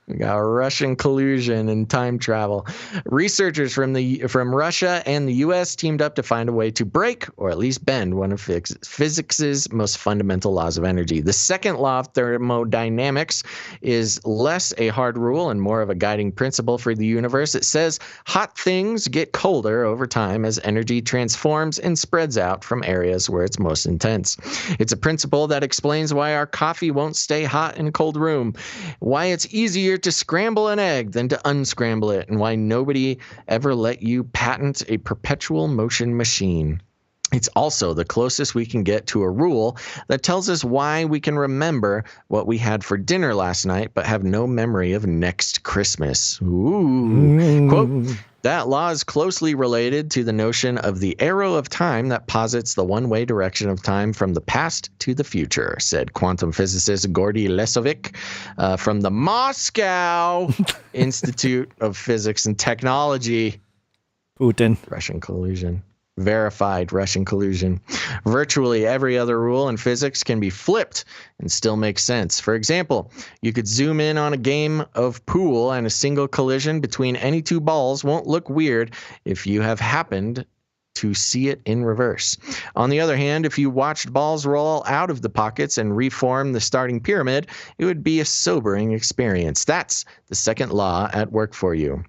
We got Russian collusion and time travel. Researchers from Russia and the U.S. teamed up to find a way to break or at least bend one of physics's most fundamental laws of energy. The second law of thermodynamics is less a hard rule and more of a guiding principle for the universe. It says hot things get colder over time as energy transforms and spreads out from areas where it's most intense. It's a principle that explains why our coffee won't stay hot in a cold room, why it's easier to scramble an egg than to unscramble it, and why nobody ever let you patent a perpetual motion machine. It's also the closest we can get to a rule that tells us why we can remember what we had for dinner last night but have no memory of next Christmas. Ooh. Quote, that law is closely related to the notion of the arrow of time that posits the one-way direction of time from the past to the future, said quantum physicist Gordy Lesovic from the Moscow Institute of Physics and Technology. Putin. Russian collusion. Verified Russian collusion. Virtually every other rule in physics can be flipped and still make sense. For example, you could zoom in on a game of pool and a single collision between any two balls won't look weird if you have happened to see it in reverse. On the other hand, if you watched balls roll out of the pockets and reform the starting pyramid, it would be a sobering experience. That's the second law at work for you.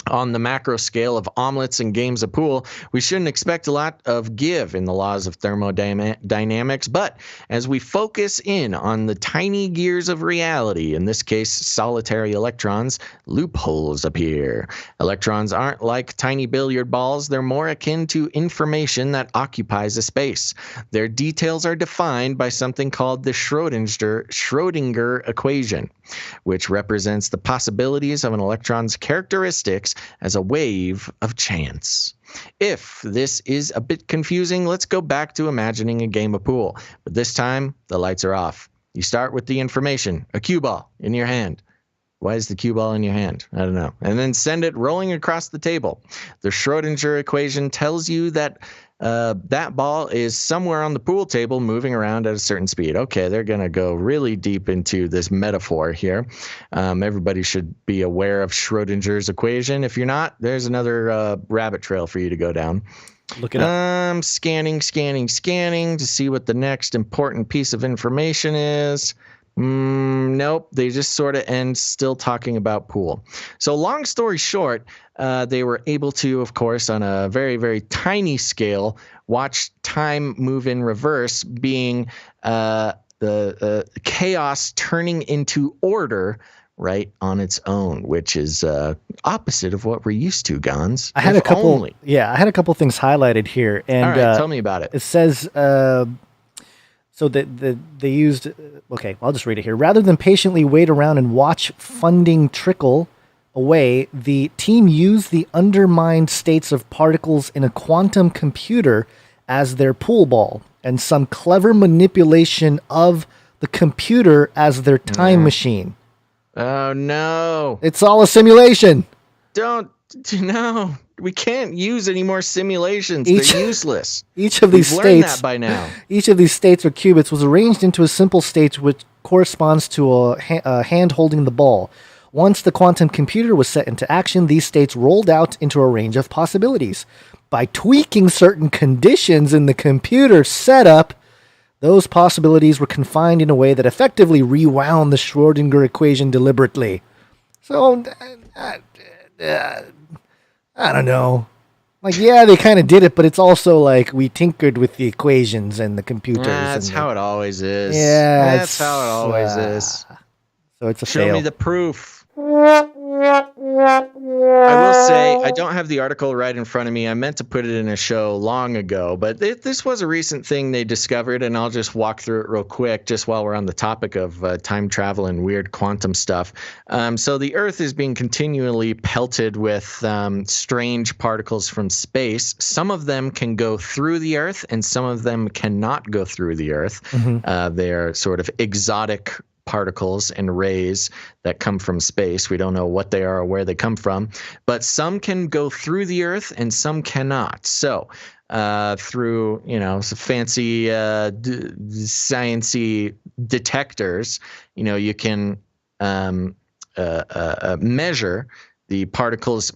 On the macro scale of omelets and games of pool, we shouldn't expect a lot of give in the laws of thermodynamics, but as we focus in on the tiny gears of reality, in this case solitary electrons, loopholes appear. Electrons aren't like tiny billiard balls, they're more akin to information that occupies a space. Their details are defined by something called the Schrödinger equation, which represents the possibilities of an electron's characteristics as a wave of chance. If this is a bit confusing, let's go back to imagining a game of pool. But this time, the lights are off. You start with the information, a cue ball in your hand. Why is the cue ball in your hand? I don't know. And then send it rolling across the table. The Schrödinger equation tells you that that ball is somewhere on the pool table moving around at a certain speed. Okay, they're going to go really deep into this metaphor here. Everybody should be aware of Schrödinger's equation. If you're not, there's another rabbit trail for you to go down. Look it up. Scanning to see what the next important piece of information is. Nope, they just sort of end still talking about pool. So long story short, they were able to, of course, on a very, very tiny scale, watch time move in reverse, being the chaos turning into order right on its own, which is opposite of what we're used to, Gons. I had a couple things highlighted here. And all right, tell me about it. It says... So they used, okay, I'll just read it here. Rather than patiently wait around and watch funding trickle away, the team used the undermined states of particles in a quantum computer as their pool ball, and some clever manipulation of the computer as their time machine. Oh, no. It's all a simulation. No. We can't use any more simulations. They're useless. Each of these states, learned that by now. Each of these states or qubits was arranged into a simple state which corresponds to a hand holding the ball. Once the quantum computer was set into action, these states rolled out into a range of possibilities. By tweaking certain conditions in the computer setup, those possibilities were confined in a way that effectively rewound the Schrödinger equation deliberately. So I don't know. Like, yeah, they kind of did it, but it's also like we tinkered with the equations and the computers. That's and how it always is. Yeah, That's how it always is. So it's a Show fail. me the proof. I will say, I don't have the article right in front of me. I meant to put it in a show long ago, but this was a recent thing they discovered, and I'll just walk through it real quick just while we're on the topic of time travel and weird quantum stuff. So the Earth is being continually pelted with strange particles from space. Some of them can go through the Earth, and some of them cannot go through the Earth. They're sort of exotic particles and rays that come from space. We don't know what they are or where they come from, but some can go through the Earth and some cannot. So through, some fancy sciencey detectors, you can measure the particles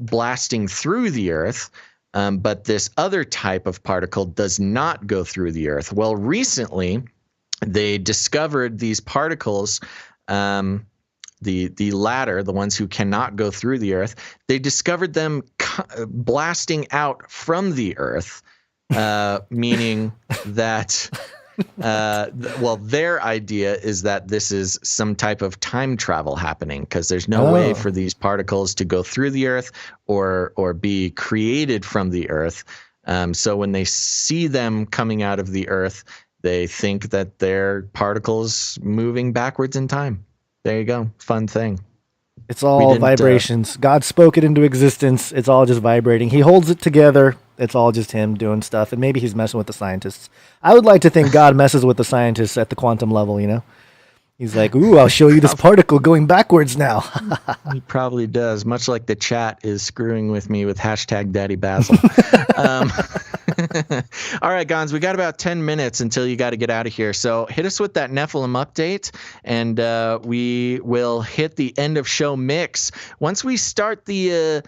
blasting through the Earth. But this other type of particle does not go through the Earth. Well, recently, they discovered these particles, the latter, the ones who cannot go through the Earth. They discovered them blasting out from the Earth, meaning that, their idea is that this is some type of time travel happening, because there's no way for these particles to go through the Earth or be created from the Earth. So when they see them coming out of the Earth, they think that they're particles moving backwards in time. There you go. Fun thing. It's all vibrations. God spoke it into existence. It's all just vibrating. He holds it together. It's all just him doing stuff. And maybe he's messing with the scientists. I would like to think God messes with the scientists at the quantum level, He's like, ooh, I'll show you this particle going backwards now. He probably does, much like the chat is screwing with me with #DaddyBasil. All right, Gons, we got about 10 minutes until you got to get out of here. So hit us with that Nephilim update, and we will hit the end of show mix. Once we start the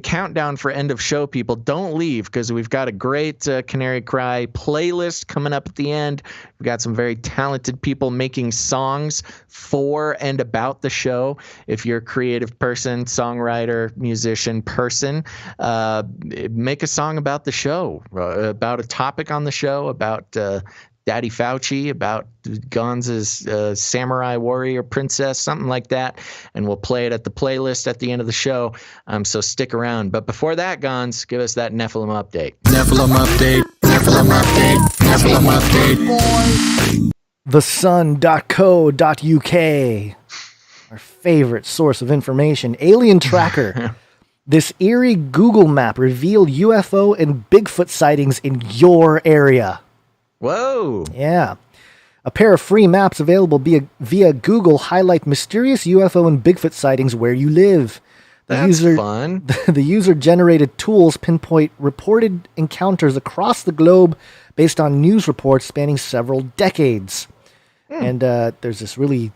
countdown for end of show, people, don't leave, because we've got a great Canary Cry playlist coming up at the end. We've got some very talented people making songs for and about the show. If you're a creative person, songwriter, musician person, make a song about the show, about a topic on the show, about Daddy Fauci, about Gonz's samurai warrior princess, something like that, and we'll play it at the playlist at the end of the show. So stick around. But before that, Gonz, give us that Nephilim update. Nephilim update. Nephilim update. Nephilim update. thesun.co.uk, our favorite source of information. Alien Tracker. This eerie Google map revealed UFO and Bigfoot sightings in your area. Whoa. Yeah. A pair of free maps available via Google highlight mysterious UFO and Bigfoot sightings where you live. That's fun. The user-generated tools pinpoint reported encounters across the globe based on news reports spanning several decades. And there's this really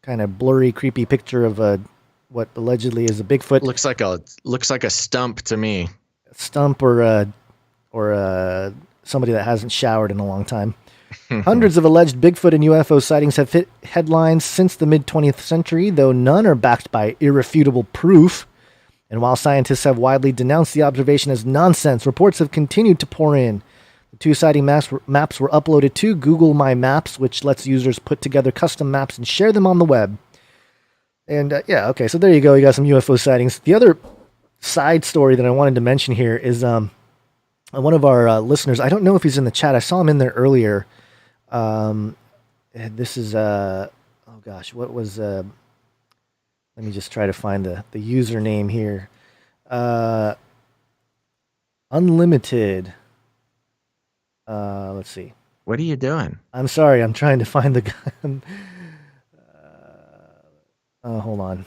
kind of blurry, creepy picture of what allegedly is a Bigfoot. Looks like a stump to me. A stump or somebody that hasn't showered in a long time. Hundreds of alleged Bigfoot and UFO sightings have hit headlines since the mid-20th century, though none are backed by irrefutable proof. And while scientists have widely denounced the observation as nonsense, reports have continued to pour in. The two sighting maps were uploaded to Google My Maps, which lets users put together custom maps and share them on the web. And okay, so there you go. You got some UFO sightings. The other side story that I wanted to mention here is one of our listeners. I don't know if he's in the chat. I saw him in there earlier. This is what was let me just try to find the username here. Unlimited. Let's see. What are you doing? I'm sorry. I'm trying to find the guy. Hold on.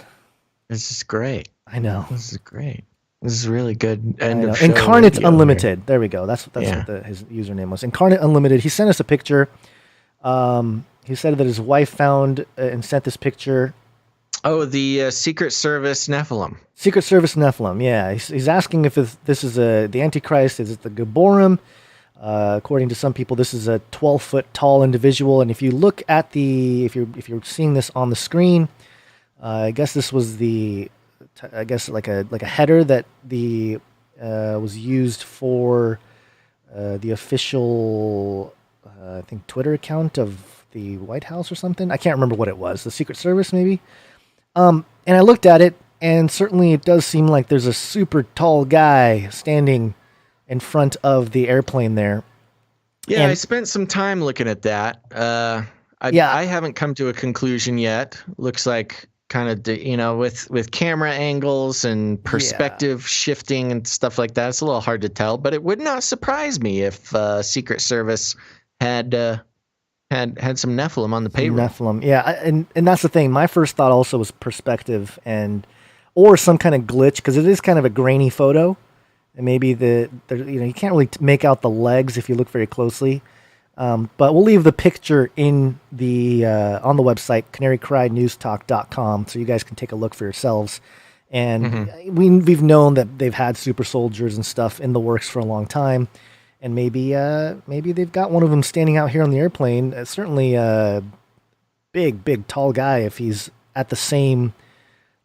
This is great. I know. This is great. This is really good. Incarnate Unlimited. There we go. That's what his username was. Incarnate Unlimited. He sent us a picture. He said that his wife found and sent this picture. Oh, the Secret Service Nephilim. Secret Service Nephilim. Yeah, he's asking if this is the Antichrist. Is it the Gaborim? According to some people, this is a 12-foot tall individual. And if you look at if you're seeing this on the screen, I guess this was the I guess like a header that was used for the official I think Twitter account of the White House or something. I can't remember what it was. The Secret Service maybe. And I looked at it, and certainly it does seem like there's a super tall guy standing in front of the airplane there. Yeah, and I spent some time looking at that. I haven't come to a conclusion yet. Looks like kind of, with camera angles and perspective shifting and stuff like that, it's a little hard to tell. But it would not surprise me if Secret Service had some Nephilim on the payroll. Nephilim, yeah, and that's the thing. My first thought also was perspective or some kind of glitch, because it is kind of a grainy photo, and maybe you can't really make out the legs if you look very closely. But we'll leave the picture in the on the website canarycrynewstalk.com, so you guys can take a look for yourselves. And we've known that they've had super soldiers and stuff in the works for a long time. And maybe they've got one of them standing out here on the airplane. Certainly a big, tall guy if he's at the same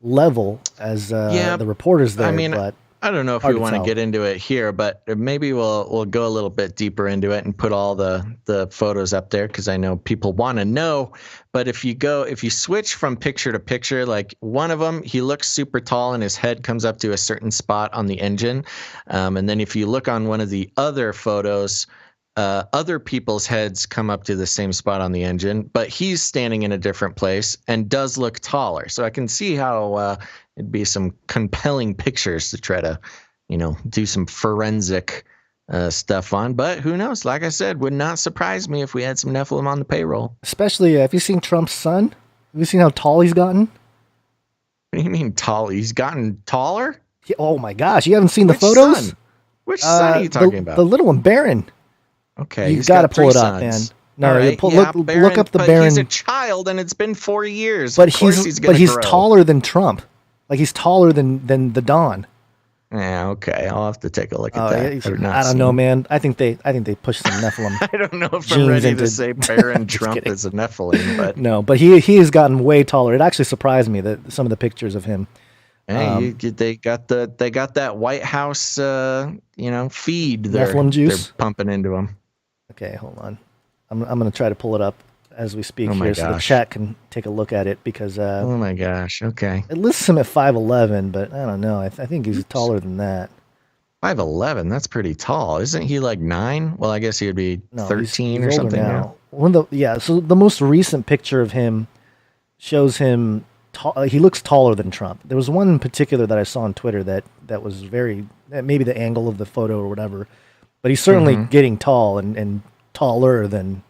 level as the reporters there. I mean, but I don't know if we want to get into it here, but maybe we'll go a little bit deeper into it and put all the photos up there, because I know people want to know. But if you switch from picture to picture, like one of them, he looks super tall and his head comes up to a certain spot on the engine. And then if you look on one of the other photos, other people's heads come up to the same spot on the engine, but he's standing in a different place and does look taller. So I can see how it'd be some compelling pictures to try to, do some forensic stuff on. But who knows? Like I said, would not surprise me if we had some Nephilim on the payroll. Especially, have you seen Trump's son? Have you seen how tall he's gotten? What do you mean tall? He's gotten taller? Oh my gosh, you haven't seen the photos? Son? Which son are you talking about? The little one, Barron. Okay, you've got to pull it up, man. No, right. look up the Baron. He's a child, and it's been 4 years. But he's grow. Taller than Trump. Like he's taller than the Don. Yeah, okay. I'll have to take a look at that. I don't know, man. I think they pushed some Nephilim. I don't know if I'm ready to say Baron Trump is a Nephilim, but no. But he has gotten way taller. It actually surprised me that some of the pictures of him. Hey, they got that White House, feed. Nephilim juice they're pumping into him. Okay, hold on. I'm going to try to pull it up as we speak here, so the chat can take a look at it, because oh my gosh, okay. It lists him at 5'11", but I don't know. I think he's taller than that. 5'11", that's pretty tall. Isn't he like 9? Well, I guess he would be 13 or something now. So the most recent picture of him shows him he looks taller than Trump. There was one in particular that I saw on Twitter that was maybe the angle of the photo or whatever, but he's certainly getting tall and taller than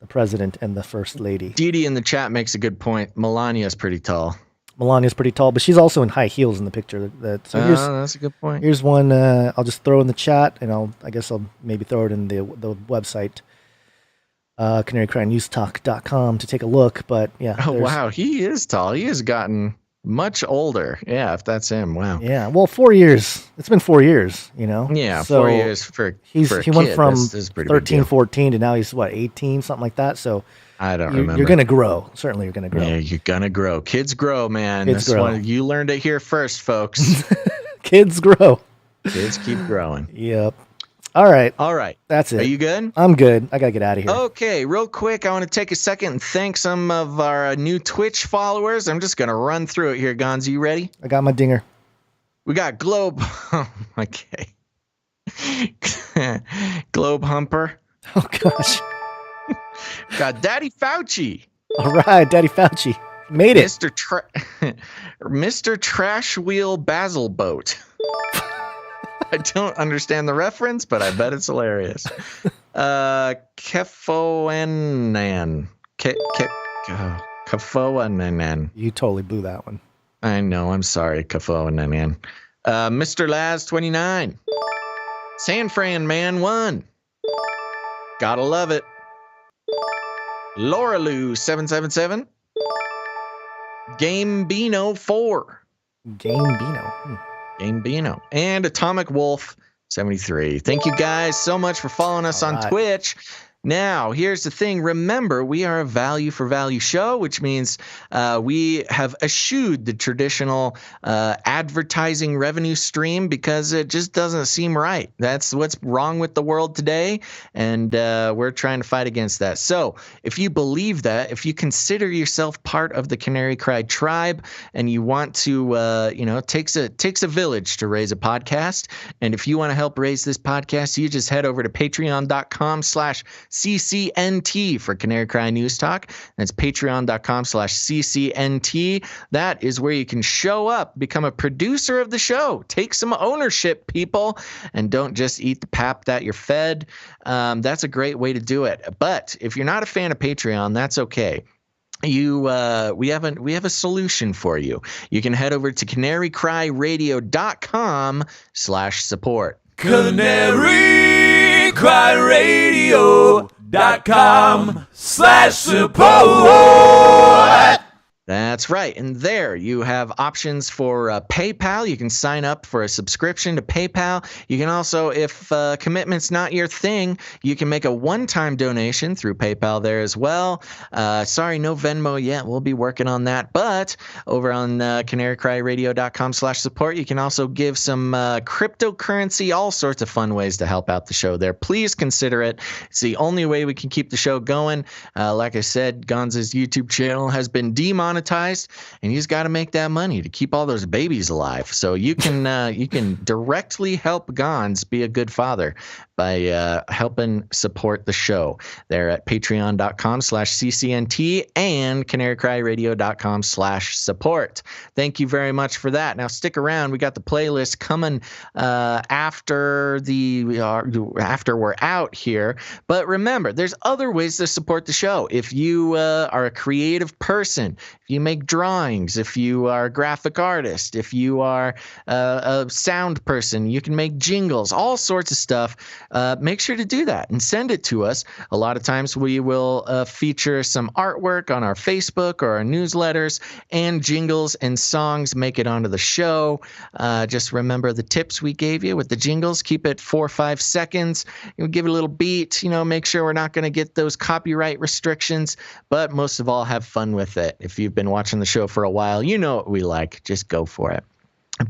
the president and the first lady. Dee in the chat makes a good point. Melania's pretty tall. But she's also in high heels in the picture. That's a good point. Here's one I'll just throw in the chat, and I guess I'll maybe throw it in the website, canarycrynewstalk.com, to take a look. But yeah. Oh wow, he is tall. He has gotten much older. Yeah, if that's him. Wow. Yeah. Well, 4 years. It's been 4 years, Yeah. So 4 years for he went from this is 13, 14 to now he's 18, something like that. So I don't remember. You're going to grow. Certainly you're going to grow. Yeah, you're going to grow. Kids grow, man. You learned it here first, folks. Kids grow. Kids keep growing. Yep. All right. That's it. Are you good? I'm good. I got to get out of here. Okay, real quick, I want to take a second and thank some of our new Twitch followers. I'm just going to run through it here, Gonz. You ready? I got my dinger. We got Globe. Okay. Globe Humper. Oh, gosh. Got Daddy Fauci. All right, Daddy Fauci. Made it. Mr. Trash Wheel Basil Boat. I don't understand the reference, but I bet it's hilarious. Kefoanan. Kefoanan. You totally blew that one. I know. I'm sorry, Kefoanan. Mr. Laz 29. San Fran Man 1. Gotta love it. Laura Lou 777. Gamebino 4. Gamebino. And Atomic Wolf 73. Thank you guys so much for following us on Twitch. Now, here's the thing. Remember, we are a value for value show, which means we have eschewed the traditional advertising revenue stream because it just doesn't seem right. That's what's wrong with the world today, and we're trying to fight against that. So if you believe that, if you consider yourself part of the Canary Cry tribe and you want to, it takes a village to raise a podcast. And if you want to help raise this podcast, you just head over to patreon.com/CCNT for Canary Cry News Talk. That's patreon.com/CCNT. That is where you can show up, become a producer of the show, take some ownership, people, and don't just eat the pap that you're fed. That's a great way to do it. But if you're not a fan of Patreon, that's okay. We have a solution for you. You can head over to canarycryradio.com/support. canarycryradio.com/support. That's right. And there you have options for PayPal. You can sign up for a subscription to PayPal. You can also, if commitment's not your thing, you can make a one-time donation through PayPal there as well. Sorry, no Venmo yet. We'll be working on that. But over on canarycryradio.com/support, you can also give some cryptocurrency, all sorts of fun ways to help out the show there. Please consider it. It's the only way we can keep the show going. Like I said, Gonza's YouTube channel has been demonetized, and he's got to make that money to keep all those babies alive. So you can directly help Gonz be a good father by helping support the show there at patreon.com/CCNT and canarycryradio.com/support. Thank you very much for that. Now stick around. We got the playlist coming after we're out here. But remember, there's other ways to support the show. If you are a creative person, if you make drawings, if you are a graphic artist, if you are a sound person, you can make jingles, all sorts of stuff. Make sure to do that and send it to us. A lot of times we will feature some artwork on our Facebook or our newsletters, and jingles and songs make it onto the show. Just remember the tips we gave you with the jingles. Keep it 4 or 5 seconds. Give it a little beat. Make sure we're not going to get those copyright restrictions. But most of all, have fun with it. If you've been watching the show for a while, you know what we like. Just go for it.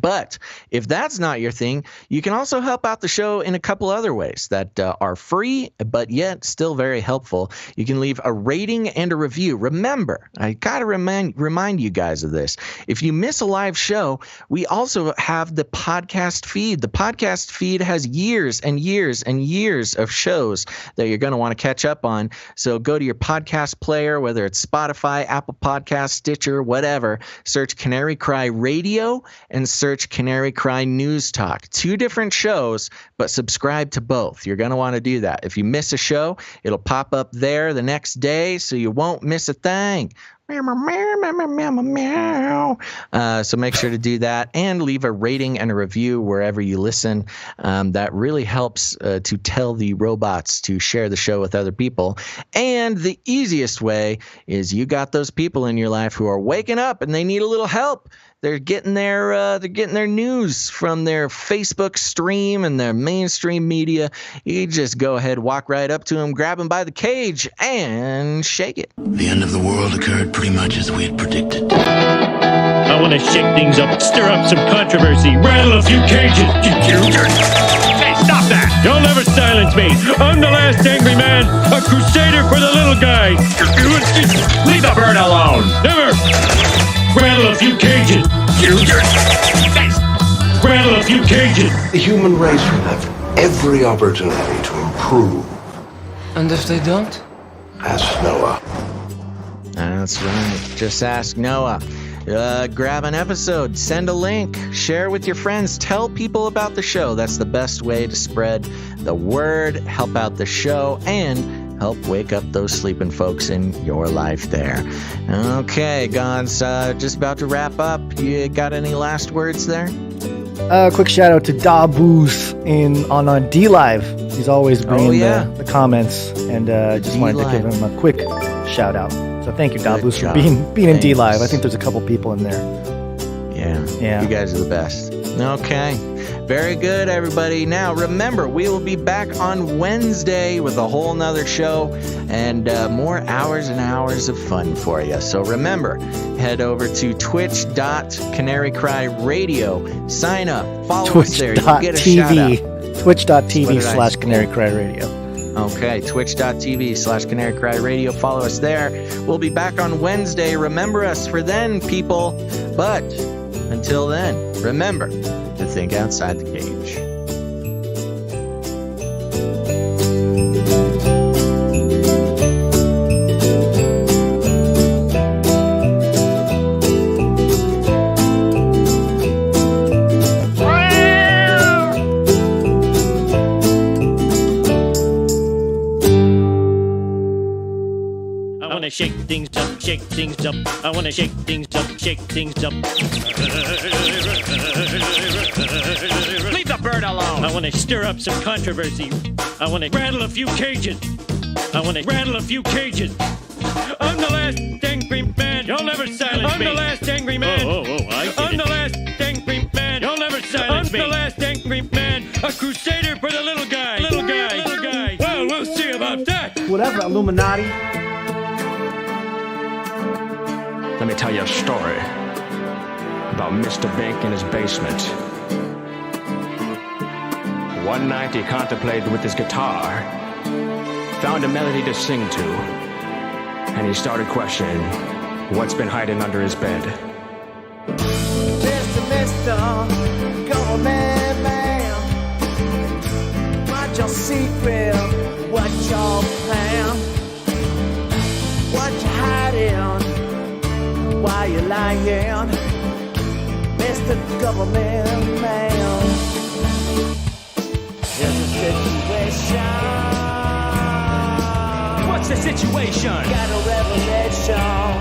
But if that's not your thing, you can also help out the show in a couple other ways that are free, but yet still very helpful. You can leave a rating and a review. Remember, I got to remind you guys of this. If you miss a live show, we also have the podcast feed. The podcast feed has years and years and years of shows that you're going to want to catch up on. So go to your podcast player, whether it's Spotify, Apple Podcasts, Stitcher, whatever, search Canary Cry Radio and search Canary Cry News Talk. 2 different shows, but subscribe to both. You're going to want to do that. If you miss a show, it'll pop up there the next day, so you won't miss a thing. So make sure to do that and leave a rating and a review wherever you listen. That really helps to tell the robots to share the show with other people. And the easiest way is you got those people in your life who are waking up and they need a little help. They're getting their news from their Facebook stream and their mainstream media. You just go ahead, walk right up to them, grab them by the cage, and shake it. The end of the world occurred pretty much as we had predicted. I want to shake things up, stir up some controversy, rattle a few cages. Hey, stop that! You'll never silence me. I'm the last angry man, a crusader for the little guy. Leave the bird alone! Never! Rattle a few cages. Rattle a few cages. The human race will have every opportunity to improve. And if they don't? Ask Noah. That's right. Just ask Noah. Grab an episode, send a link, share with your friends, tell people about the show. That's the best way to spread the word, help out the show, and help wake up those sleeping folks in your life there. Okay, Gonz, just about to wrap up. You got any last words there? Quick shout out to Da Booth on D Live. He's always bringing the comments, and just wanted to give him a quick shout out. So thank you, Da Booth, for being in D Live. I think there's a couple people in there. Yeah. You guys are the best. Okay. Very good, everybody. Now, remember, we will be back on Wednesday with a whole nother show and more hours and hours of fun for you. So remember, head over to twitch.canarycryradio. Sign up. Follow us there. You'll get a shout out. Twitch.tv/canarycryradio. Okay, twitch.tv/canarycryradio. Follow us there. We'll be back on Wednesday. Remember us for then, people. But until then, remember to think outside the cage. I wanna shake things up, shake things up. I wanna shake things up, shake things up. Leave the bird alone. I wanna stir up some controversy. I wanna rattle a few cages. I'm the last angry man. You'll never silence me. I'm the last angry man. I'm the last angry man. You'll never silence me. I'm the last angry man. A crusader for the little guy. Little guy. Well, we'll see about that. Whatever, Illuminati. Let me tell you a story about Mr. Bink in his basement. One night he contemplated with his guitar, found a melody to sing to, and he started questioning what's been hiding under his bed. Mr. Government Man, what's your secret? What's your plan? What you hiding? Why you lying? Mr. Government Man, here's the situation. What's the situation? Got a revelation.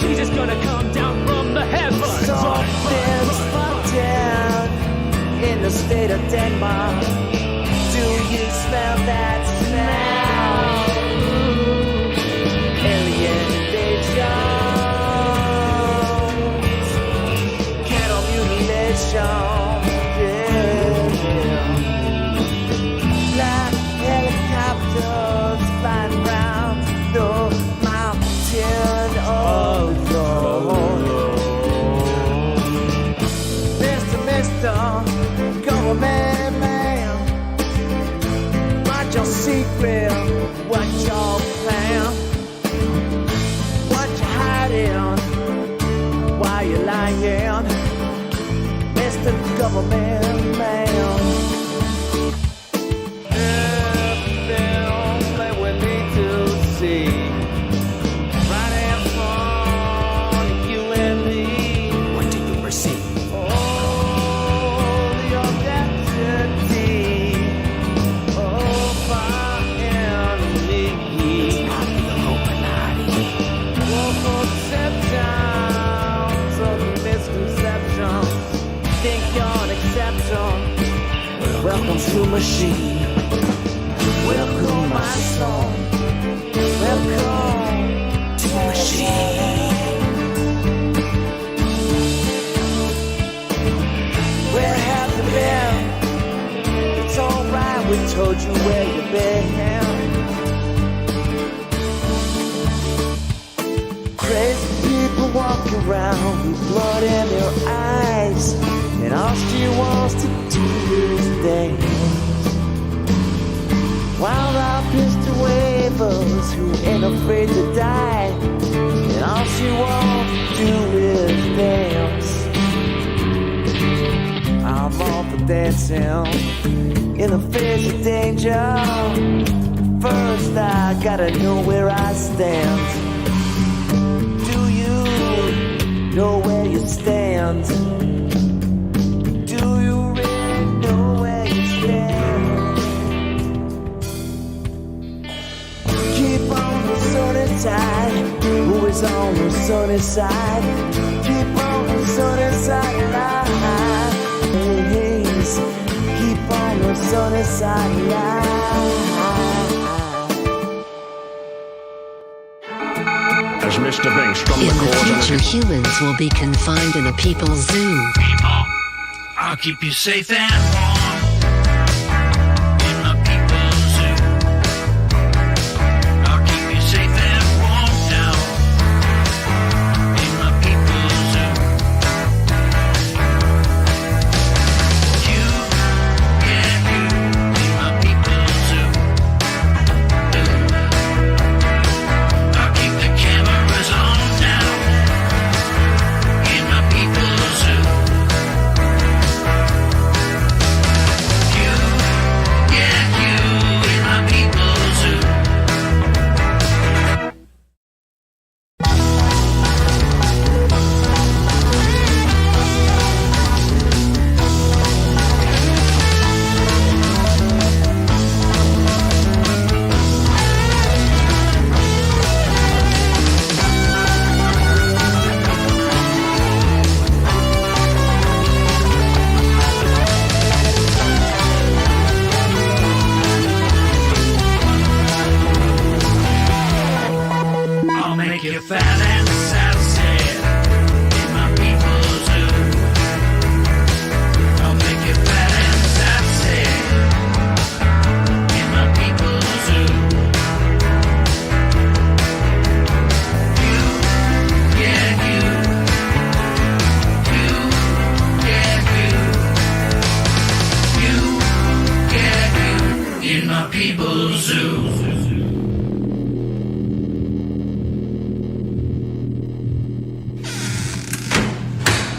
Jesus gonna come down from the heavens. Something's spotted in the state of Denmark. Do you smell that smell? Alien invasions, cattle mutilation, black helicopters flying round the mountain of Mr. Government Man, what's your secret? What's your plan? What you hiding? Why you lying? Mr. Government Man. Everything we need to see right in front of you and me. What do you receive? Welcome to machine. Welcome my soul. Welcome to machine. Where have you been? It's alright, we told you where you've been. Crazy people walking around with blood in their eyes, and all she wants to do is dance. Wild out pistol wavers who ain't afraid to die, and all she wants to do is dance. I'm all for dancing in the face of danger. First I gotta know where I stand. Do you know where you stand? Who is on the sunny side? Keep on the sunny side line. Hey, keep on the sunny side line. As Mr. Bink strummed the chords on his In the future, humans will be confined in a people's zoo. People, I I'll keep you safe and warm in my people's zoo. I'll keep you safe and warm now in my people's zoo. You, yeah, you in my people's zoo. I'll keep the cameras on now in my people's zoo. I'll make you fat and sassy in my people's zoo. I'll make you fat and sassy in my people's zoo. You, yeah, you. You, yeah, you. You, yeah, you in my people's zoo.